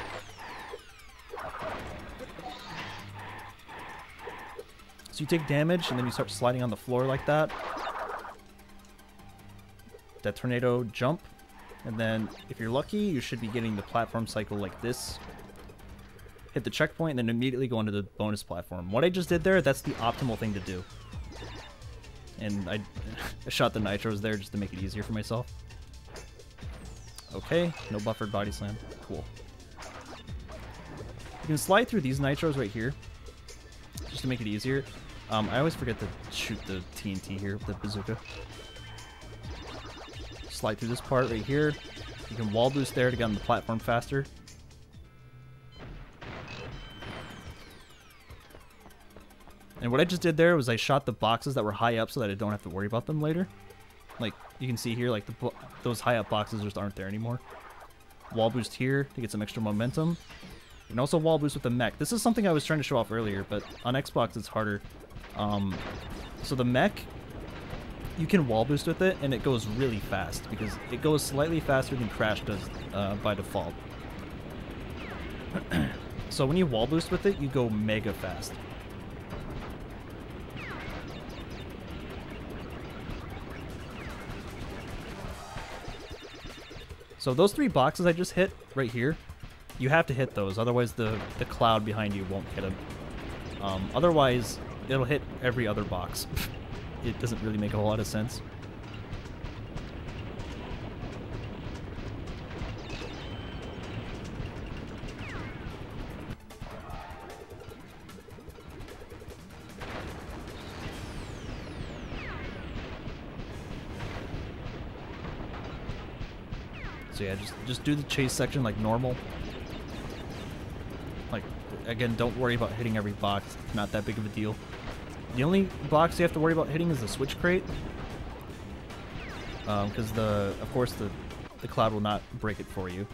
So you take damage, and then you start sliding on the floor like that. That tornado jump. And then, if you're lucky, you should be getting the platform cycle like this. Hit the checkpoint, and then immediately go into the bonus platform. What I just did there, that's the optimal thing to do. And I shot the nitros there just to make it easier for myself. Okay, no buffered body slam. Cool. You can slide through these nitros right here, just to make it easier. I always forget to shoot the TNT here with the bazooka. Slide through this part right here. You can wall boost there to get on the platform faster. And what I just did there was I shot the boxes that were high up so that I don't have to worry about them later. Like, you can see here, like those high up boxes just aren't there anymore. Wall boost here to get some extra momentum. You can also wall boost with the mech. This is something I was trying to show off earlier, but on Xbox it's harder. So the mech, you can wall boost with it, and it goes really fast, because it goes slightly faster than Crash does by default. So when you wall boost with it, you go mega fast. So those three boxes I just hit right here, you have to hit those, otherwise the cloud behind you won't hit them. Otherwise, it'll hit every other box. It doesn't really make a whole lot of sense. So yeah, just do the chase section like normal. Like, again, don't worry about hitting every box. It's not that big of a deal. The only box you have to worry about hitting is the switch crate. Because of course the cloud will not break it for you.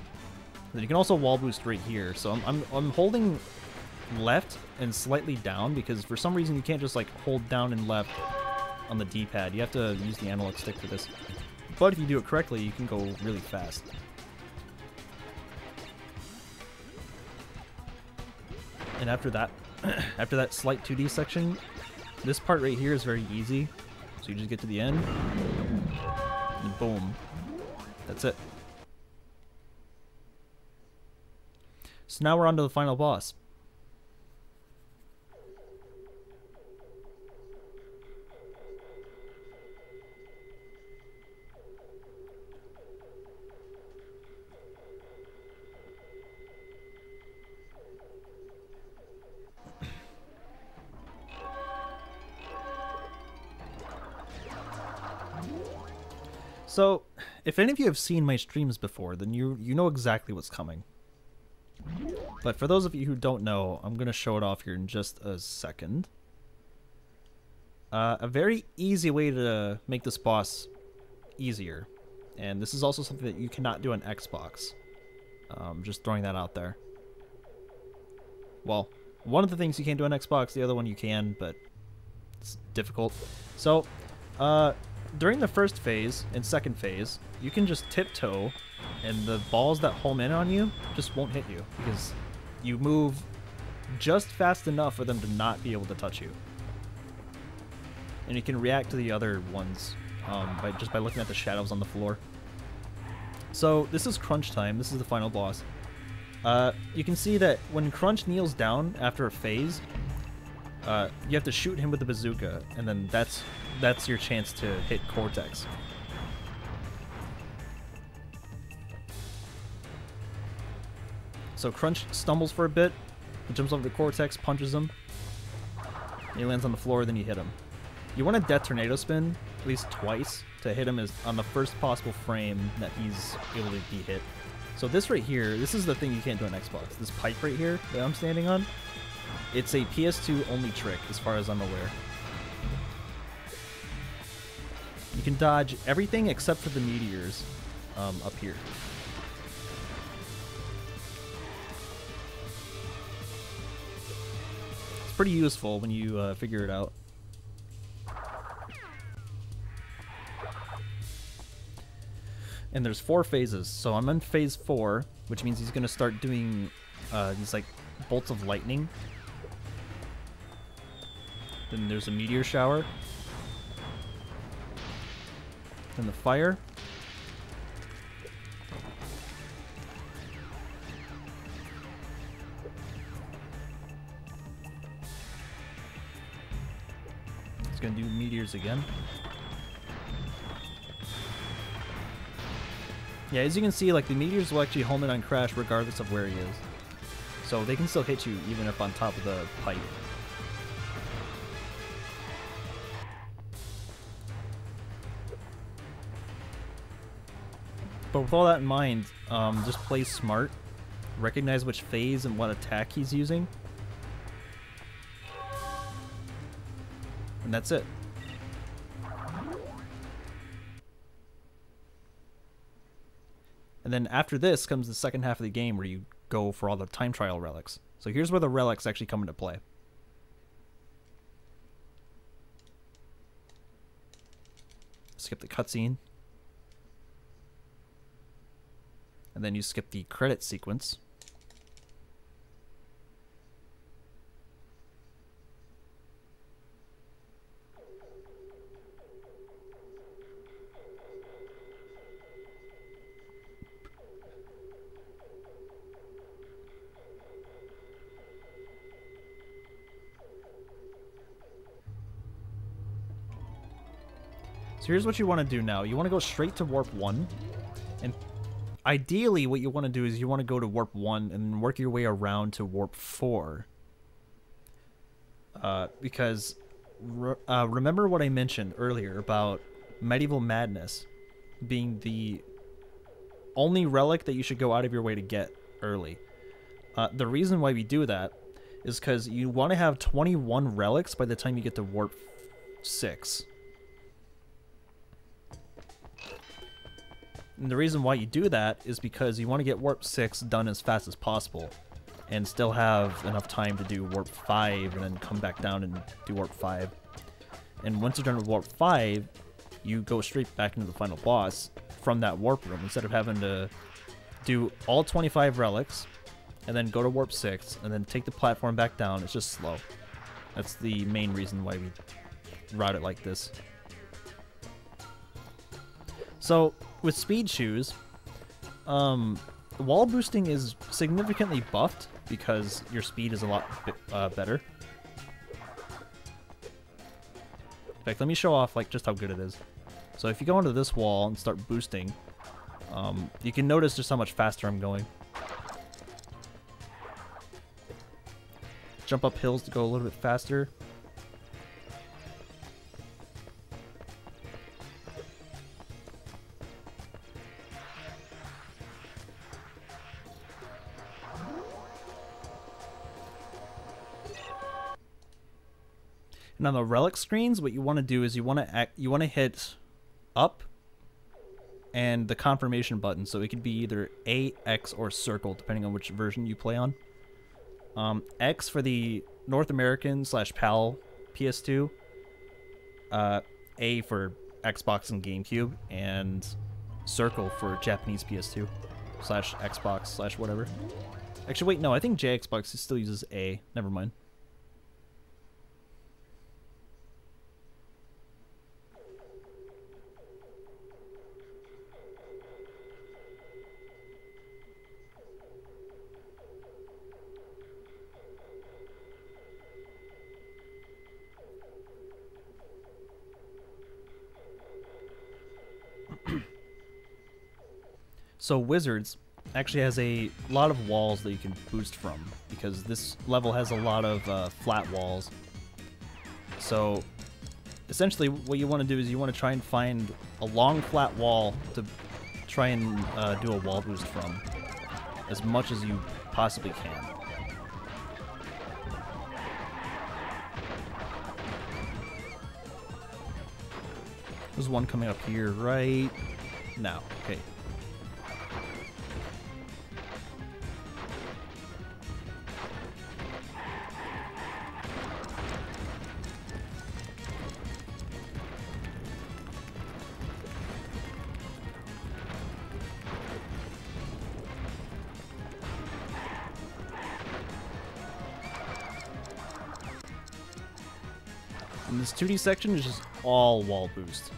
Then you can also wall boost right here. So I'm holding left and slightly down, because for some reason you can't just like hold down and left on the D-pad. You have to use the analog stick for this. But if you do it correctly, you can go really fast. And after that slight 2D section, this part right here is very easy. So you just get to the end, and boom. That's it. So now we're on to the final boss. So, If any of you have seen my streams before, then you know exactly what's coming. But for those of you who don't know, I'm going to show it off here in just a second. A very easy way to make this boss easier. And this is also something that you cannot do on Xbox. Just throwing that out there. Well, one of the things you can't do on Xbox, the other one you can, but it's difficult. So, during the first phase and second phase, you can just tiptoe, and the balls that home in on you just won't hit you, because you move just fast enough for them to not be able to touch you. And you can react to the other ones by looking at the shadows on the floor. So this is Crunch time. This is the final boss. You can see that when Crunch kneels down after a phase, you have to shoot him with the bazooka, and then that's your chance to hit Cortex. So Crunch stumbles for a bit, he jumps over to Cortex, punches him, he lands on the floor, then you hit him. You want to death tornado spin at least twice to hit him on the first possible frame that he's able to be hit. So this right here, this is the thing you can't do on Xbox. This pipe right here that I'm standing on, it's a PS2 only trick as far as I'm aware. You can dodge everything except for the meteors up here. It's pretty useful when you figure it out. And there's 4 phases, so I'm in phase 4, which means he's going to start doing these like bolts of lightning. Then there's a meteor shower. Then the fire. He's going to do meteors again. Yeah, as you can see, like, the meteors will actually home in on Crash regardless of where he is. So they can still hit you even if on top of the pipe. But with all that in mind, just play smart. Recognize which phase and what attack he's using. And that's it. And then after this comes the second half of the game where you go for all the time trial relics. So here's where the relics actually come into play. Skip the cutscene. And then you skip the credit sequence. So here's what you want to do now. You want to go straight to Warp 1. And ideally, what you want to do is you want to go to Warp 1 and work your way around to Warp 4. Because remember what I mentioned earlier about Medieval Madness being the only relic that you should go out of your way to get early. The reason why we do that is because you want to have 21 relics by the time you get to Warp 6. And the reason why you do that is because you want to get Warp 6 done as fast as possible and still have enough time to do Warp 5 and then come back down and do Warp 5. And once you're done with Warp 5, you go straight back into the final boss from that warp room instead of having to do all 25 relics and then go to Warp 6 and then take the platform back down. It's just slow. That's the main reason why we route it like this. So with speed shoes, wall boosting is significantly buffed because your speed is a lot better. In fact, let me show off like just how good it is. So if you go onto this wall and start boosting, you can notice just how much faster I'm going. Jump up hills to go a little bit faster. Now the relic screens, what you want to do is you want to hit up and the confirmation button, so it could be either A, X, or circle depending on which version you play on. X for the North American / PAL PS2, A for Xbox and GameCube, and circle for Japanese PS2 / Xbox / whatever. Actually, wait, no, I think JXbox still uses A. Never mind. So Wizards actually has a lot of walls that you can boost from, because this level has a lot of flat walls. So essentially what you want to do is you want to try and find a long flat wall to try and do a wall boost from as much as you possibly can. There's one coming up here right now. Okay. And this 2D section is just all wall boost.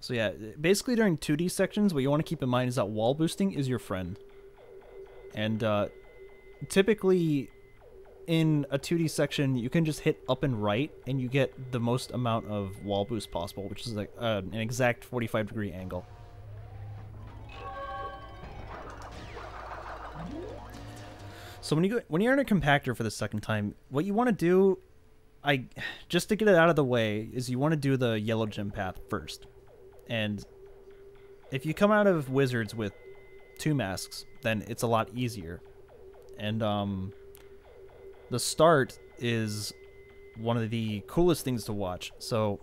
So yeah, basically during 2D sections, what you want to keep in mind is that wall boosting is your friend. And typically in a 2D section, you can just hit up and right, and you get the most amount of wall boost possible, which is like an exact 45-degree angle. So when you're in a compactor for the second time, what you want to do, just to get it out of the way, is you want to do the yellow gem path first. And if you come out of Wizards with 2 masks, then it's a lot easier. And the start is one of the coolest things to watch. So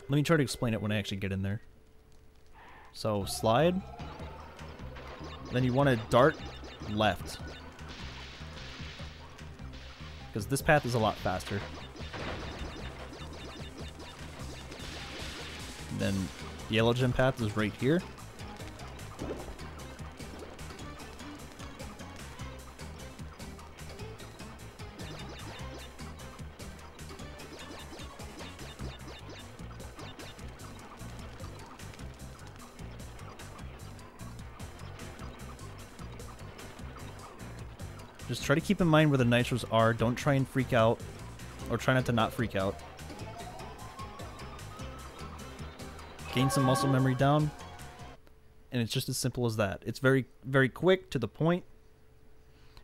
let me try to explain it when I actually get in there. So slide. Then you want to dart left, because this path is a lot faster. Then the yellow gem path is right here. Just try to keep in mind where the nitros are. Don't try and freak out, or try not freak out. Gain some muscle memory down, and it's just as simple as that. It's very, very quick, to the point.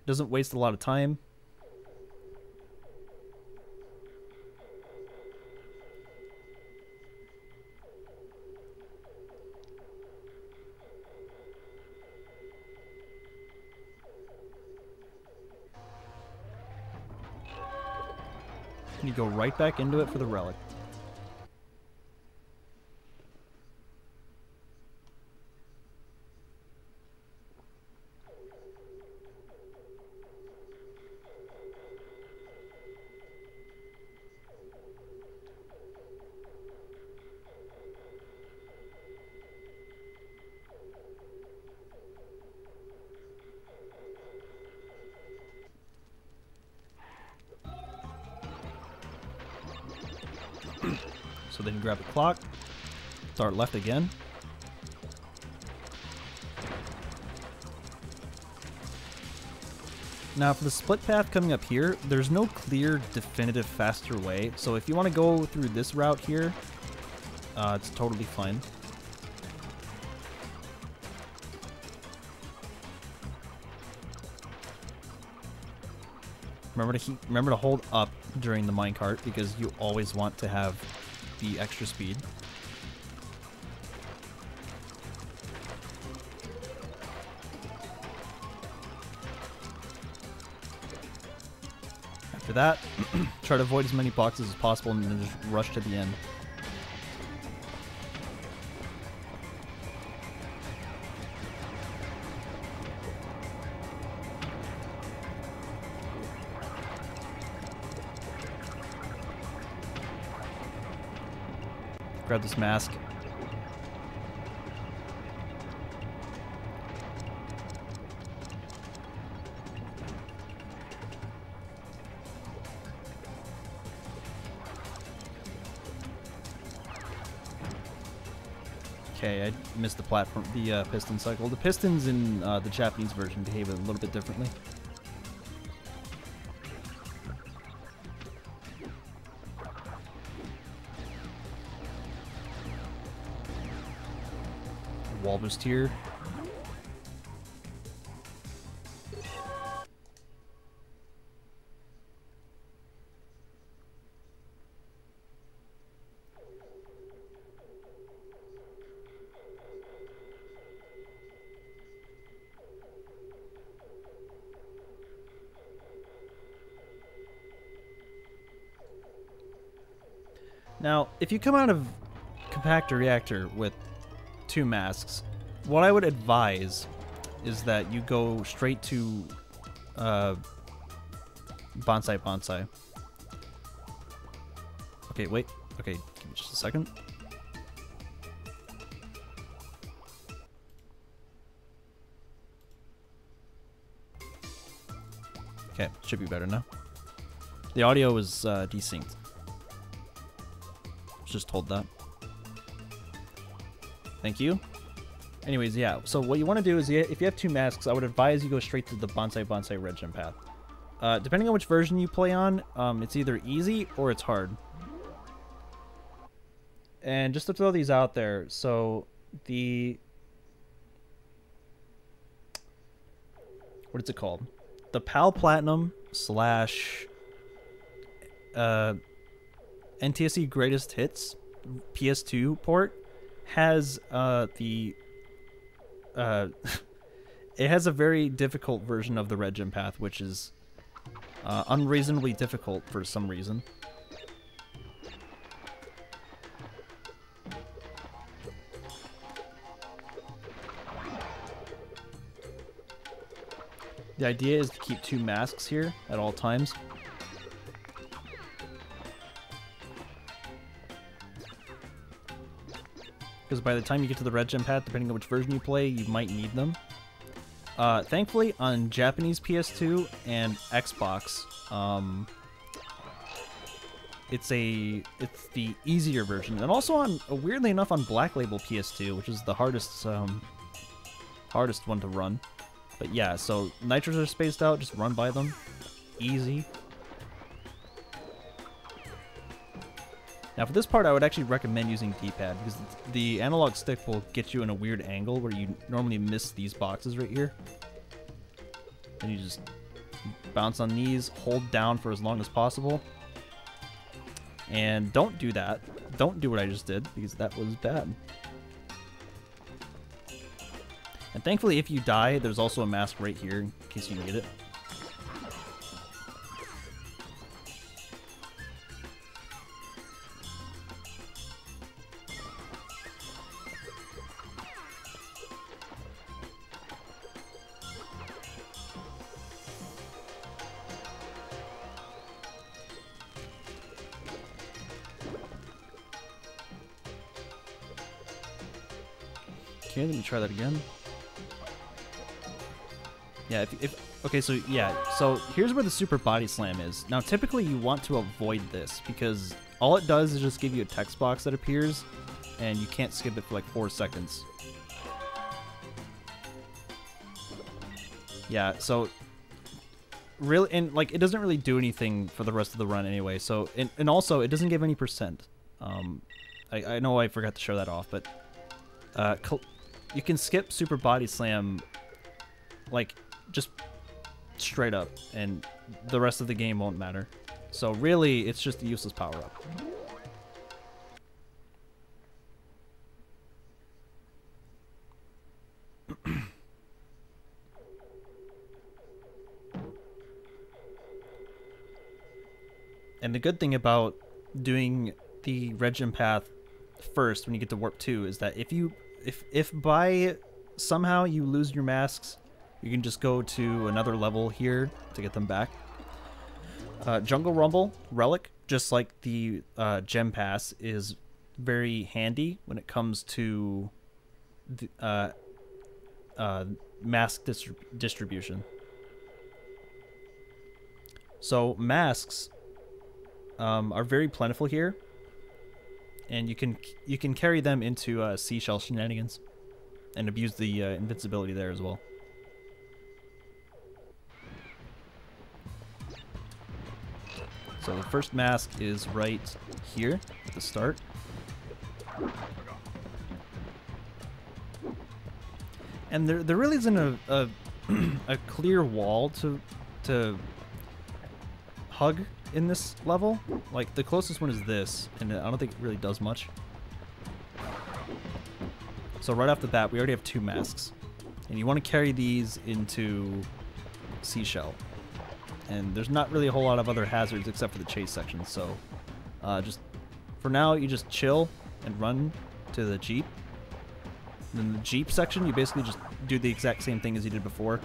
Doesn't waste a lot of time. And you go right back into it for the relic. So then you grab the clock, start left again. Now for the split path coming up here, there's no clear, definitive, faster way. So if you want to go through this route here, it's totally fine. remember to hold up during the minecart because you always want to have the extra speed. After that, try to avoid as many boxes as possible and then just rush to the end. Grab this mask. Okay, I missed the platform, the piston cycle. The pistons in the Japanese version behave a little bit differently. Wall boost here. Now, if you come out of compactor reactor with 2 masks, what I would advise is that you go straight to Bonsai Bonsai. Okay, wait. Okay, give me just a second. Okay, should be better now. The audio is desynced. Just told that. Thank you. Anyways, yeah, so what you want to do is, if you have 2 masks, I would advise you go straight to the Bonsai Bonsai red gem path. Depending on which version you play on, it's either easy or it's hard. And just to throw these out there, so the... what is it called? The PAL Platinum slash NTSC Greatest Hits PS2 port has it has a very difficult version of the red gem path, which is unreasonably difficult for some reason. The idea is to keep 2 masks here at all times. Because by the time you get to the red gem path, depending on which version you play, you might need them. Thankfully, on Japanese PS2 and Xbox, it's the easier version, and also on, weirdly enough, on Black Label PS2, which is the hardest one to run. But yeah, so nitros are spaced out, just run by them, easy. Now for this part, I would actually recommend using D-pad, because the analog stick will get you in a weird angle where you normally miss these boxes right here. And you just bounce on these, hold down for as long as possible. And don't do that. Don't do what I just did, because that was bad. And thankfully, if you die, there's also a mask right here in case you need it. Okay, let me try that again. Yeah, okay, so yeah, so here's where the super body slam is. Now, typically you want to avoid this because all it does is just give you a text box that appears, and you can't skip it for like 4 seconds. Yeah, so really, and like it doesn't really do anything for the rest of the run anyway. So, and also it doesn't give any percent. I know I forgot to show that off, but you can skip super body slam, like just straight up, and the rest of the game won't matter. So really, it's just a useless power-up. And the good thing about doing the red gem path first when you get to warp 2 is that if by somehow you lose your masks, you can just go to another level here to get them back. Jungle Rumble Relic, just like the gem pass, is very handy when it comes to the, mask distribution. So masks are very plentiful here, and you can carry them into seashell shenanigans and abuse the invincibility there as well. So the first mask is right here at the start. And there really isn't a clear wall to hug in this level. Like, the closest one is this, and I don't think it really does much. So right off the bat, we already have 2 masks. And you want to carry these into Seashell. And there's not really a whole lot of other hazards except for the chase section, so just for now, you just chill and run to the Jeep. And in the Jeep section, you basically just do the exact same thing as you did before.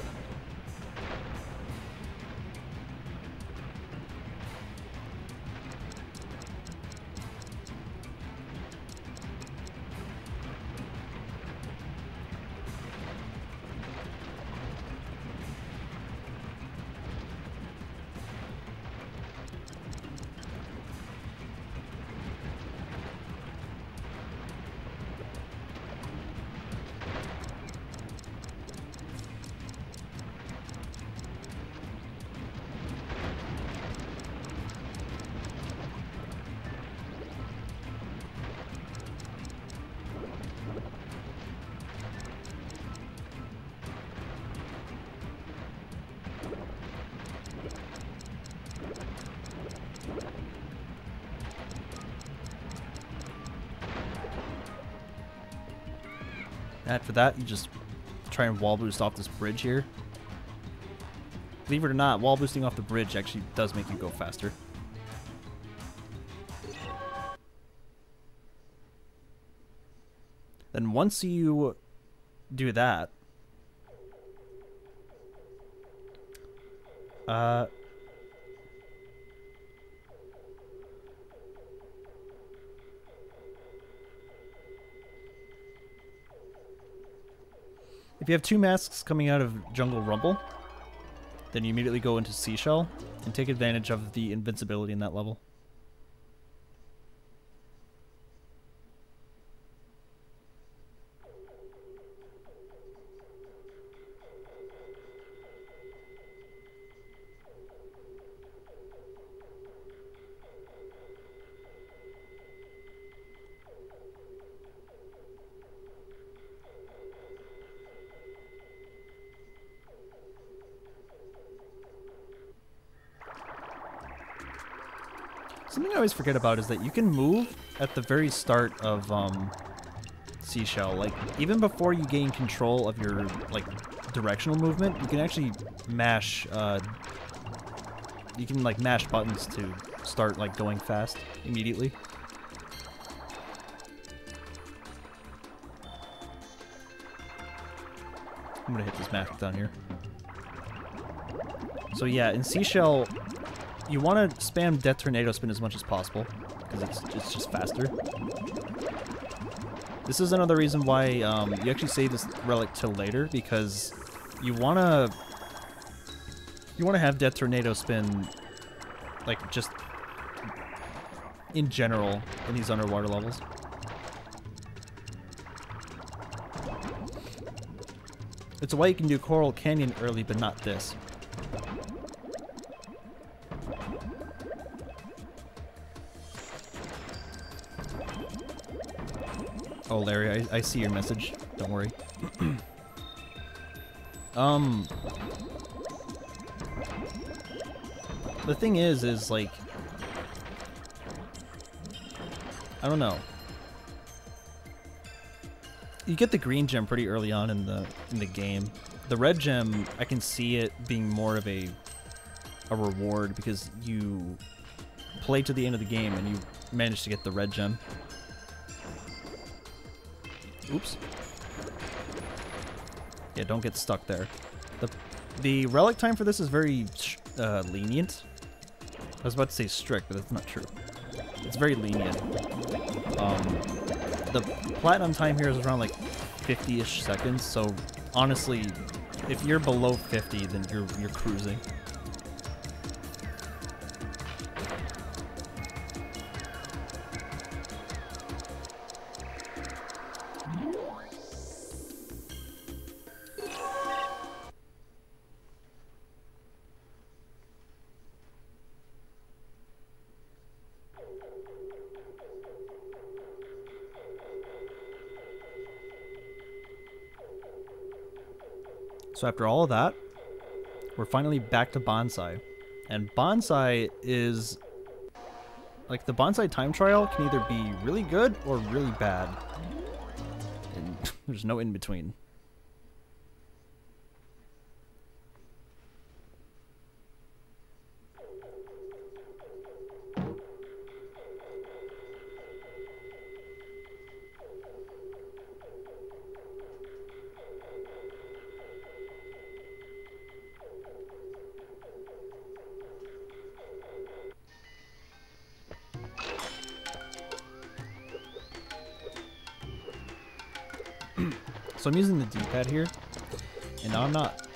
After that, you just try and wall boost off this bridge here. Believe it or not, wall boosting off the bridge actually does make you go faster. Then once you do that, if you have 2 masks coming out of Jungle Rumble, then you immediately go into Seashell and take advantage of the invincibility in that level. Something I always forget about is that you can move at the very start of Seashell. Like, even before you gain control of your, like, directional movement, you can actually mash, you can, like, mash buttons to start, like, going fast immediately. I'm gonna hit this map down here. So yeah, in Seashell, you want to spam Death Tornado Spin as much as possible, because it's just faster. This is another reason why you actually save this relic till later, because you want to have Death Tornado Spin, like, just in general in these underwater levels. It's why you can do Coral Canyon early, but not this. Oh, Larry, I see your message. Don't worry. the thing is like, I don't know. You get the green gem pretty early on in the game. The red gem, I can see it being more of a reward because you play to the end of the game and you manage to get the red gem. Oops. Yeah, don't get stuck there. The relic time for this is very lenient. I was about to say strict, but that's not true. It's very lenient. The platinum time here is around like 50-ish seconds, so honestly, if you're below 50, then you're cruising. So after all of that, we're finally back to Bonsai. And Bonsai is... like, the Bonsai time trial can either be really good or really bad. And there's no in between. So I'm using the D-pad here, and now I'm not.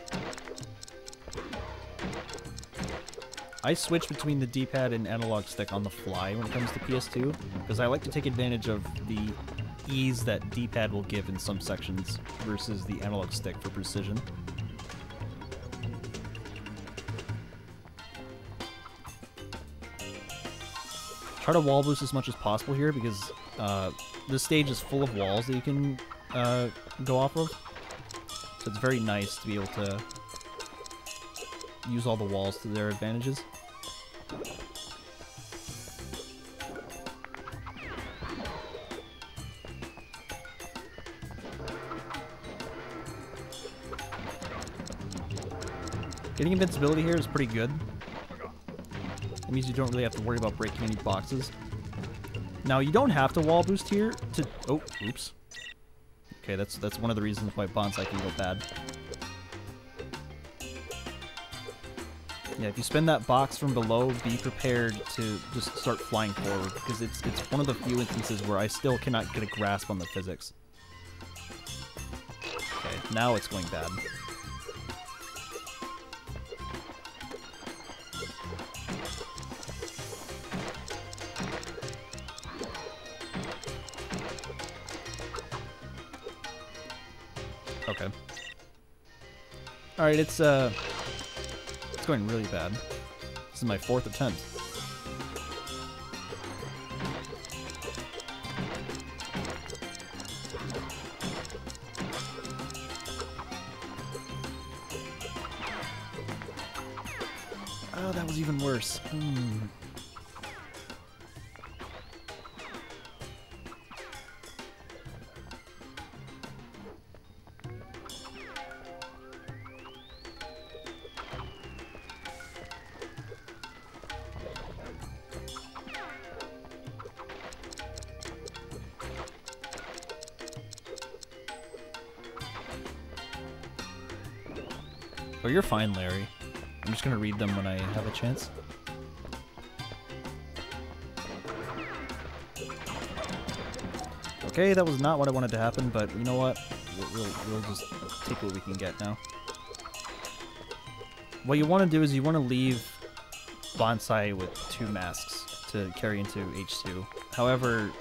I switch between the D-pad and analog stick on the fly when it comes to PS2, because I like to take advantage of the ease that D-pad will give in some sections versus the analog stick for precision. Try to wall boost as much as possible here because this stage is full of walls that you can go off of. So it's very nice to be able to use all the walls to their advantages. Getting invincibility here is pretty good. It means you don't really have to worry about breaking any boxes. Now, you don't have to wall boost here to... oh, oops. Okay, that's one of the reasons why Bonsai can go bad. Yeah, if you spin that box from below, be prepared to just start flying forward, because it's one of the few instances where I still cannot get a grasp on the physics. Okay, now it's going bad. Okay. Alright, it's going really bad. This is my 4th attempt. Oh, that was even worse. Oh, you're fine, Larry. I'm just gonna read them when I have a chance. Okay, that was not what I wanted to happen, but you know what? We'll just take what we can get now. What you want to do is you want to leave Bonsai with 2 masks to carry into H2. However,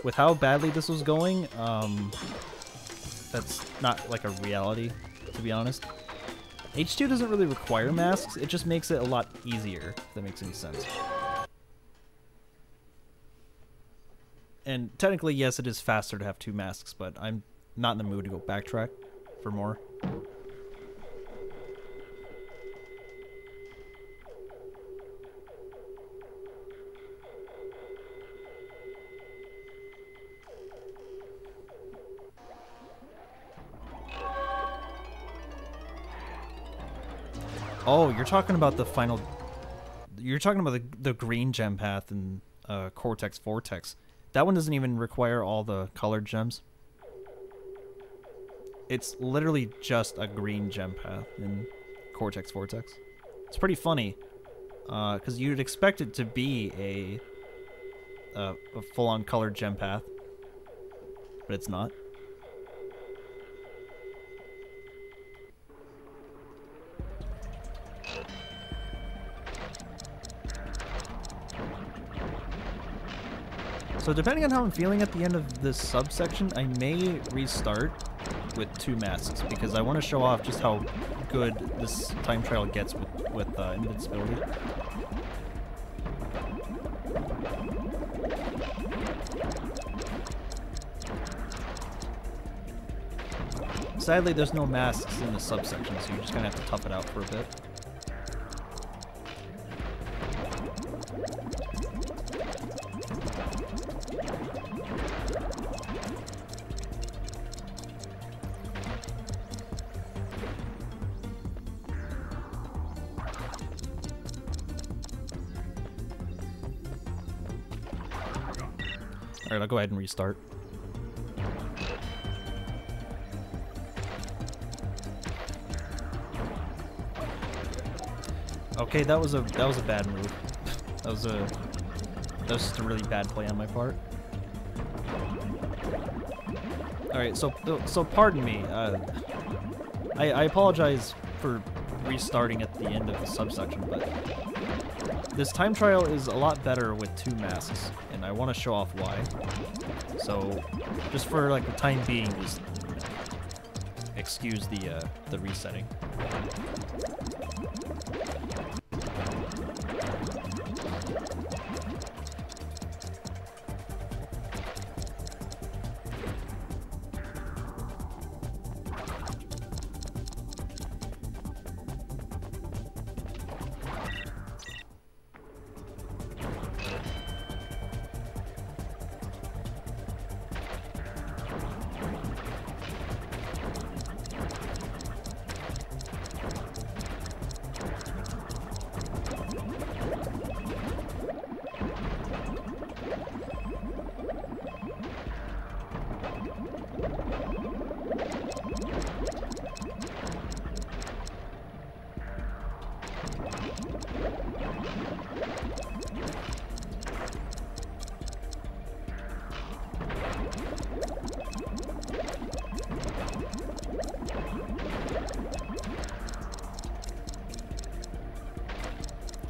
with how badly this was going, that's not like a reality, to be honest. H2 doesn't really require masks, it just makes it a lot easier, if that makes any sense. And technically, yes, it is faster to have 2 masks, but I'm not in the mood to go backtrack for more. Oh, you're talking about the final... You're talking about the green gem path in Cortex Vortex. That one doesn't even require all the colored gems. It's literally just a green gem path in Cortex Vortex. It's pretty funny, because you'd expect it to be a full-on colored gem path, but it's not. So depending on how I'm feeling at the end of this subsection, I may restart with 2 masks, because I want to show off just how good this time trial gets with invincibility. Sadly, there's no masks in this subsection, so you're just gonna have to tough it out for a bit. Alright, I'll go ahead and restart. Okay, that was a bad move. That was just a really bad play on my part. Alright, so pardon me. I apologize for restarting at the end of the subsection, but this time trial is a lot better with 2 masks, and I want to show off why. So, just for like the time being, just excuse the resetting.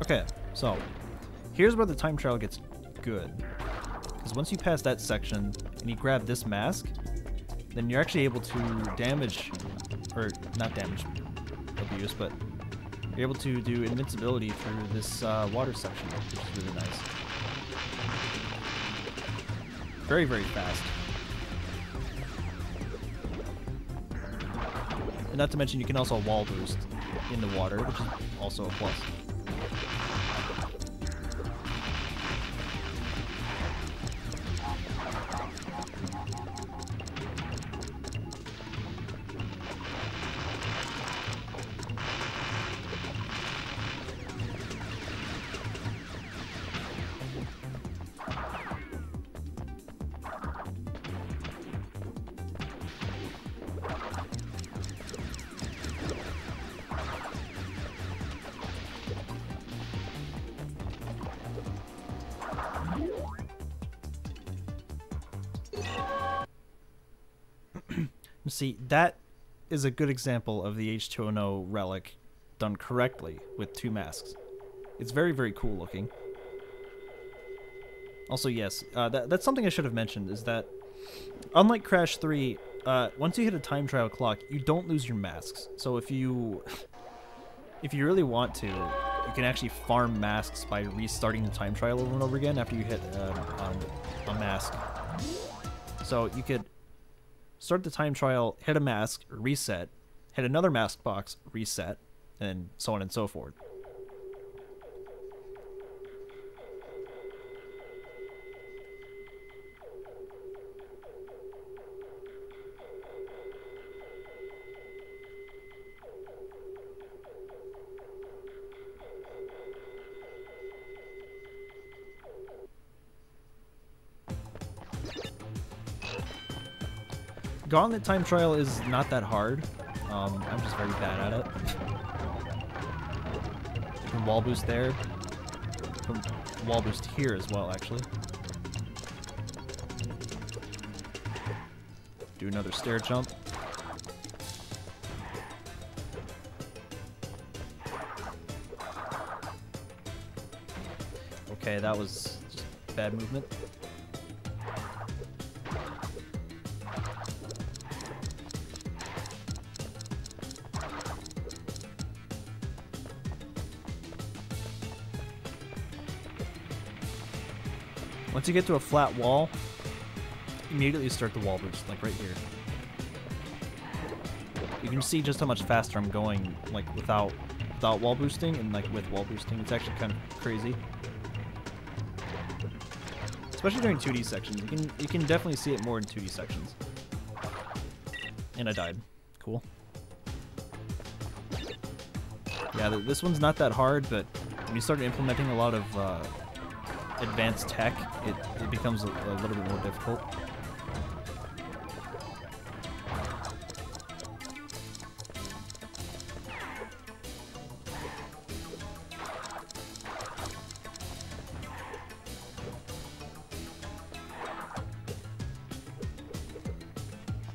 Okay, so here's where the time trial gets good. Because once you pass that section and you grab this mask, then you're actually able to damage, or not damage, abuse, but you're able to do invincibility through this water section, which is really nice. Very, very fast. And not to mention you can also wall boost in the water, which is also a plus. See, that is a good example of the H2O relic done correctly with 2 masks. It's very, very cool looking. Also, yes, that's something I should have mentioned, is that unlike Crash 3, once you hit a time trial clock, you don't lose your masks. So if you really want to, you can actually farm masks by restarting the time trial over and over again after you hit a mask. So you could start the time trial, hit a mask, reset, hit another mask box, reset, and so on and so forth. Gauntlet time trial is not that hard. I'm just very bad at it. You can wall boost there. You can wall boost here as well, actually. Do another stair jump. Okay, that was just bad movement. Once you get to a flat wall, immediately start the wall boost, like right here. You can see just how much faster I'm going, like without wall boosting, and like with wall boosting. It's actually kind of crazy. Especially during 2D sections. You can definitely see it more in 2D sections. And I died. Cool. Yeah, this one's not that hard, but when you start implementing a lot of advanced tech, it becomes a little bit more difficult.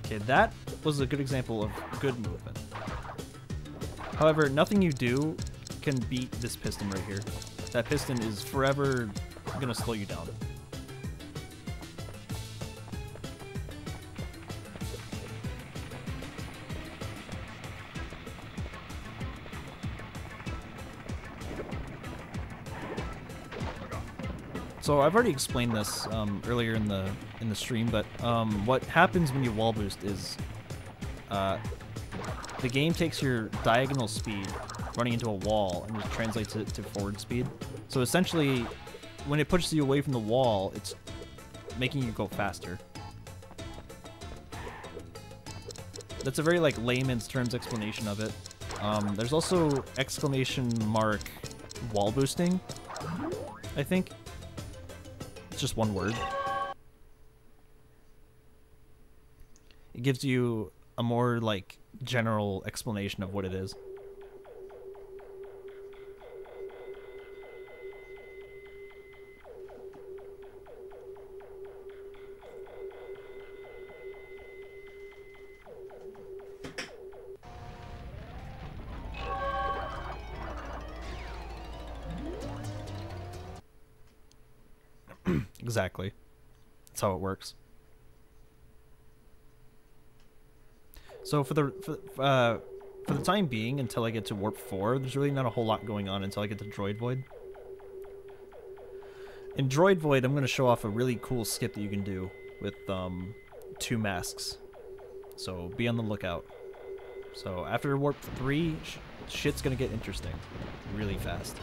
Okay, that was a good example of good movement. However, nothing you do can beat this piston right here. That piston is forever gonna slow you down. So I've already explained this earlier in the stream, but what happens when you wall boost is the game takes your diagonal speed running into a wall and just translates it to forward speed. So essentially, when it pushes you away from the wall, it's making you go faster. That's a very like layman's terms explanation of it. There's also exclamation mark wall boosting, I think. It's just one word. It gives you a more like general explanation of what it is. Exactly. That's how it works. So for the time being, until I get to Warp 4, there's really not a whole lot going on until I get to Droid Void. In Droid Void, I'm going to show off a really cool skip that you can do with 2 masks. So be on the lookout. So after Warp 3, shit's going to get interesting really fast.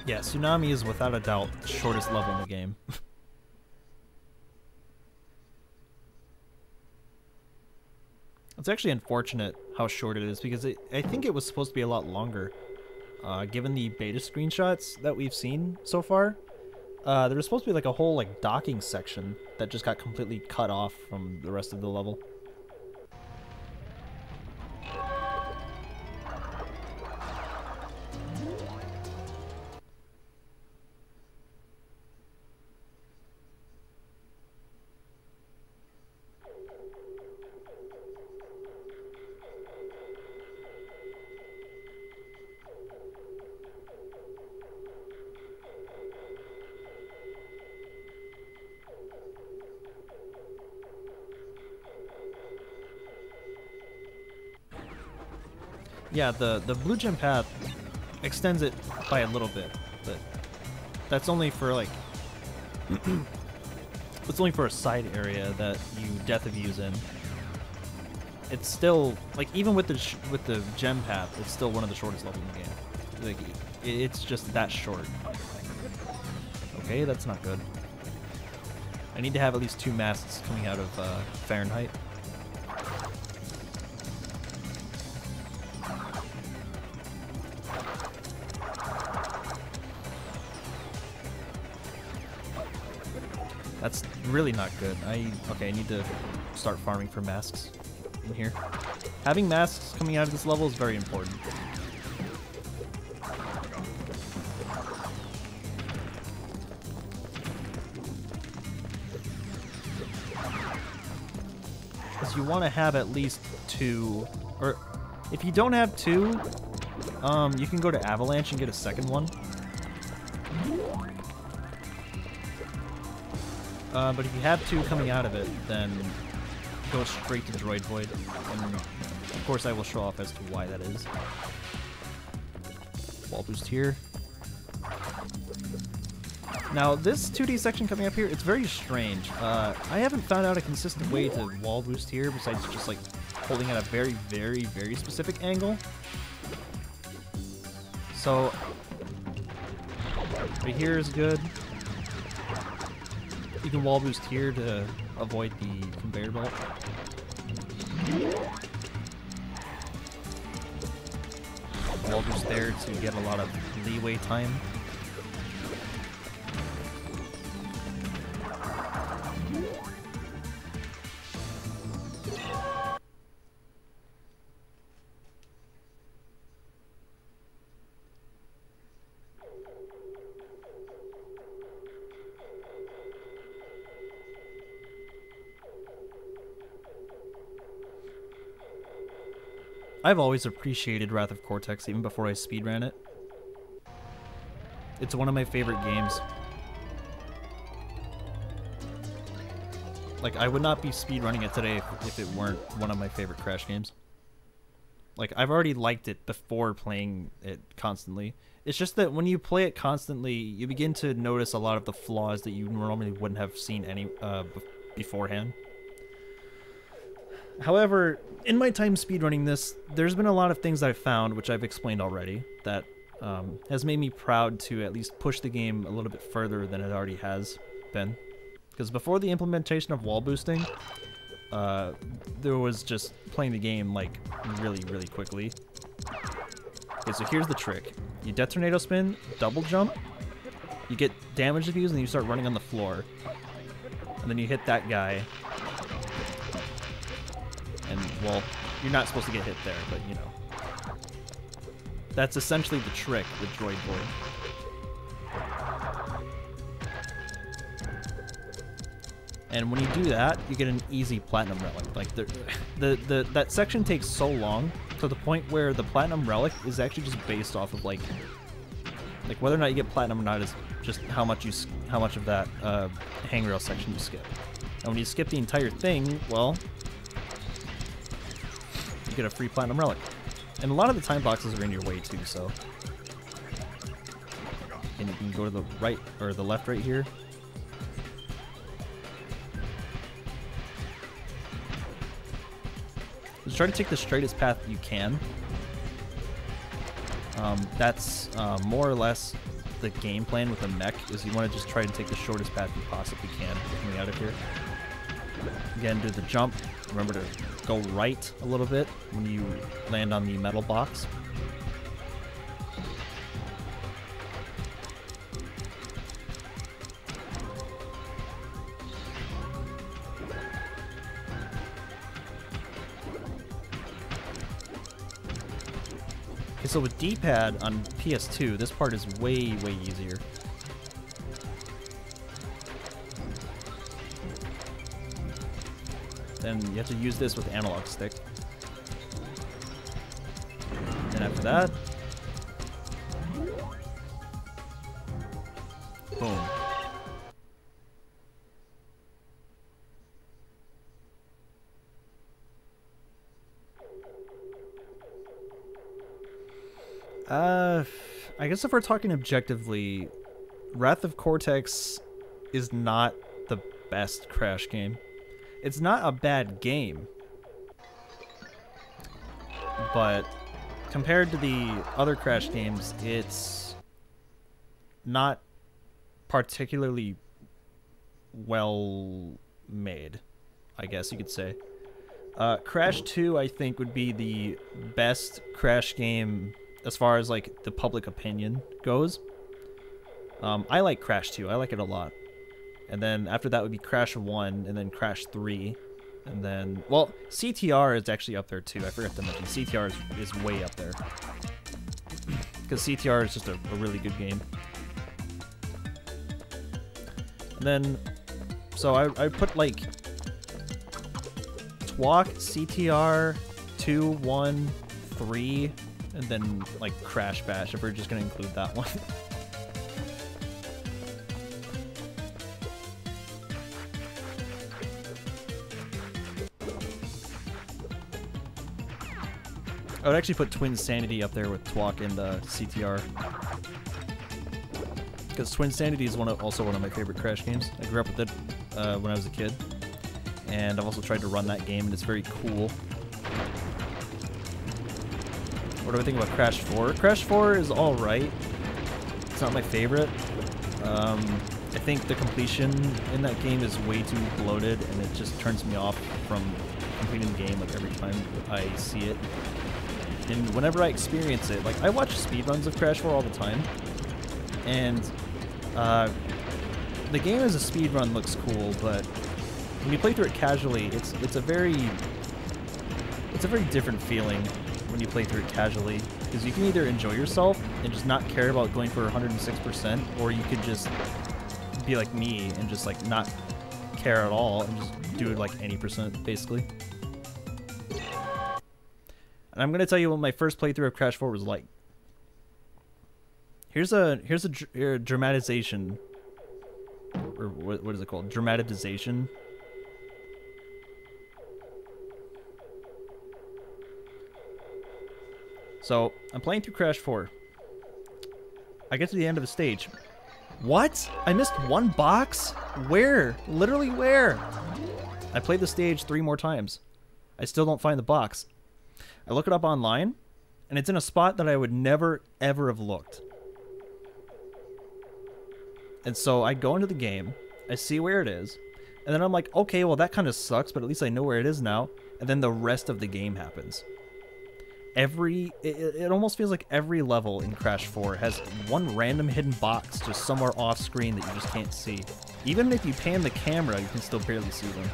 Yeah, Tsunami is without a doubt the shortest level in the game. It's actually unfortunate how short it is, because I think it was supposed to be a lot longer. Given the beta screenshots that we've seen so far, there was supposed to be like a whole like docking section that just got completely cut off from the rest of the level. Yeah, the blue gem path extends it by a little bit, but that's only for like it's only for a side area that you death of use in. It's still like even with the gem path, it's still one of the shortest levels in the game. Like it's just that short. Okay, that's not good. I need to have at least 2 masts coming out of Fahrenheit. That's really not good. Okay, I need to start farming for masks in here. Having masks coming out of this level is very important. Because you want to have at least 2, or if you don't have 2, you can go to Avalanche and get a second one. But if you have 2 coming out of it, then go straight to Droid Void. And of course I will show off as to why that is. Wall boost here. Now this 2D section coming up here, it's very strange. I haven't found out a consistent way to wall boost here besides just like holding at a very, very, very specific angle. So right here is good. You can wall boost here to avoid the conveyor belt. Wall boost there to get a lot of leeway time. I've always appreciated Wrath of Cortex even before I speedran it. It's one of my favorite games. Like, I would not be speedrunning it today if it weren't one of my favorite Crash games. Like, I've already liked it before playing it constantly. It's just that when you play it constantly, you begin to notice a lot of the flaws that you normally wouldn't have seen beforehand. However, in my time speedrunning this, there's been a lot of things I've found, which I've explained already, that has made me proud to at least push the game a little bit further than it already has been. Because before the implementation of wall boosting, there was just playing the game like really, really quickly. Okay, so here's the trick. You death tornado spin, double jump, you get damage diffuse, and then you start running on the floor. And then you hit that guy. And, well, you're not supposed to get hit there, but, you know. That's essentially the trick with Droid Void. And when you do that, you get an easy Platinum Relic. Like, that section takes so long, to the point where the Platinum Relic is actually just based off of, like whether or not you get Platinum or not is just how much of that handrail section you skip. And when you skip the entire thing, well, you get a free Platinum Relic. And a lot of the time boxes are in your way too, so. And you can go to the right, or the left right here. Just try to take the straightest path you can. That's more or less the game plan with the mech, is you want to just try to take the shortest path you possibly can coming out of here. Again, do the jump. Remember to go right a little bit when you land on the metal box. Okay, so with D-pad on PS2, this part is way, way easier. Then you have to use this with analog stick. And after that, boom. I guess if we're talking objectively, Wrath of Cortex is not the best Crash game. It's not a bad game, but compared to the other Crash games, it's not particularly well made, I guess you could say. Crash 2, I think, would be the best Crash game as far as like the public opinion goes. I like Crash 2. I like it a lot. And then after that would be Crash 1, and then Crash 3. And then, well, CTR is actually up there too. I forgot to mention, CTR is way up there. Because CTR is just a really good game. And then, so I put like TWAC, CTR, 2, 1, 3, and then like Crash Bash, if we're just going to include that one. I would actually put Twin Sanity up there with TWAC and CTR. Because Twin Sanity is also one of my favorite Crash games. I grew up with it when I was a kid. And I've also tried to run that game, and it's very cool. What do I think about Crash 4? Crash 4 is alright. It's not my favorite. I think the completion in that game is way too bloated, and it just turns me off from completing the game like every time I see it. And whenever I experience it, like I watch speedruns of Crash 4 all the time, and the game as a speedrun looks cool, but when you play through it casually, it's a very different feeling when you play through it casually, because you can either enjoy yourself and just not care about going for 106%, or you could just be like me and just like not care at all and just do it like any percent basically. And I'm gonna tell you what my first playthrough of Crash 4 was like. Here's a dramatization, or what is it called? Dramatization. So I'm playing through Crash 4. I get to the end of the stage. What? I missed one box? Where? Literally where? I played the stage 3 more times. I still don't find the box. I look it up online, and it's in a spot that I would never, ever have looked. And so I go into the game, I see where it is, and then I'm like, okay, well that kind of sucks, but at least I know where it is now. And then the rest of the game happens. It almost feels like every level in Crash 4 has one random hidden box just somewhere off screen that you just can't see. Even if you pan the camera, you can still barely see them.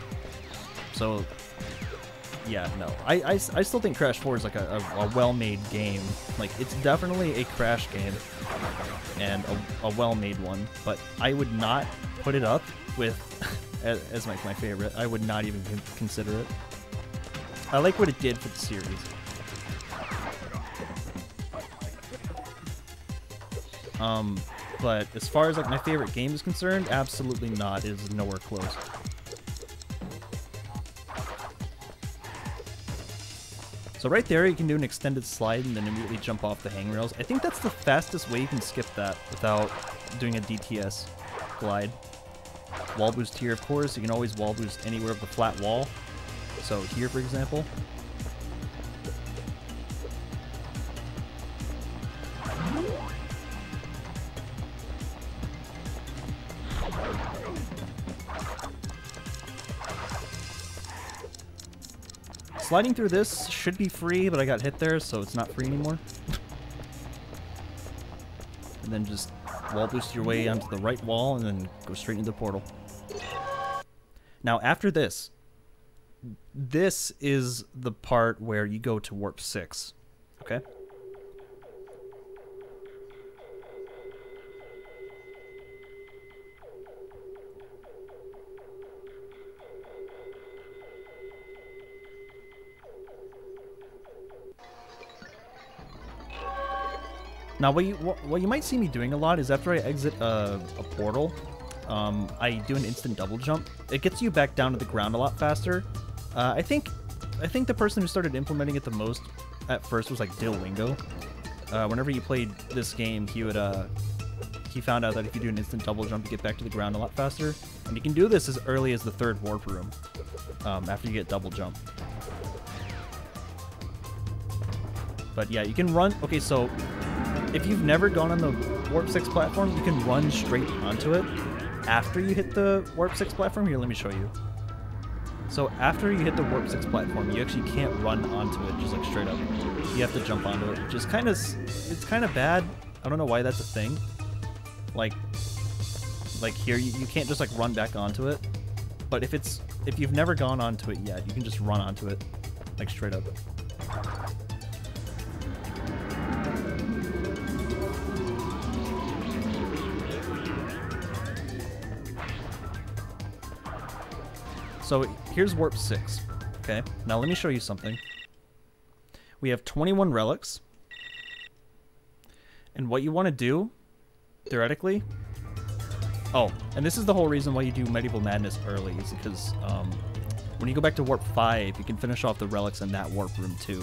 So yeah, no. I still think Crash 4 is like a well-made game. Like, it's definitely a Crash game, and a well-made one, but I would not put it up with as my favorite. I would not even consider it. I like what it did for the series. But as far as like my favorite game is concerned, absolutely not. It is nowhere close. So right there, you can do an extended slide and then immediately jump off the handrails. I think that's the fastest way you can skip that without doing a DTS glide. Wall boost here, of course. You can always wall boost anywhere of the flat wall. So here, for example. Sliding through this should be free, but I got hit there, so it's not free anymore. And then just wall boost your way onto the right wall and then go straight into the portal. Now after this, this is the part where you go to warp 6, okay? Now, what you might see me doing a lot is after I exit a portal, I do an instant double jump. It gets you back down to the ground a lot faster. I think the person who started implementing it the most at first was like Dill Wingo. whenever he played this game, he would he found out that if you do an instant double jump, you get back to the ground a lot faster. And you can do this as early as the 3rd warp room, after you get double jump. But yeah, you can run. Okay, so if you've never gone on the Warp 6 platform, you can run straight onto it after you hit the Warp 6 platform. Here, let me show you. So after you hit the Warp 6 platform, you actually can't run onto it just like straight up. You have to jump onto it, which is kind of, it's kind of bad. I don't know why that's a thing. Like here, you can't just like run back onto it. But if you've never gone onto it yet, you can just run onto it like straight up. So here's Warp 6, okay? Now let me show you something. We have 21 relics. And what you want to do, theoretically... Oh, and this is the whole reason why you do Medieval Madness early, is because when you go back to Warp 5, you can finish off the relics in that warp room too,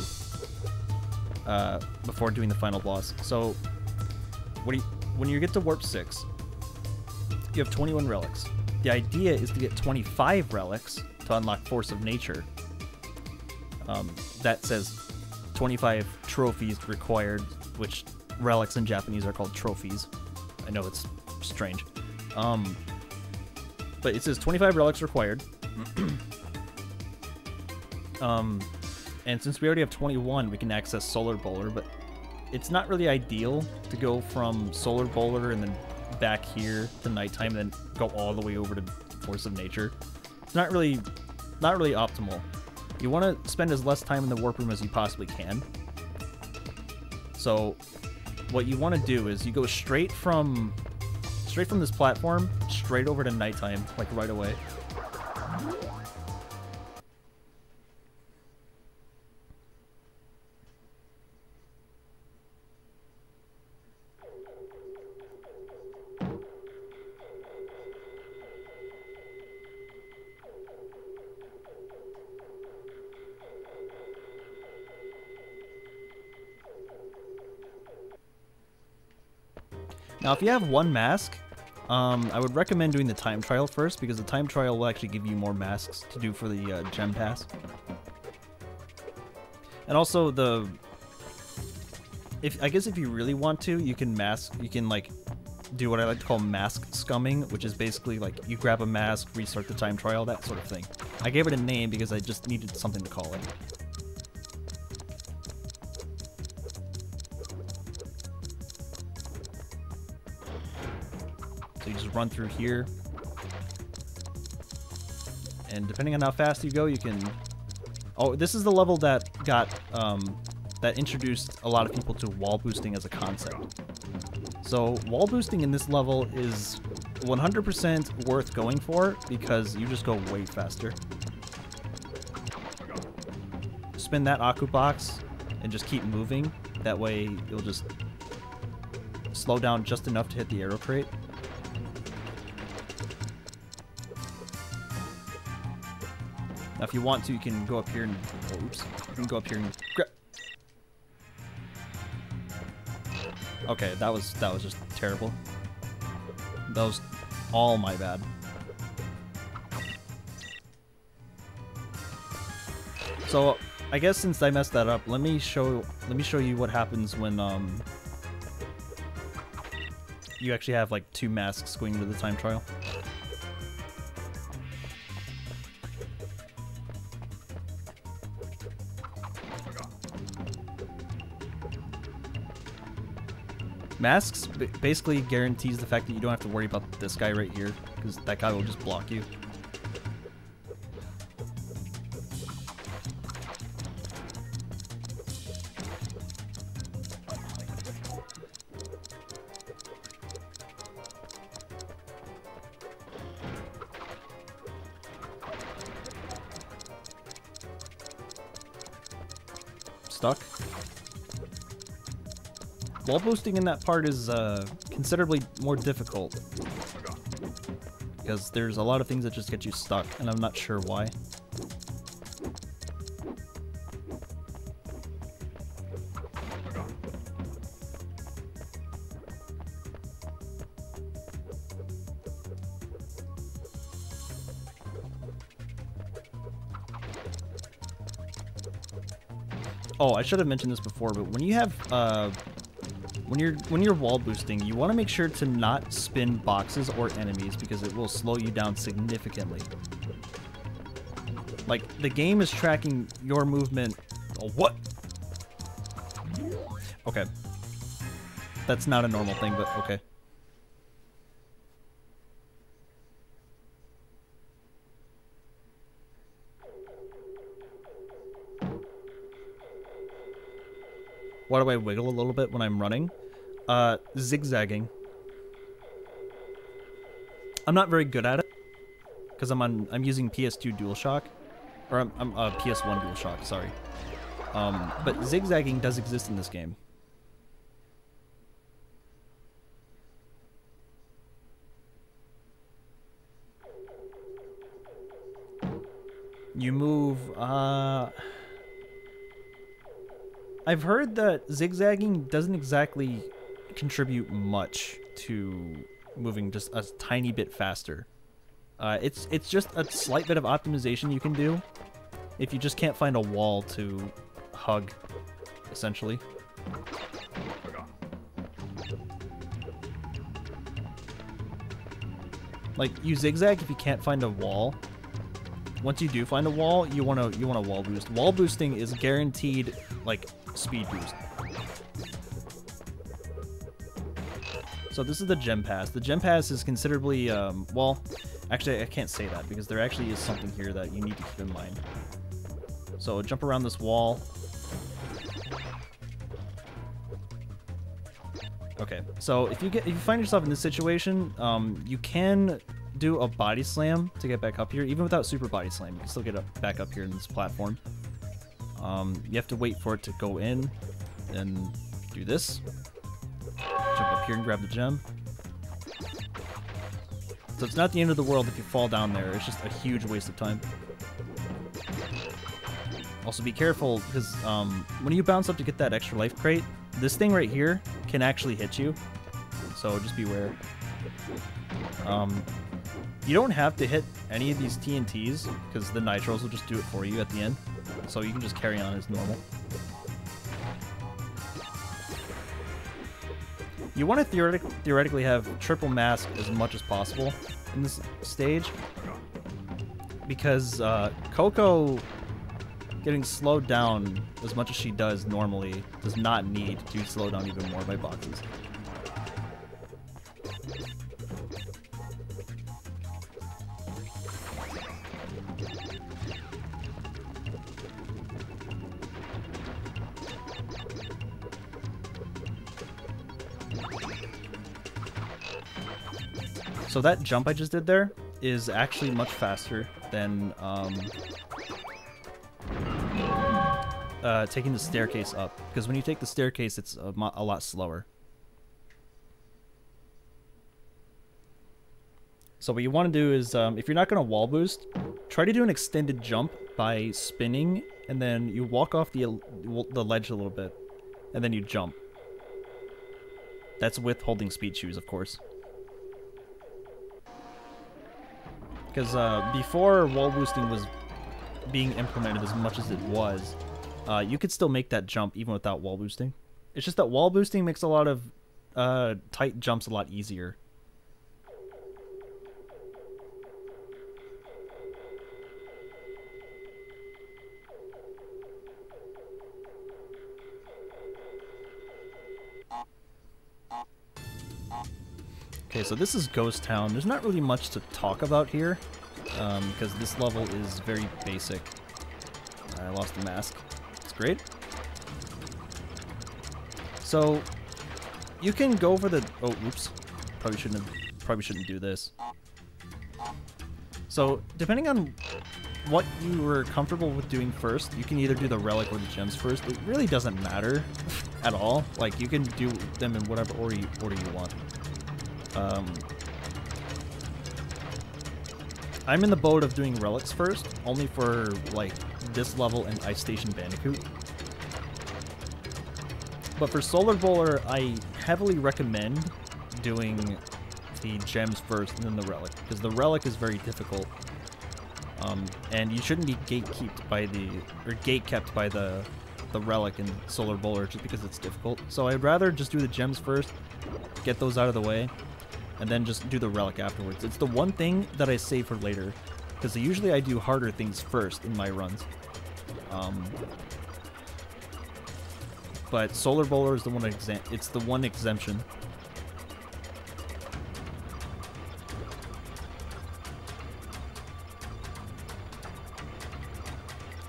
before doing the final boss. So when you get to Warp 6, you have 21 relics. The idea is to get 25 relics to unlock Force of Nature. That says 25 trophies required, which relics in Japanese are called trophies. I know it's strange. But it says 25 relics required. And since we already have 21, we can access Solar Bowler, but it's not really ideal to go from Solar Bowler and then back here to nighttime and then go all the way over to Force of Nature. It's not really optimal. You want to spend as less time in the warp room as you possibly can. So what you want to do is you go straight from this platform straight over to nighttime, like right away. Now, if you have one mask, I would recommend doing the time trial first, because the time trial will actually give you more masks to do for the gem pass. And also I guess if you really want to, you can like do what I like to call mask scumming, which is basically like you grab a mask, restart the time trial, that sort of thing. I gave it a name because I just needed something to call it. So you just run through here, and depending on how fast you go, you can... Oh, this is the level that got, that introduced a lot of people to wall boosting as a concept. So wall boosting in this level is 100% worth going for, because you just go way faster. Spin that Aku box and just keep moving. That way you'll just slow down just enough to hit the arrow crate. Now, if you want to, you can go up here and... Oh, oops. You can go up here and grab... Okay, that was just terrible. That was all my bad. So, I guess since I messed that up, let me show you what happens when you actually have like 2 masks going into the time trial. Masks basically guarantees the fact that you don't have to worry about this guy right here, because that guy will just block you. Stuck. Wall boosting in that part is considerably more difficult, because there's a lot of things that just get you stuck, and I'm not sure why. Oh, I should have mentioned this before, but when you have when you're wall boosting, you want to make sure to not spin boxes or enemies because it will slow you down significantly. Like, the game is tracking your movement. Oh, what? Okay. That's not a normal thing, but okay. Why do I wiggle a little bit when I'm running? Zigzagging. I'm not very good at it because I'm using PS2 DualShock, or I'm PS1 DualShock. Sorry. But zigzagging does exist in this game. You move. I've heard that zigzagging doesn't exactly contribute much to moving just a tiny bit faster. It's just a slight bit of optimization you can do if you just can't find a wall to hug, essentially. Like, you zigzag if you can't find a wall. Once you do find a wall, you wanna wall boost. Wall boosting is guaranteed, like, speed boost. So this is the gem pass. The gem pass is considerably, well, actually I can't say that because there actually is something here that you need to keep in mind. So jump around this wall. Okay, so if you find yourself in this situation, you can do a body slam to get back up here. Even without super body slam, you can still get back up here in this platform. You have to wait for it to go in and do this. Jump up here and grab the gem. So it's not the end of the world if you fall down there. It's just a huge waste of time. Also be careful because when you bounce up to get that extra life crate, this thing right here can actually hit you. So just beware. You don't have to hit any of these TNTs because the nitros will just do it for you at the end. So you can just carry on as normal. You want to theoretically have triple mask as much as possible in this stage because Coco getting slowed down as much as she does normally does not need to slow down even more by boxes. So that jump I just did there is actually much faster than taking the staircase up. Because when you take the staircase, it's a lot slower. So what you want to do is, if you're not going to wall boost, try to do an extended jump by spinning, and then you walk off the ledge a little bit, and then you jump. That's with holding speed shoes, of course. Because before wall boosting was being implemented as much as it was, you could still make that jump even without wall boosting. It's just that wall boosting makes a lot of tight jumps a lot easier. Okay, so this is Ghost Town. There's not really much to talk about here, because this level is very basic. I lost the mask. It's great. So, you can go for the... Oh, oops. Probably shouldn't do this. So, depending on what you were comfortable with doing first, you can either do the relic or the gems first. It really doesn't matter at all. Like, you can do them in whatever order you want. I'm in the boat of doing relics first, only for, like, this level and Ice Station Bandicoot. But for Solar Bowler, I heavily recommend doing the gems first and then the relic, because the relic is very difficult. And you shouldn't be gatekept by the the relic in Solar Bowler just because it's difficult. So I'd rather just do the gems first, get those out of the way, and then just do the relic afterwards. It's the one thing that I save for later, because usually I do harder things first in my runs. But Solar Bowler is the one it's the one exemption.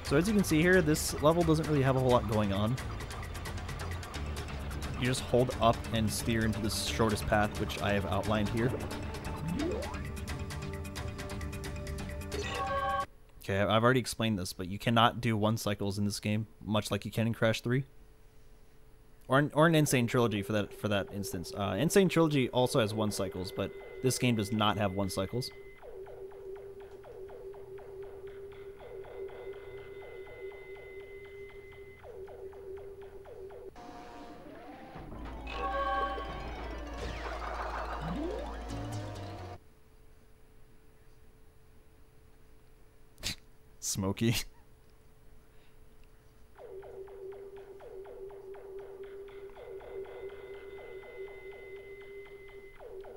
So as you can see here, this level doesn't really have a whole lot going on. You just hold up and steer into the shortest path, which I have outlined here. Okay, I've already explained this, but you cannot do 1 cycles in this game, much like you can in Crash 3. Or an Insane Trilogy for that instance. Insane Trilogy also has 1 cycles, but this game does not have 1 cycles. Smoky.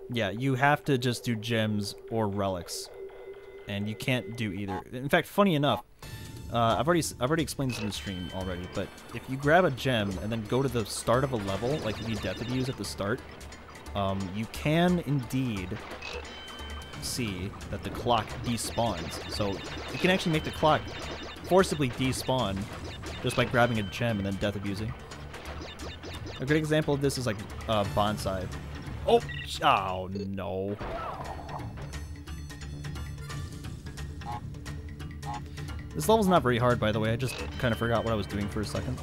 Yeah, you have to just do gems or relics, and you can't do either. In fact, funny enough, I've already explained this in the stream already, but if you grab a gem and then go to the start of a level, like if you death abuse at the start, you can indeed see that the clock despawns. So you can actually make the clock forcibly despawn just by grabbing a gem and then death abusing. A good example of this is like Bonsai. Oh no. This level's not very hard, by the way. I just kind of forgot what I was doing for a second.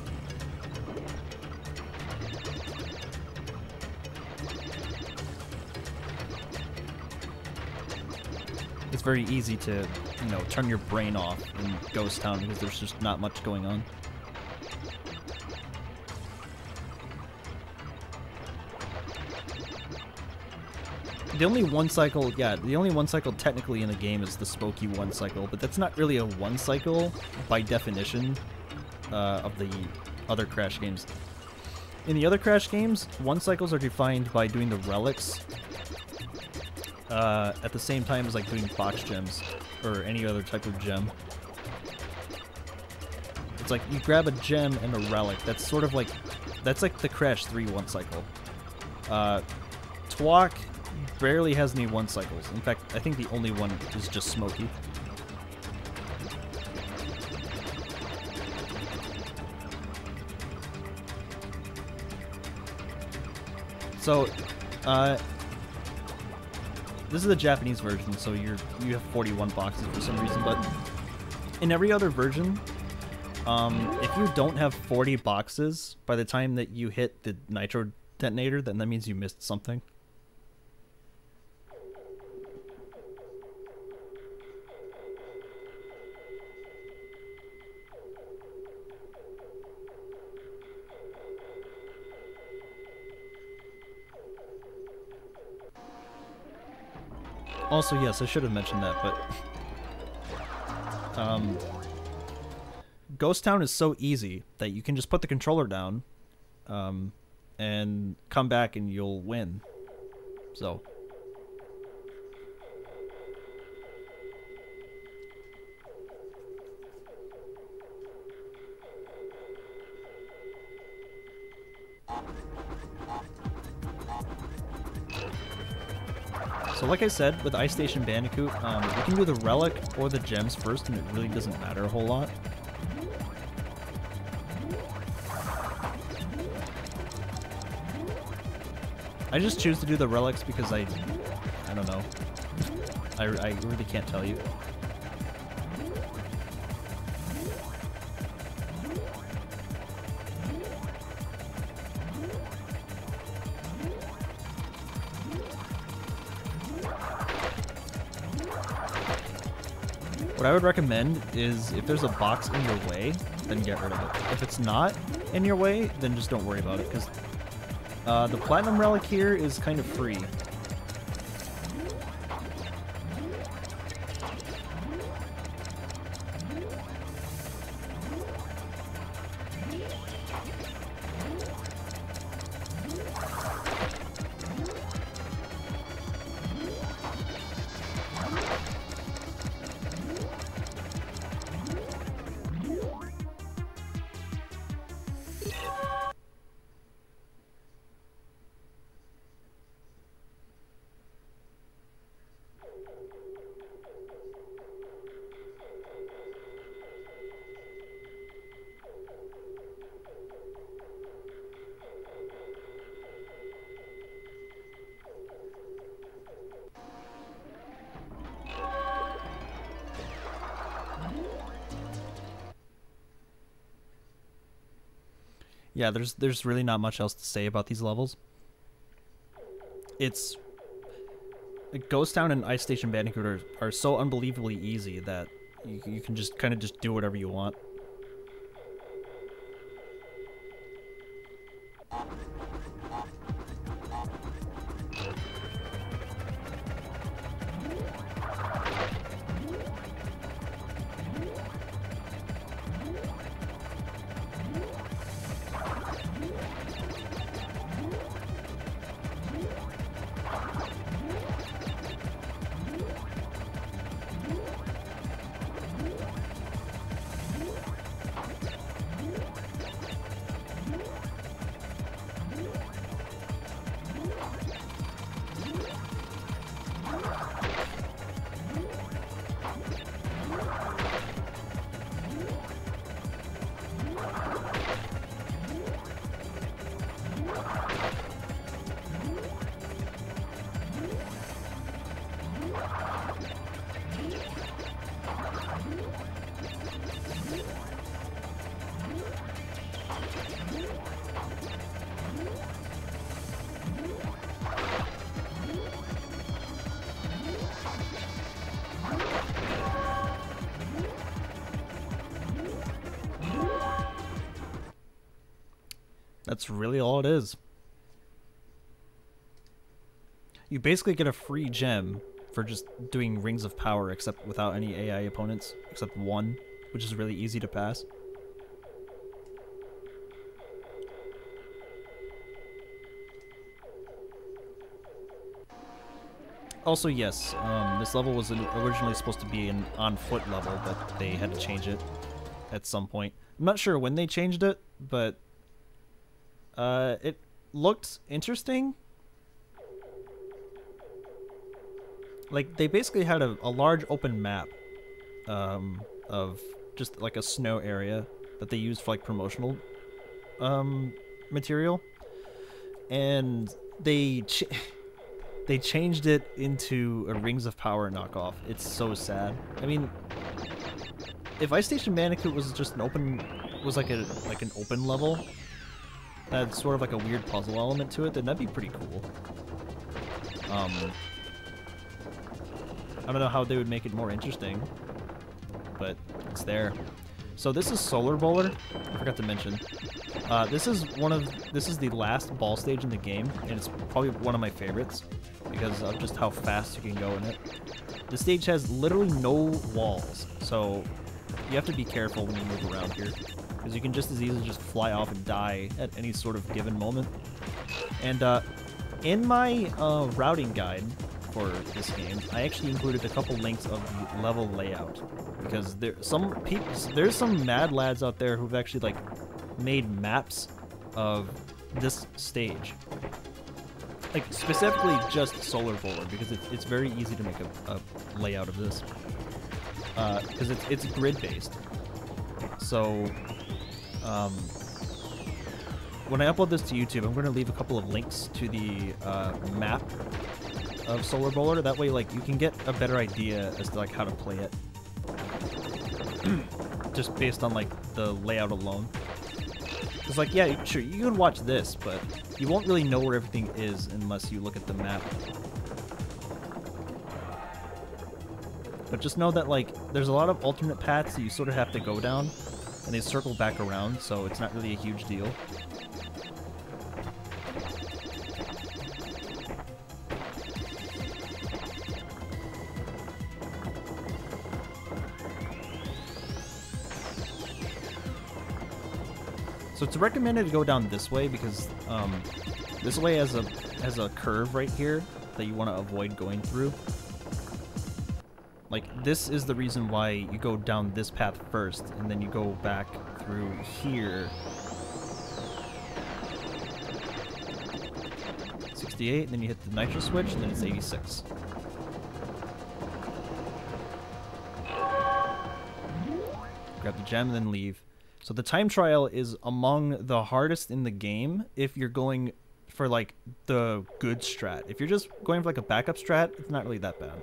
It's very easy to, you know, turn your brain off in Ghost Town because there's just not much going on. The only 1 cycle, yeah, the only 1 cycle technically in the game is the Spooky 1 cycle, but that's not really a 1 cycle by definition of the other Crash games. In the other Crash games, 1 cycles are defined by doing the relics at the same time as like doing box gems or any other type of gem. It's like you grab a gem and a relic. That's sort of like, that's like the Crash 3 1 cycle. Twok barely has any 1 cycles. In fact, I think the only one is just Smokey. So, this is the Japanese version, so you have 41 boxes for some reason, but in every other version, if you don't have 40 boxes by the time that you hit the Nitro Detonator, then that means you missed something. Also, yes, I should have mentioned that, but Ghost Town is so easy that you can just put the controller down and come back and you'll win. So like I said, with Ice Station Bandicoot, you can do the relic or the gems first, and it really doesn't matter a whole lot. I just choose to do the relics because I don't know. I really can't tell you. What I would recommend is if there's a box in your way, then get rid of it. If it's not in your way, then just don't worry about it, because the Platinum Relic here is kind of free. Yeah, there's really not much else to say about these levels. It's Ghost Town and Ice Station Bandicoot are so unbelievably easy that you can just kind of just do whatever you want. That's really all it is. You basically get a free gem for just doing Rings of Power, except without any AI opponents, except one, which is really easy to pass. Also, yes, this level was originally supposed to be an on-foot level, but they had to change it at some point. I'm not sure when they changed it, but it looked interesting. Like, they basically had a large open map of just like a snow area that they used for like promotional material, and they changed it into a Rings of Power knockoff. It's so sad. I mean, if Ice Station Bandicoot was just an open, like an open level, that had sort of like a weird puzzle element to it, then that'd be pretty cool. I don't know how they would make it more interesting, but it's there. So this is Solar Bowler. I forgot to mention. This is the last ball stage in the game, and it's probably one of my favorites because of just how fast you can go in it. The stage has literally no walls, so you have to be careful when you move around here, because you can just as easily just fly off and die at any sort of given moment. And in my routing guide for this game, I actually included a couple links of the level layout, because there's some mad lads out there who've actually like made maps of this stage, like specifically just Solar Bowler, because it's very easy to make a layout of this, because it's grid based. So when I upload this to YouTube, I'm going to leave a couple of links to the map of Solar Bowler. That way, like, you can get a better idea as to like how to play it, just based on like the layout alone. Because, like, yeah, sure, you can watch this, but you won't really know where everything is unless you look at the map. But just know that, like, there's a lot of alternate paths that you sort of have to go down, and they circle back around, so it's not really a huge deal. So it's recommended to go down this way because this way has a curve right here that you want to avoid going through. Like, this is the reason why you go down this path first, and then you go back through here. 68, and then you hit the nitro switch, and then it's 86. Grab the gem, and then leave. So the time trial is among the hardest in the game if you're going for, like, the good strat. If you're just going for, like, a backup strat, it's not really that bad.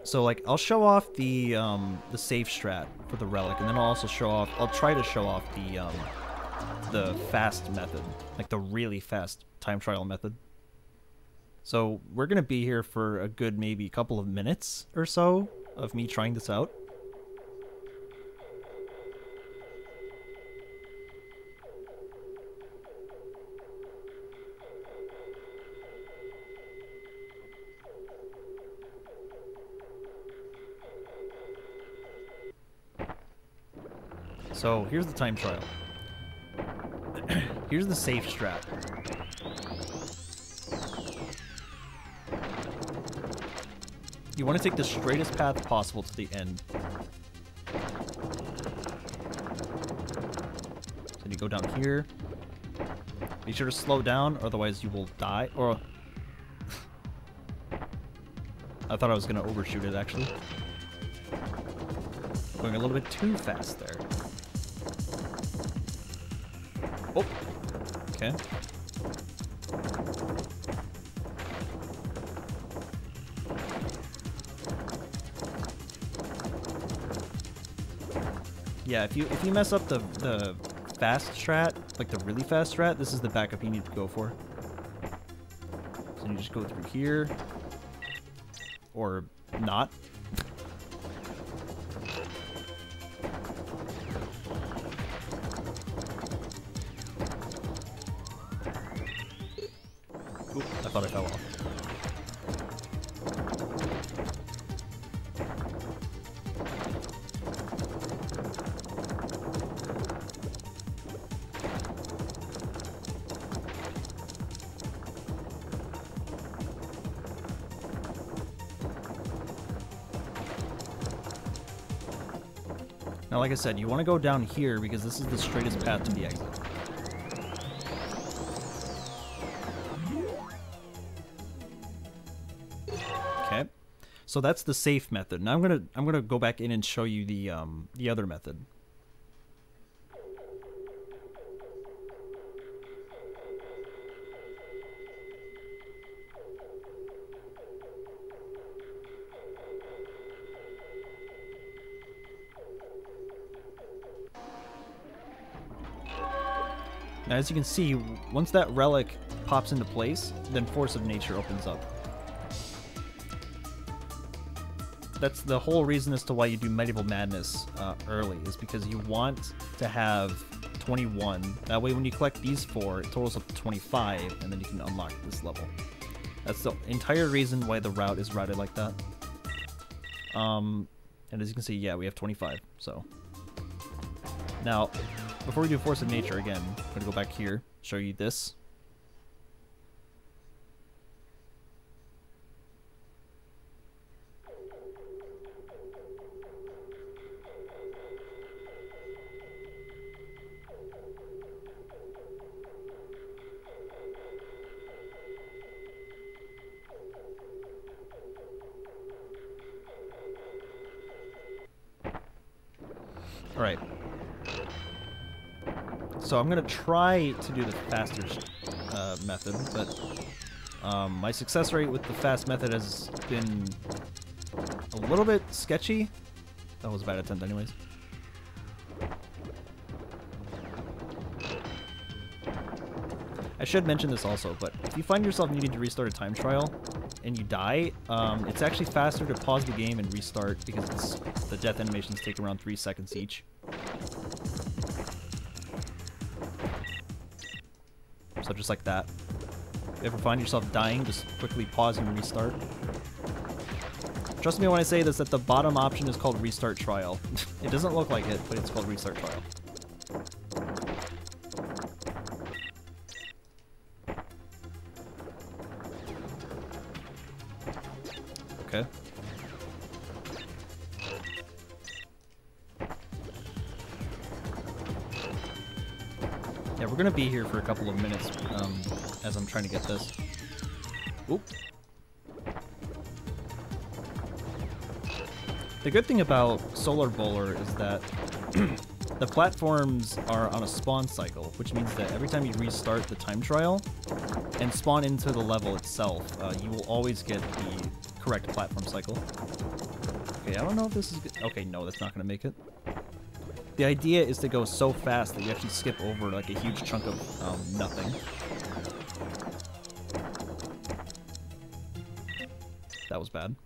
So like I'll show off the safe strat for the relic, and then I'll try to show off the fast method, like the really fast time trial method. So we're gonna be here for a good maybe couple of minutes or so of me trying this out. So here's the time trial. Here's the safe strat. You want to take the straightest path possible to the end. So you go down here. Be sure to slow down, otherwise you will die. Or I thought I was going to overshoot it, actually. Going a little bit too fast there. Oh, okay. Yeah, if you mess up the fast strat, like the really fast strat, this is the backup you need to go for. So you just go through here, or not. Oop, I thought I fell off. Now, like I said, you want to go down here because this is the straightest path to the exit. Okay, so that's the safe method. Now I'm gonna go back in and show you the other method. Now, as you can see, once that relic pops into place, then Force of Nature opens up. That's the whole reason as to why you do Medieval Madness early, is because you want to have 21. That way when you collect these 4, it totals up to 25, and then you can unlock this level. That's the entire reason why the route is routed like that. And as you can see, yeah, we have 25, so. Now, before we do Force of Nature again, I'm going to go back here, show you this. All right. So I'm going to try to do the faster method, but my success rate with the fast method has been a little bit sketchy. That was a bad attempt anyways. I should mention this also, but if you find yourself needing to restart a time trial and you die, it's actually faster to pause the game and restart because the death animations take around 3 seconds each. So just like that. If you ever find yourself dying, just quickly pause and restart. Trust me when I say this, that the bottom option is called Restart Trial. It doesn't look like it, but it's called Restart Trial. Okay. Yeah, we're gonna be here for a couple of minutes as I'm trying to get this. Oop. The good thing about Solar Bowler is that the platforms are on a spawn cycle, which means that every time you restart the time trial and spawn into the level itself, you will always get the correct platform cycle. Okay, I don't know if this is good. Okay, no, that's not gonna make it. The idea is to go so fast that you actually skip over like a huge chunk of nothing. That was bad.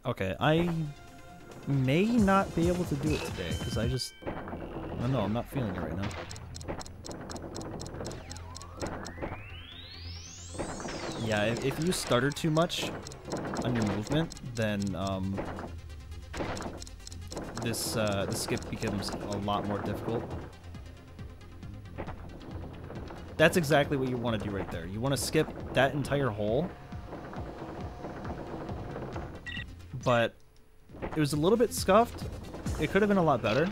Okay, I may not be able to do it today, because I don't know, I'm not feeling it right now. Yeah, if you stutter too much on your movement, then this skip becomes a lot more difficult. That's exactly what you want to do right there. You want to skip that entire hole. But it was a little bit scuffed. It could have been a lot better.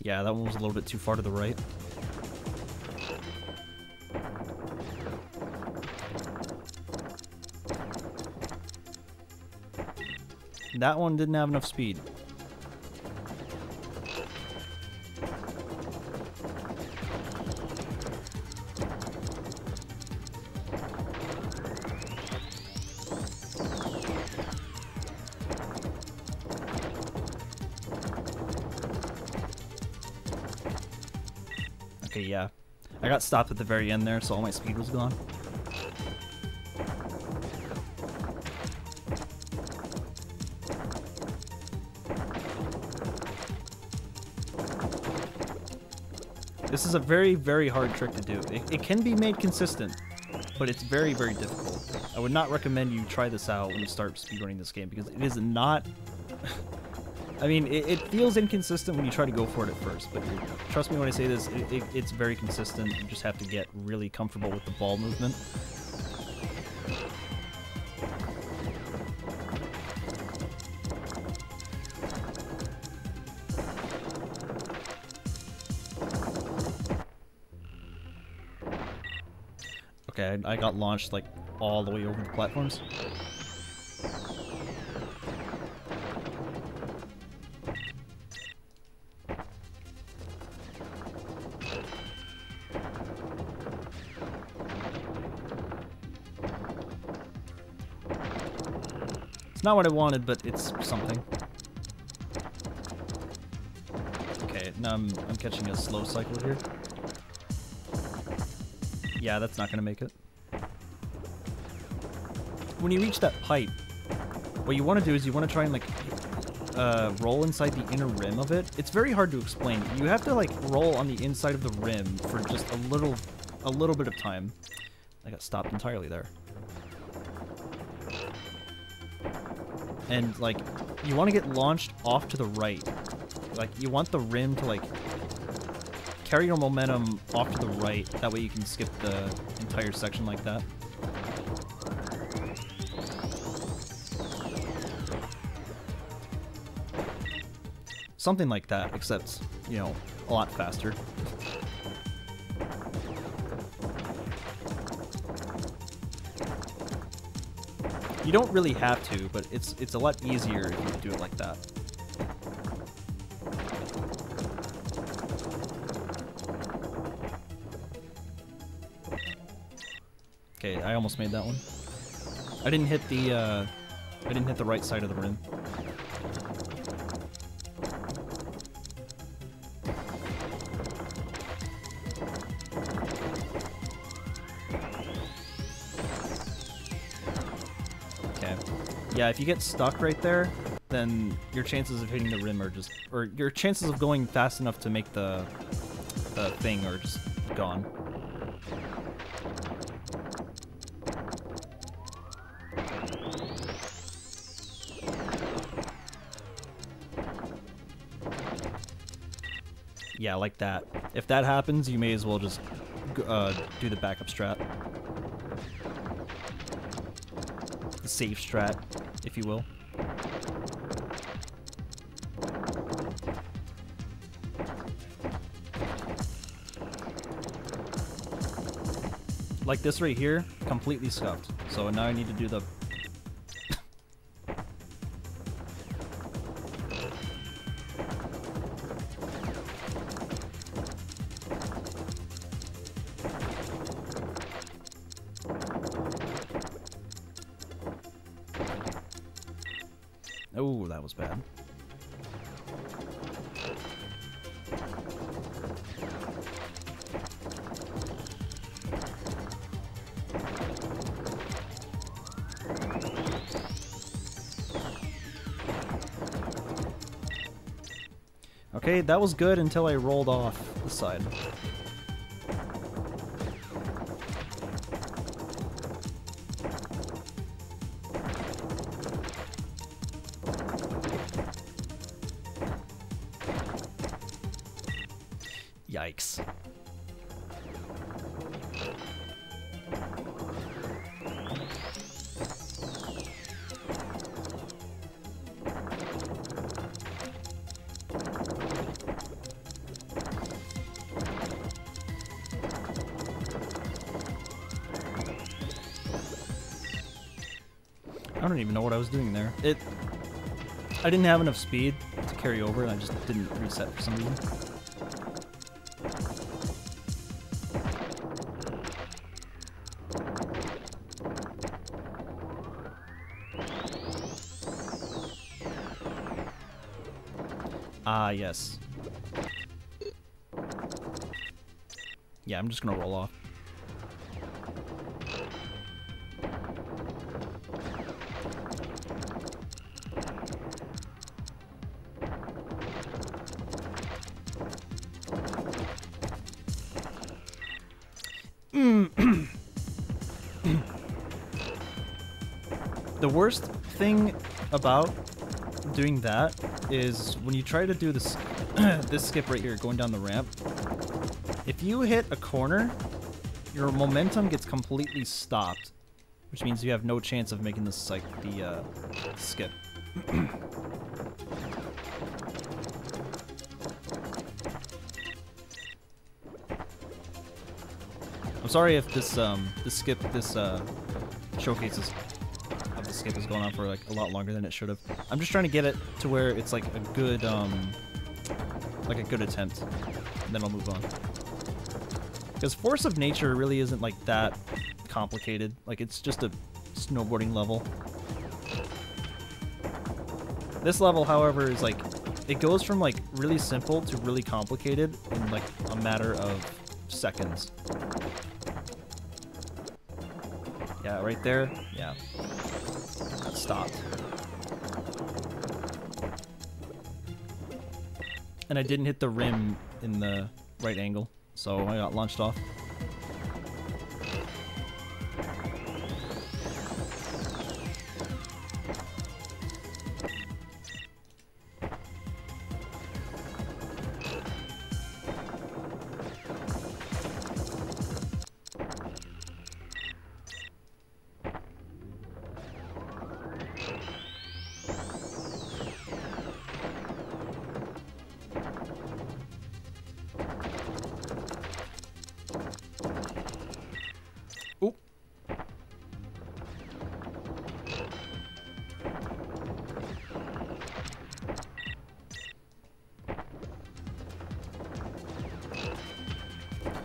Yeah, that one was a little bit too far to the right. That one didn't have enough speed. Okay, yeah. I got stopped at the very end there, so all my speed was gone. This is a very, very hard trick to do. It can be made consistent, but it's very, very difficult. I would not recommend you try this out when you start speedrunning this game, because it is not... I mean, it feels inconsistent when you try to go for it at first, but trust me when I say this, it's very consistent. You just have to get really comfortable with the ball movement. Okay, I got launched like all the way over the platforms. It's not what I wanted, but it's something. Okay, now I'm catching a slow cycle here. Yeah, that's not gonna make it. When you reach that pipe, what you want to do is you want to try and like roll inside the inner rim of it. It's very hard to explain. You have to like roll on the inside of the rim for just a little bit of time. I got stopped entirely there. And like you want to get launched off to the right. Like you want the rim to like carry your momentum off to the right. That way you can skip the entire section like that. Something like that, except, you know, a lot faster. You don't really have to, but it's a lot easier if you do it like that. Okay, I almost made that one. I didn't hit the right side of the rim. Yeah, if you get stuck right there, then your chances of hitting the rim are just... or your chances of going fast enough to make the thing are just gone. Yeah, like that. If that happens, you may as well just do the backup strat. The safe strat, if you will. like this right here, completely scuffed. So now I need to do the... Oh, that was bad. Okay, that was good until I rolled off the side. Yikes. I don't even know what I was doing there. I didn't have enough speed to carry over, and I just didn't reset for some reason. Ah, yes. Yeah, I'm just gonna roll off. The worst thing about doing that is when you try to do this this skip right here going down the ramp, if you hit a corner, your momentum gets completely stopped, which means you have no chance of making this like the skip. I'm sorry if this showcases of the skip is going on for like a lot longer than it should have. I'm just trying to get it to where it's like a good attempt, and then I'll move on. Because Force of Nature really isn't like that complicated. Like, it's just a snowboarding level. This level, however, is like, it goes from like really simple to really complicated in like a matter of seconds. Yeah, right there. Yeah. That stopped. And I didn't hit the rim in the right angle, so I got launched off.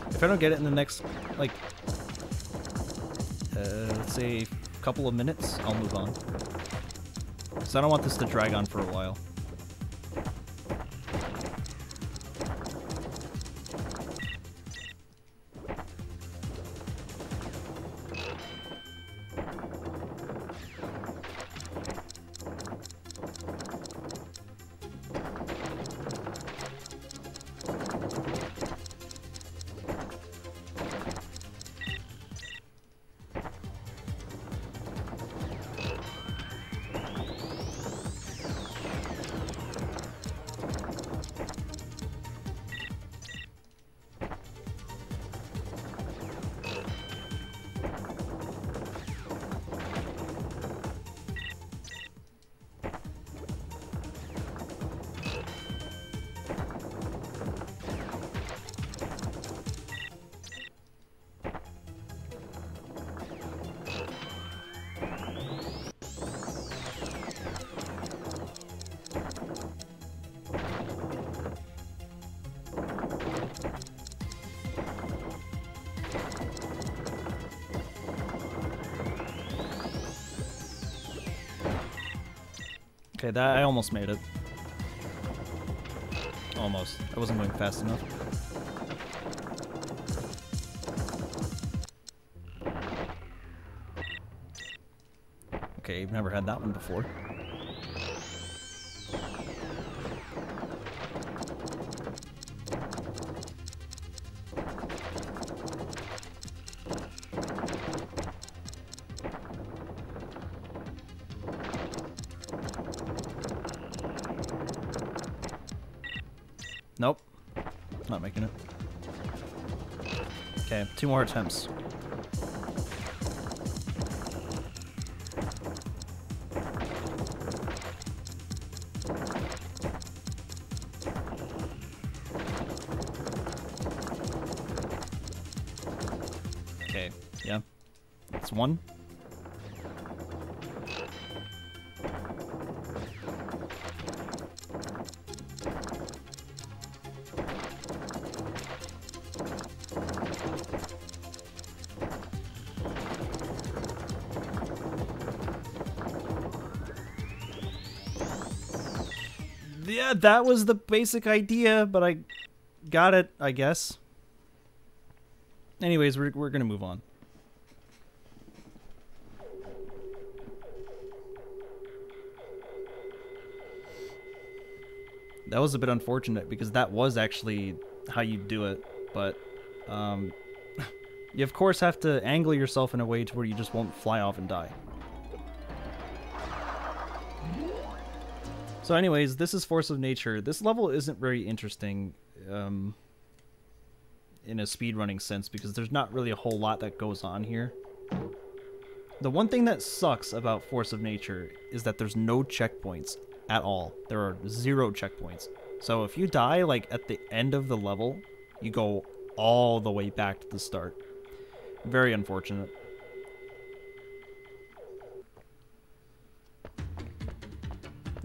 If I don't get it in the next, like, let's say a couple of minutes, I'll move on. So I don't want this to drag on for a while. Okay, that I almost made it. Almost. I wasn't going fast enough. Okay, you've never had that one before. Nope. Not making it. Okay, 2 more attempts. Okay, yeah. That's 1. Yeah, that was the basic idea, but I got it, I guess. Anyways, we're gonna move on. That was a bit unfortunate because that was actually how you do it, but you of course have to angle yourself in a way to where you just won't fly off and die. So anyways, this is Force of Nature. This level isn't very interesting in a speedrunning sense because there's not really a whole lot that goes on here. The one thing that sucks about Force of Nature is that there's no checkpoints at all. There are 0 checkpoints. So if you die like at the end of the level, you go all the way back to the start. Very unfortunate.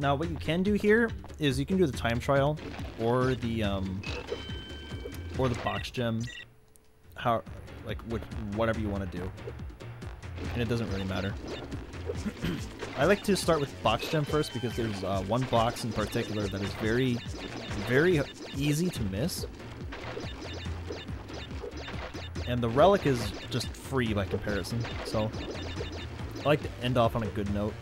Now, what you can do here is you can do the time trial or the box gem, whatever you want to do, and it doesn't really matter. I like to start with box gem first because there's one box in particular that is very, very easy to miss, and the relic is just free by comparison. So I like to end off on a good note.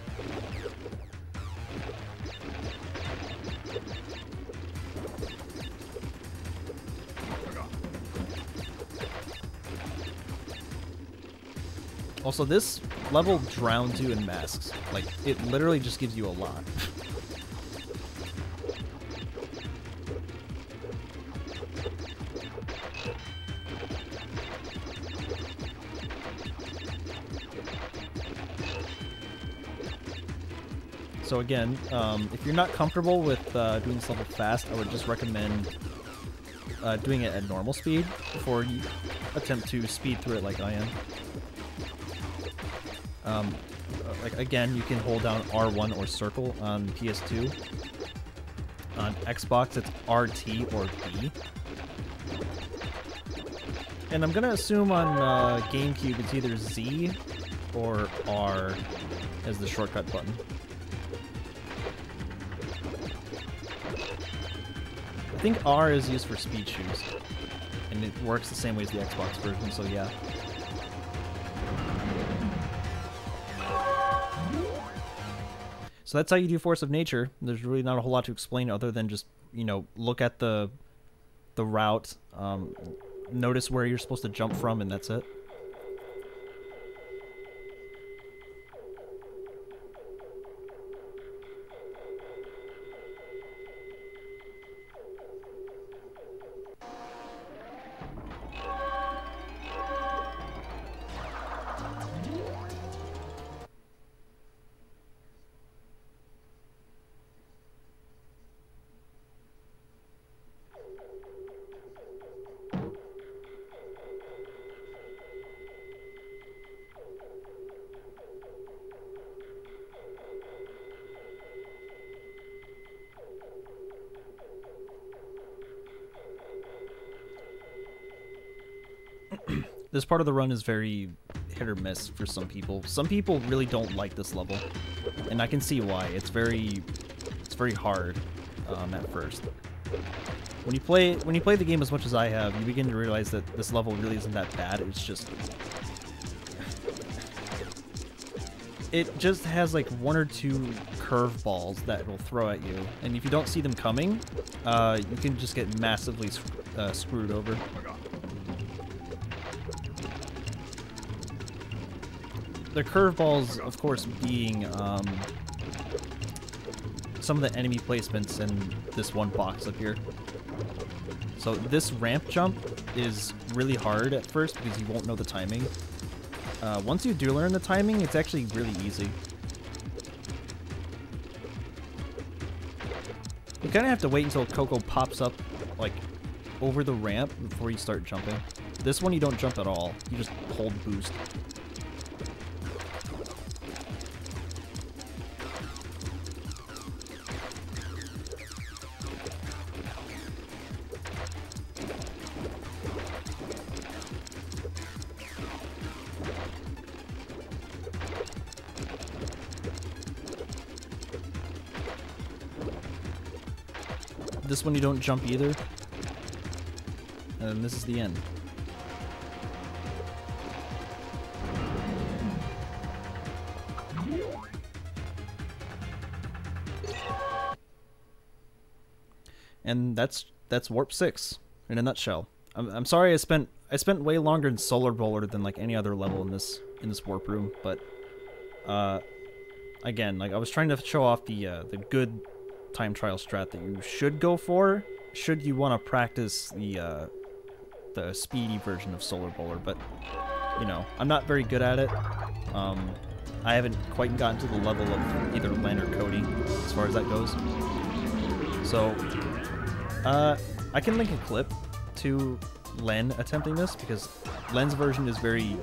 Also, this level drowns you in masks. Like, it literally just gives you a lot. So again, if you're not comfortable with doing this level fast, I would just recommend doing it at normal speed before you attempt to speed through it like I am. Like again, you can hold down R1 or circle on PS2. On Xbox, it's RT or B. And I'm gonna assume on GameCube it's either Z or R as the shortcut button. I think R is used for speed shoes, and it works the same way as the Xbox version, so yeah. So that's how you do Force of Nature. There's really not a whole lot to explain other than just, you know, look at the route, notice where you're supposed to jump from, and that's it. This part of the run is very hit or miss for some people. Some people really don't like this level, and I can see why. It's very very hard at first. When you play the game as much as I have, you begin to realize that this level really isn't that bad. It just has like one or two curveballs that it will throw at you, and if you don't see them coming, you can just get massively screwed over. The curveballs, of course, being some of the enemy placements in this one box up here. So this ramp jump is really hard at first because you won't know the timing. Once you do learn the timing, it's actually really easy. You kind of have to wait until Coco pops up, like, over the ramp before you start jumping. This one you don't jump at all. You just hold boost. This one you don't jump either. And this is the end. And that's Warp 6 in a nutshell. I'm sorry I spent way longer in Solar Bowler than like any other level in this warp room, but again, like I was trying to show off the good time trial strat that you should go for should you want to practice the speedy version of Solar Bowler, but you know, I'm not very good at it. I haven't quite gotten to the level of either Len or Cody as far as that goes. So I can link a clip to Len attempting this because Len's version is very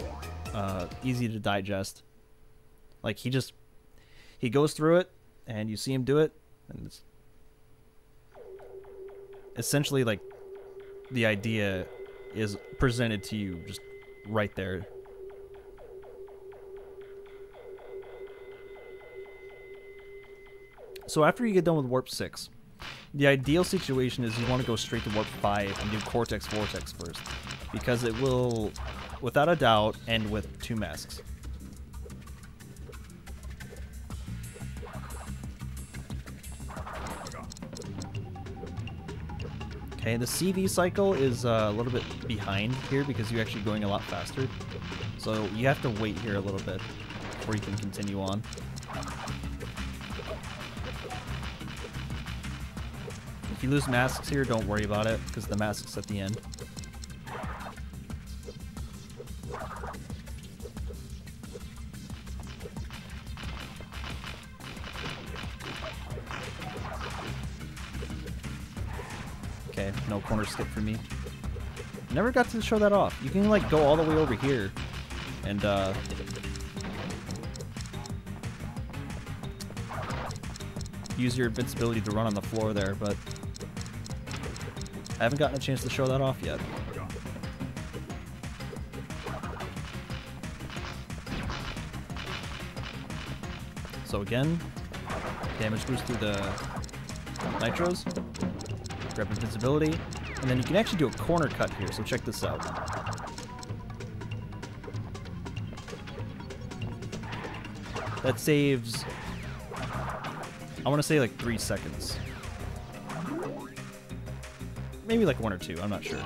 easy to digest. Like he goes through it and you see him do it, and it's essentially like the idea is presented to you just right there. So after you get done with Warp 6, the ideal situation is you want to go straight to Warp 5 and do Cortex Vortex first, because it will, without a doubt, end with 2 masks. Okay, the CV cycle is a little bit behind here because you're actually going a lot faster. So you have to wait here a little bit before you can continue on. If you lose masks here, don't worry about it because the mask's at the end. Okay, no corner skip for me. Never got to show that off. You can like go all the way over here and use your invincibility to run on the floor there, but I haven't gotten a chance to show that off yet. So again, damage boost through the nitros. Grab invincibility, and then you can actually do a corner cut here, so check this out. That saves, I want to say like 3 seconds. Maybe like 1 or 2, I'm not sure.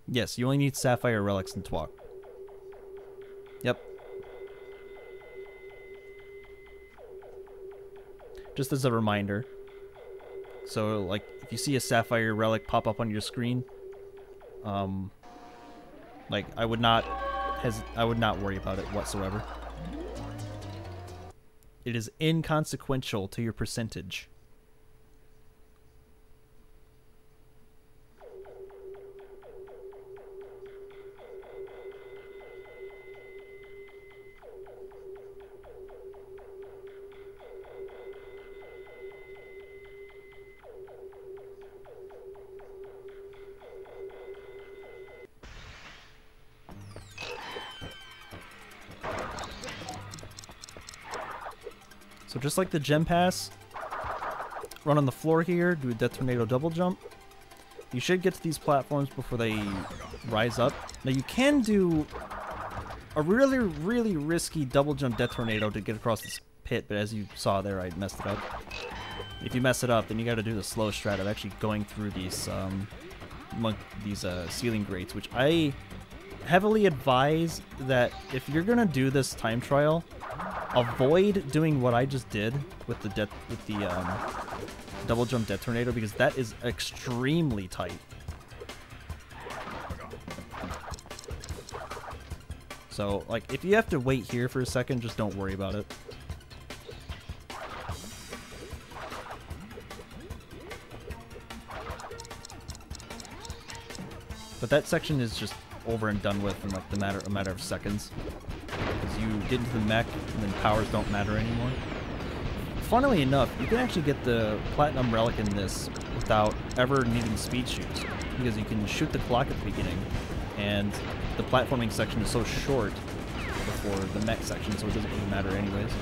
Yes, you only need Sapphire Relics and Twok. Yep. Just as a reminder. So, like, if you see a Sapphire Relic pop up on your screen, like, I would not worry about it whatsoever. It is inconsequential to your percentage. So just like the gem pass, run on the floor here, do a death tornado double jump. You should get to these platforms before they rise up. Now you can do a really, really risky double jump death tornado to get across this pit, but as you saw there, I messed it up. If you mess it up, then you got to do the slow strat of actually going through these ceiling grates, which I heavily advise that if you're gonna do this time trial, avoid doing what I just did with the double jump death tornado, because that is extremely tight. So, like, if you have to wait here for a second, just don't worry about it. But that section is just over and done with in like a matter of seconds, because you get into the mech and then powers don't matter anymore. Funnily enough, you can actually get the platinum relic in this without ever needing speed shoots, because you can shoot the clock at the beginning, and the platforming section is so short before the mech section, so it doesn't really matter anyways.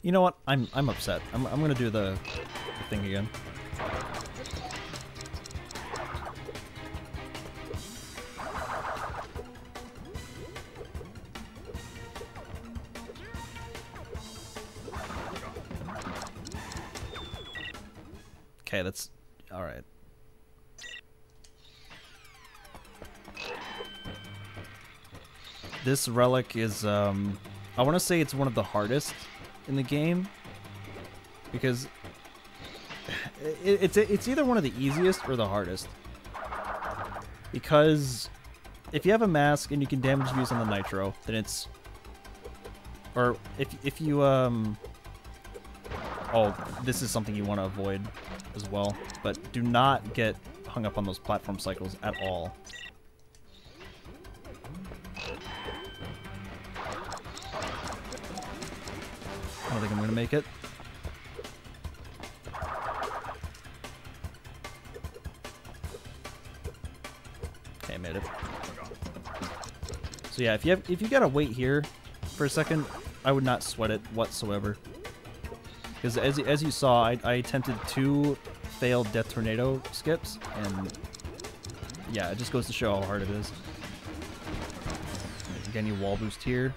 You know what? I'm upset. I'm gonna do the thing again. Okay, that's all right. This relic is I want to say it's one of the hardest in the game, because it's either one of the easiest or the hardest, because if you have a mask and you can damage views on the nitro, then it's, or if you oh, this is something you want to avoid as well, but do not get hung up on those platform cycles at all. I don't think I'm gonna make it. Okay, I made it. So yeah, if you gotta wait here for a second, I would not sweat it whatsoever. Because as you saw, I attempted 2 failed death tornado skips, and yeah, it just goes to show how hard it is. Again, you wall boost here.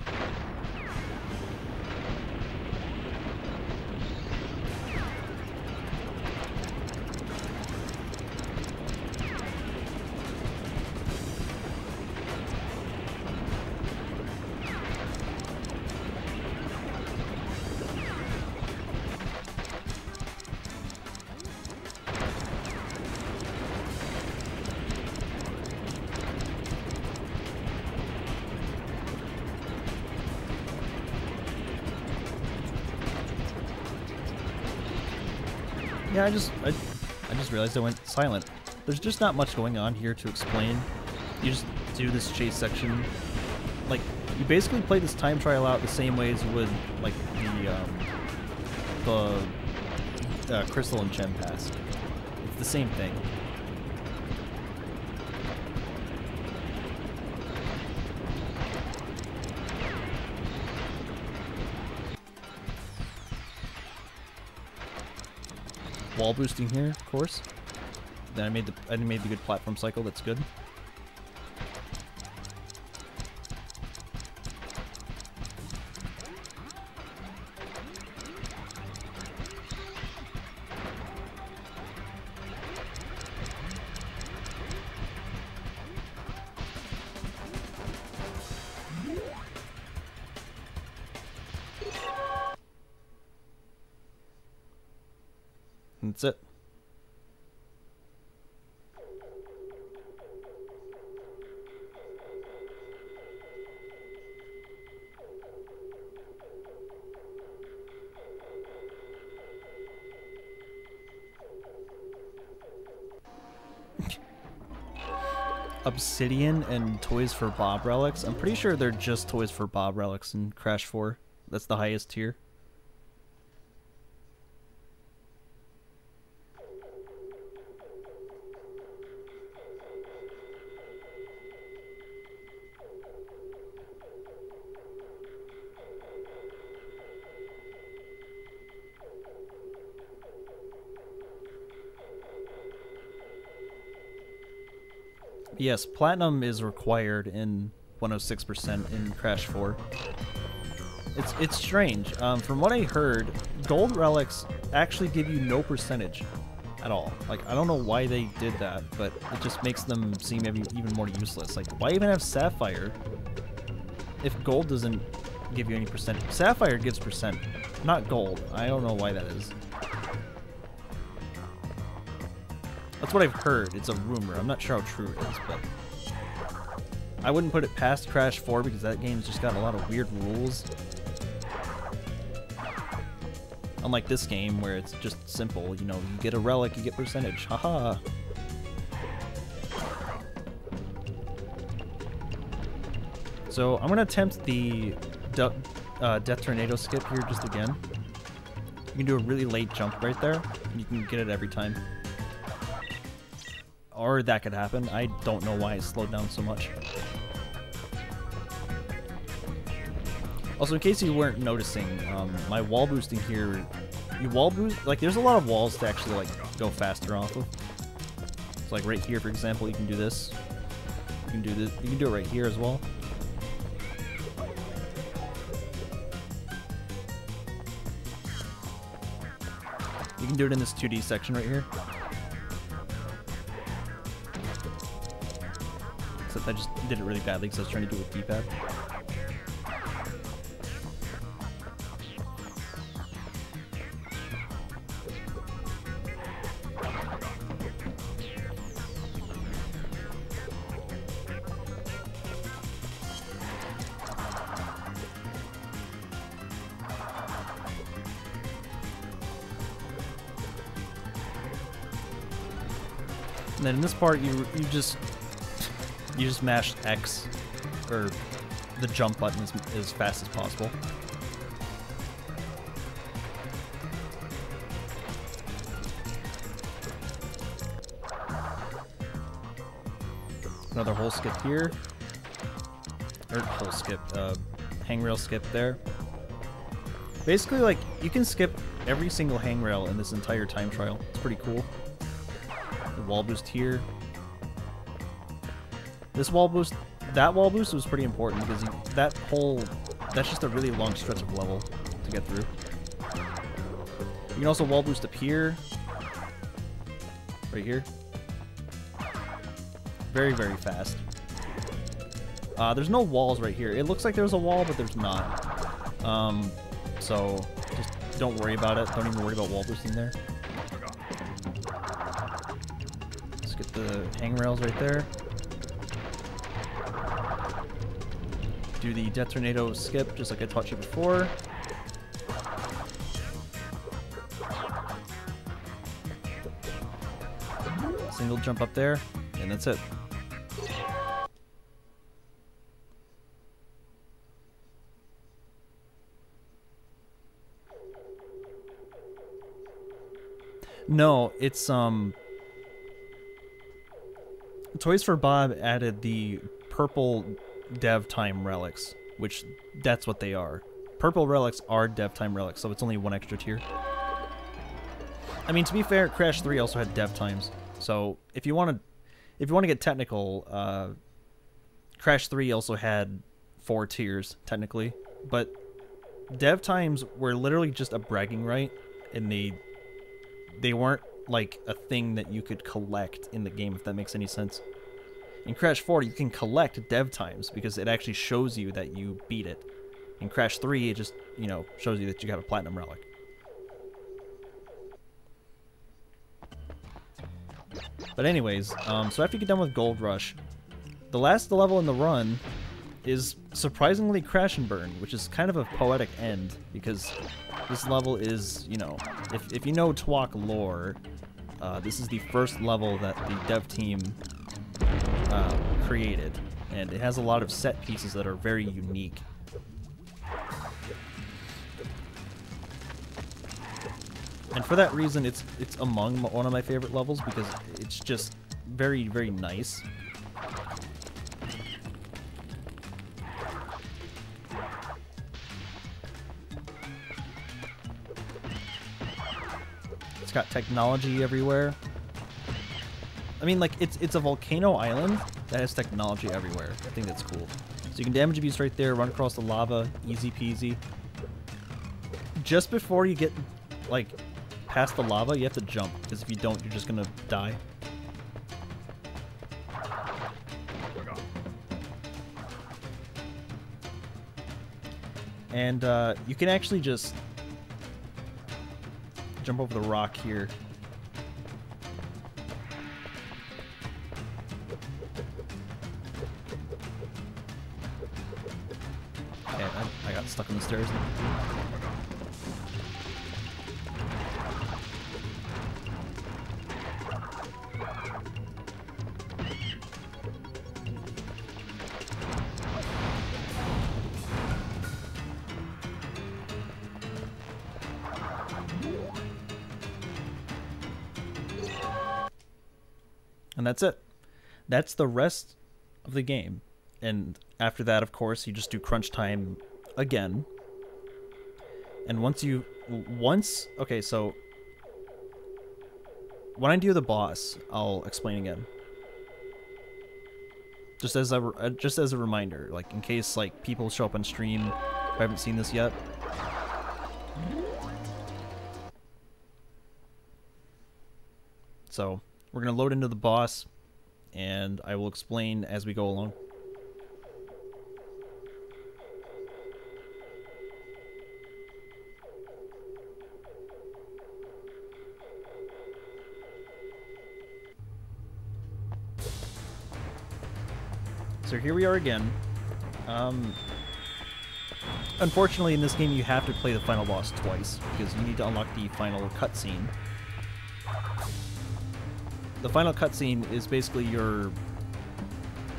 Yeah, I just realized I went silent. There's just not much going on here to explain. You just do this chase section. Like, you basically play this time trial out the same way as you would, like, the Crystal and Gem Pass. It's the same thing. Wall boosting here, of course. Then I made the good platform cycle. That's good. That's it. Obsidian and Toys for Bob relics. I'm pretty sure they're just Toys for Bob relics in Crash 4. That's the highest tier. Yes, platinum is required in 106% in Crash 4. It's strange. From what I heard, gold relics actually give you no percentage at all. Like, I don't know why they did that, but it just makes them seem even more useless. Like, why even have sapphire if gold doesn't give you any percent? Sapphire gives percent, not gold. I don't know why that is. That's what I've heard. It's a rumor. I'm not sure how true it is, but I wouldn't put it past Crash 4 because that game's just got a lot of weird rules. Unlike this game where it's just simple, you know, you get a relic, you get percentage. Haha. So I'm gonna attempt the Death Tornado skip here just again. You can do a really late jump right there, and you can get it every time. Or that could happen. I don't know why it slowed down so much. Also, in case you weren't noticing, my wall boosting here, you wall boost, like, there's a lot of walls to actually, like, go faster off of. So, like, right here, for example, you can do this. You can do this. You can do it right here as well. You can do it in this 2D section right here. Except I just did it really badly because I was trying to do it with D-pad. And then in this part, you just mash X, or the jump button as fast as possible. Another whole skip here, or whole skip, hangrail skip there. Basically, like, you can skip every single hangrail in this entire time trial. It's pretty cool. The wall boost here. This wall boost, that wall boost was pretty important because that's just a really long stretch of level to get through. You can also wall boost up here. Right here. Very, very fast. There's no walls right here. It looks like there's a wall, but there's not. So just don't worry about it. Don't even worry about wall boosting there. Let's get the hangrails right there. Do the Death Tornado skip, just like I taught you before. Single jump up there, and that's it. No, it's Toys for Bob added the purple dev time relics, which that's what they are. Purple relics are dev time relics, so it's only one extra tier. I mean, to be fair, Crash 3 also had dev times. So if you want to get technical, Crash 3 also had 4 tiers technically, but dev times were literally just a bragging right, and they weren't like a thing that you could collect in the game, if that makes any sense. In Crash 4, you can collect dev times because it actually shows you that you beat it. In Crash 3, it just, you know, shows you that you got a platinum relic. But anyways, so after you get done with Gold Rush, the last level in the run is surprisingly Crash and Burn, which is kind of a poetic end, because this level is, you know, if you know TWAC lore, this is the first level that the dev team created, and it has a lot of set pieces that are very unique. And for that reason, it's among one of my favorite levels because it's just very, very nice. Got technology everywhere. I mean, like, it's a volcano island, that has technology everywhere. I think that's cool. So you can damage abuse right there, run across the lava, easy peasy. Just before you get, like, past the lava, you have to jump, because if you don't, you're just gonna die. And you can actually just jump over the rock here. Okay, I got stuck on the stairs. And that's it. That's the rest of the game. And after that, of course, you just do crunch time again. And okay, so when I do the boss, I'll explain again. Just as a reminder, like in case like people show up on stream who haven't seen this yet. So we're gonna load into the boss, and I will explain as we go along. So here we are again. Unfortunately, in this game, you have to play the final boss twice, because you need to unlock the final cutscene. The final cutscene is basically your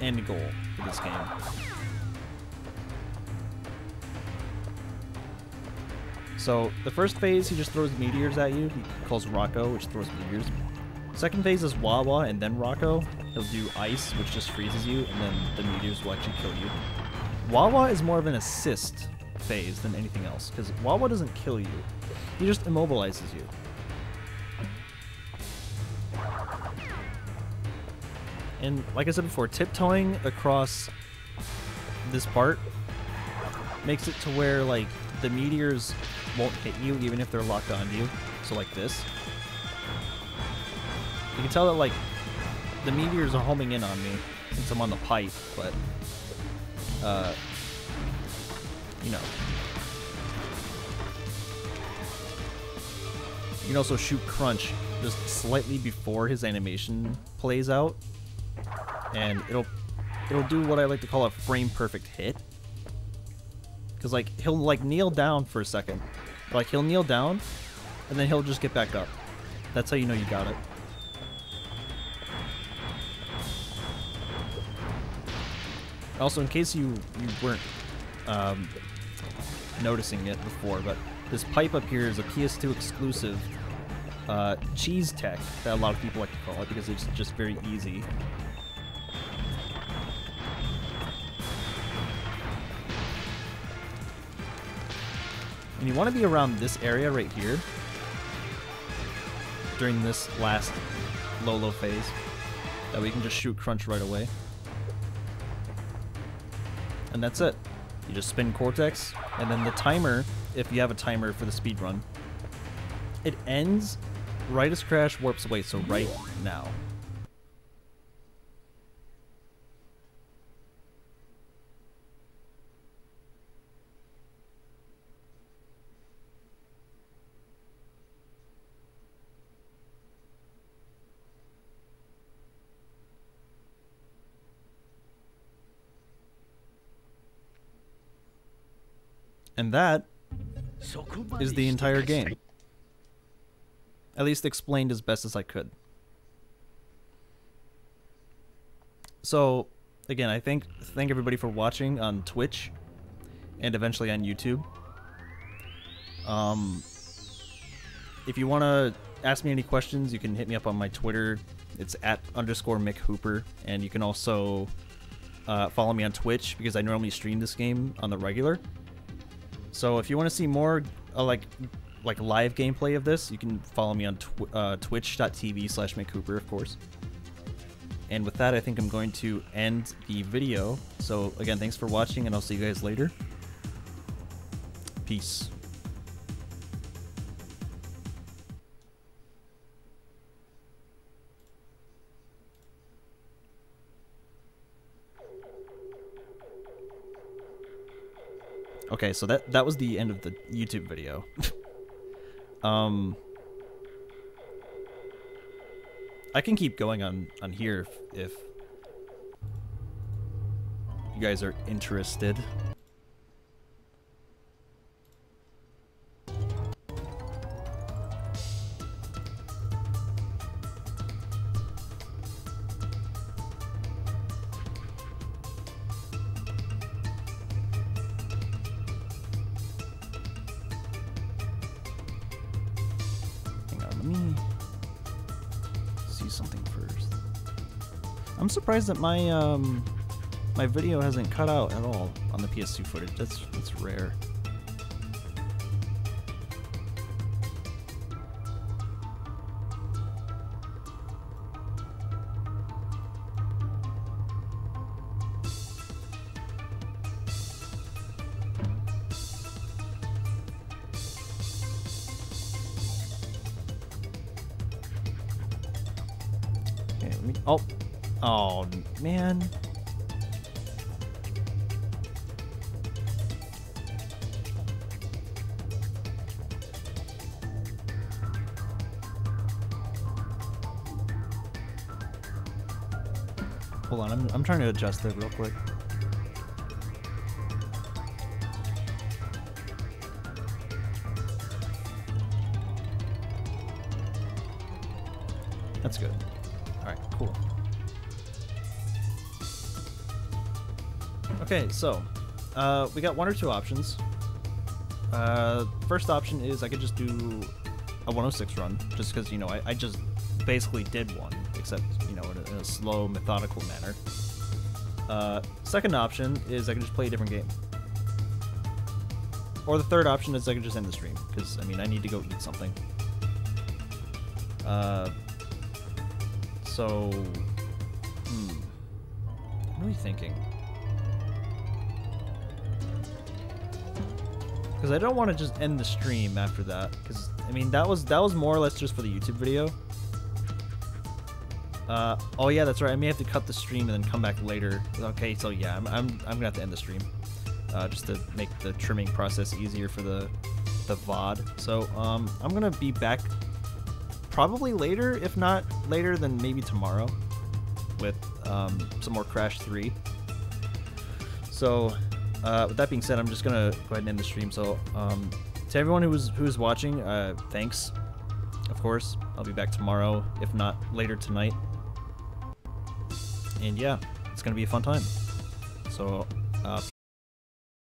end goal for this game. So, the first phase, he just throws meteors at you. He calls Rocco, which throws meteors. Second phase is Wawa, and then Rocco. He'll do ice, which just freezes you, and then the meteors will actually kill you. Wawa is more of an assist phase than anything else, because Wawa doesn't kill you. He just immobilizes you. And like I said before, tiptoeing across this part makes it to where like the meteors won't hit you even if they're locked onto you. So like this. You can tell that like the meteors are homing in on me since I'm on the pipe, but you know. You can also shoot Crunch just slightly before his animation plays out. And it'll do what I like to call a frame perfect hit. Cause like he'll like kneel down for a second. Like he'll kneel down and then he'll just get back up. That's how you know you got it. Also, in case you weren't noticing it before, but this pipe up here is a PS2 exclusive cheese tech that a lot of people like to call it because it's just very easy. And you want to be around this area right here during this last Lolo phase. That way you can just shoot Crunch right away. And that's it. You just spin Cortex, and then the timer, if you have a timer for the speedrun, it ends right as Crash warps away, so right now. And that is the entire game. At least explained as best as I could. So, again, I thank everybody for watching on Twitch and eventually on YouTube. If you want to ask me any questions, you can hit me up on my Twitter. It's @_MickHooper, and you can also follow me on Twitch because I normally stream this game on the regular. So if you want to see more like live gameplay of this, you can follow me on twitch.tv/MickHooper, of course. And with that, I think I'm going to end the video. So again, thanks for watching, and I'll see you guys later. Peace. Okay, so that was the end of the YouTube video. I can keep going on here if you guys are interested. Me see something first. I'm surprised that my my video hasn't cut out at all on the PS2 footage. That's rare. Oh, man. Hold on, I'm trying to adjust it real quick. That's good. Alright, cool. Okay, so we got one or two options. First option is I could just do a 106 run, just because, you know, I just basically did one, except, you know, in a slow, methodical manner. Second option is I can just play a different game. Or the third option is I can just end the stream, because, I mean, I need to go eat something. So, I'm really thinking. Because I don't want to just end the stream after that, because I mean that was more or less just for the YouTube video. Oh yeah, that's right. I may have to cut the stream and then come back later. Okay, so yeah, I'm gonna have to end the stream, just to make the trimming process easier for the VOD. So I'm gonna be back probably later, if not later, then maybe tomorrow, with some more Crash 3. So. With that being said, I'm just gonna go ahead and end the stream. So, to everyone who's watching, thanks. Of course, I'll be back tomorrow, if not later tonight. And yeah, it's gonna be a fun time. So,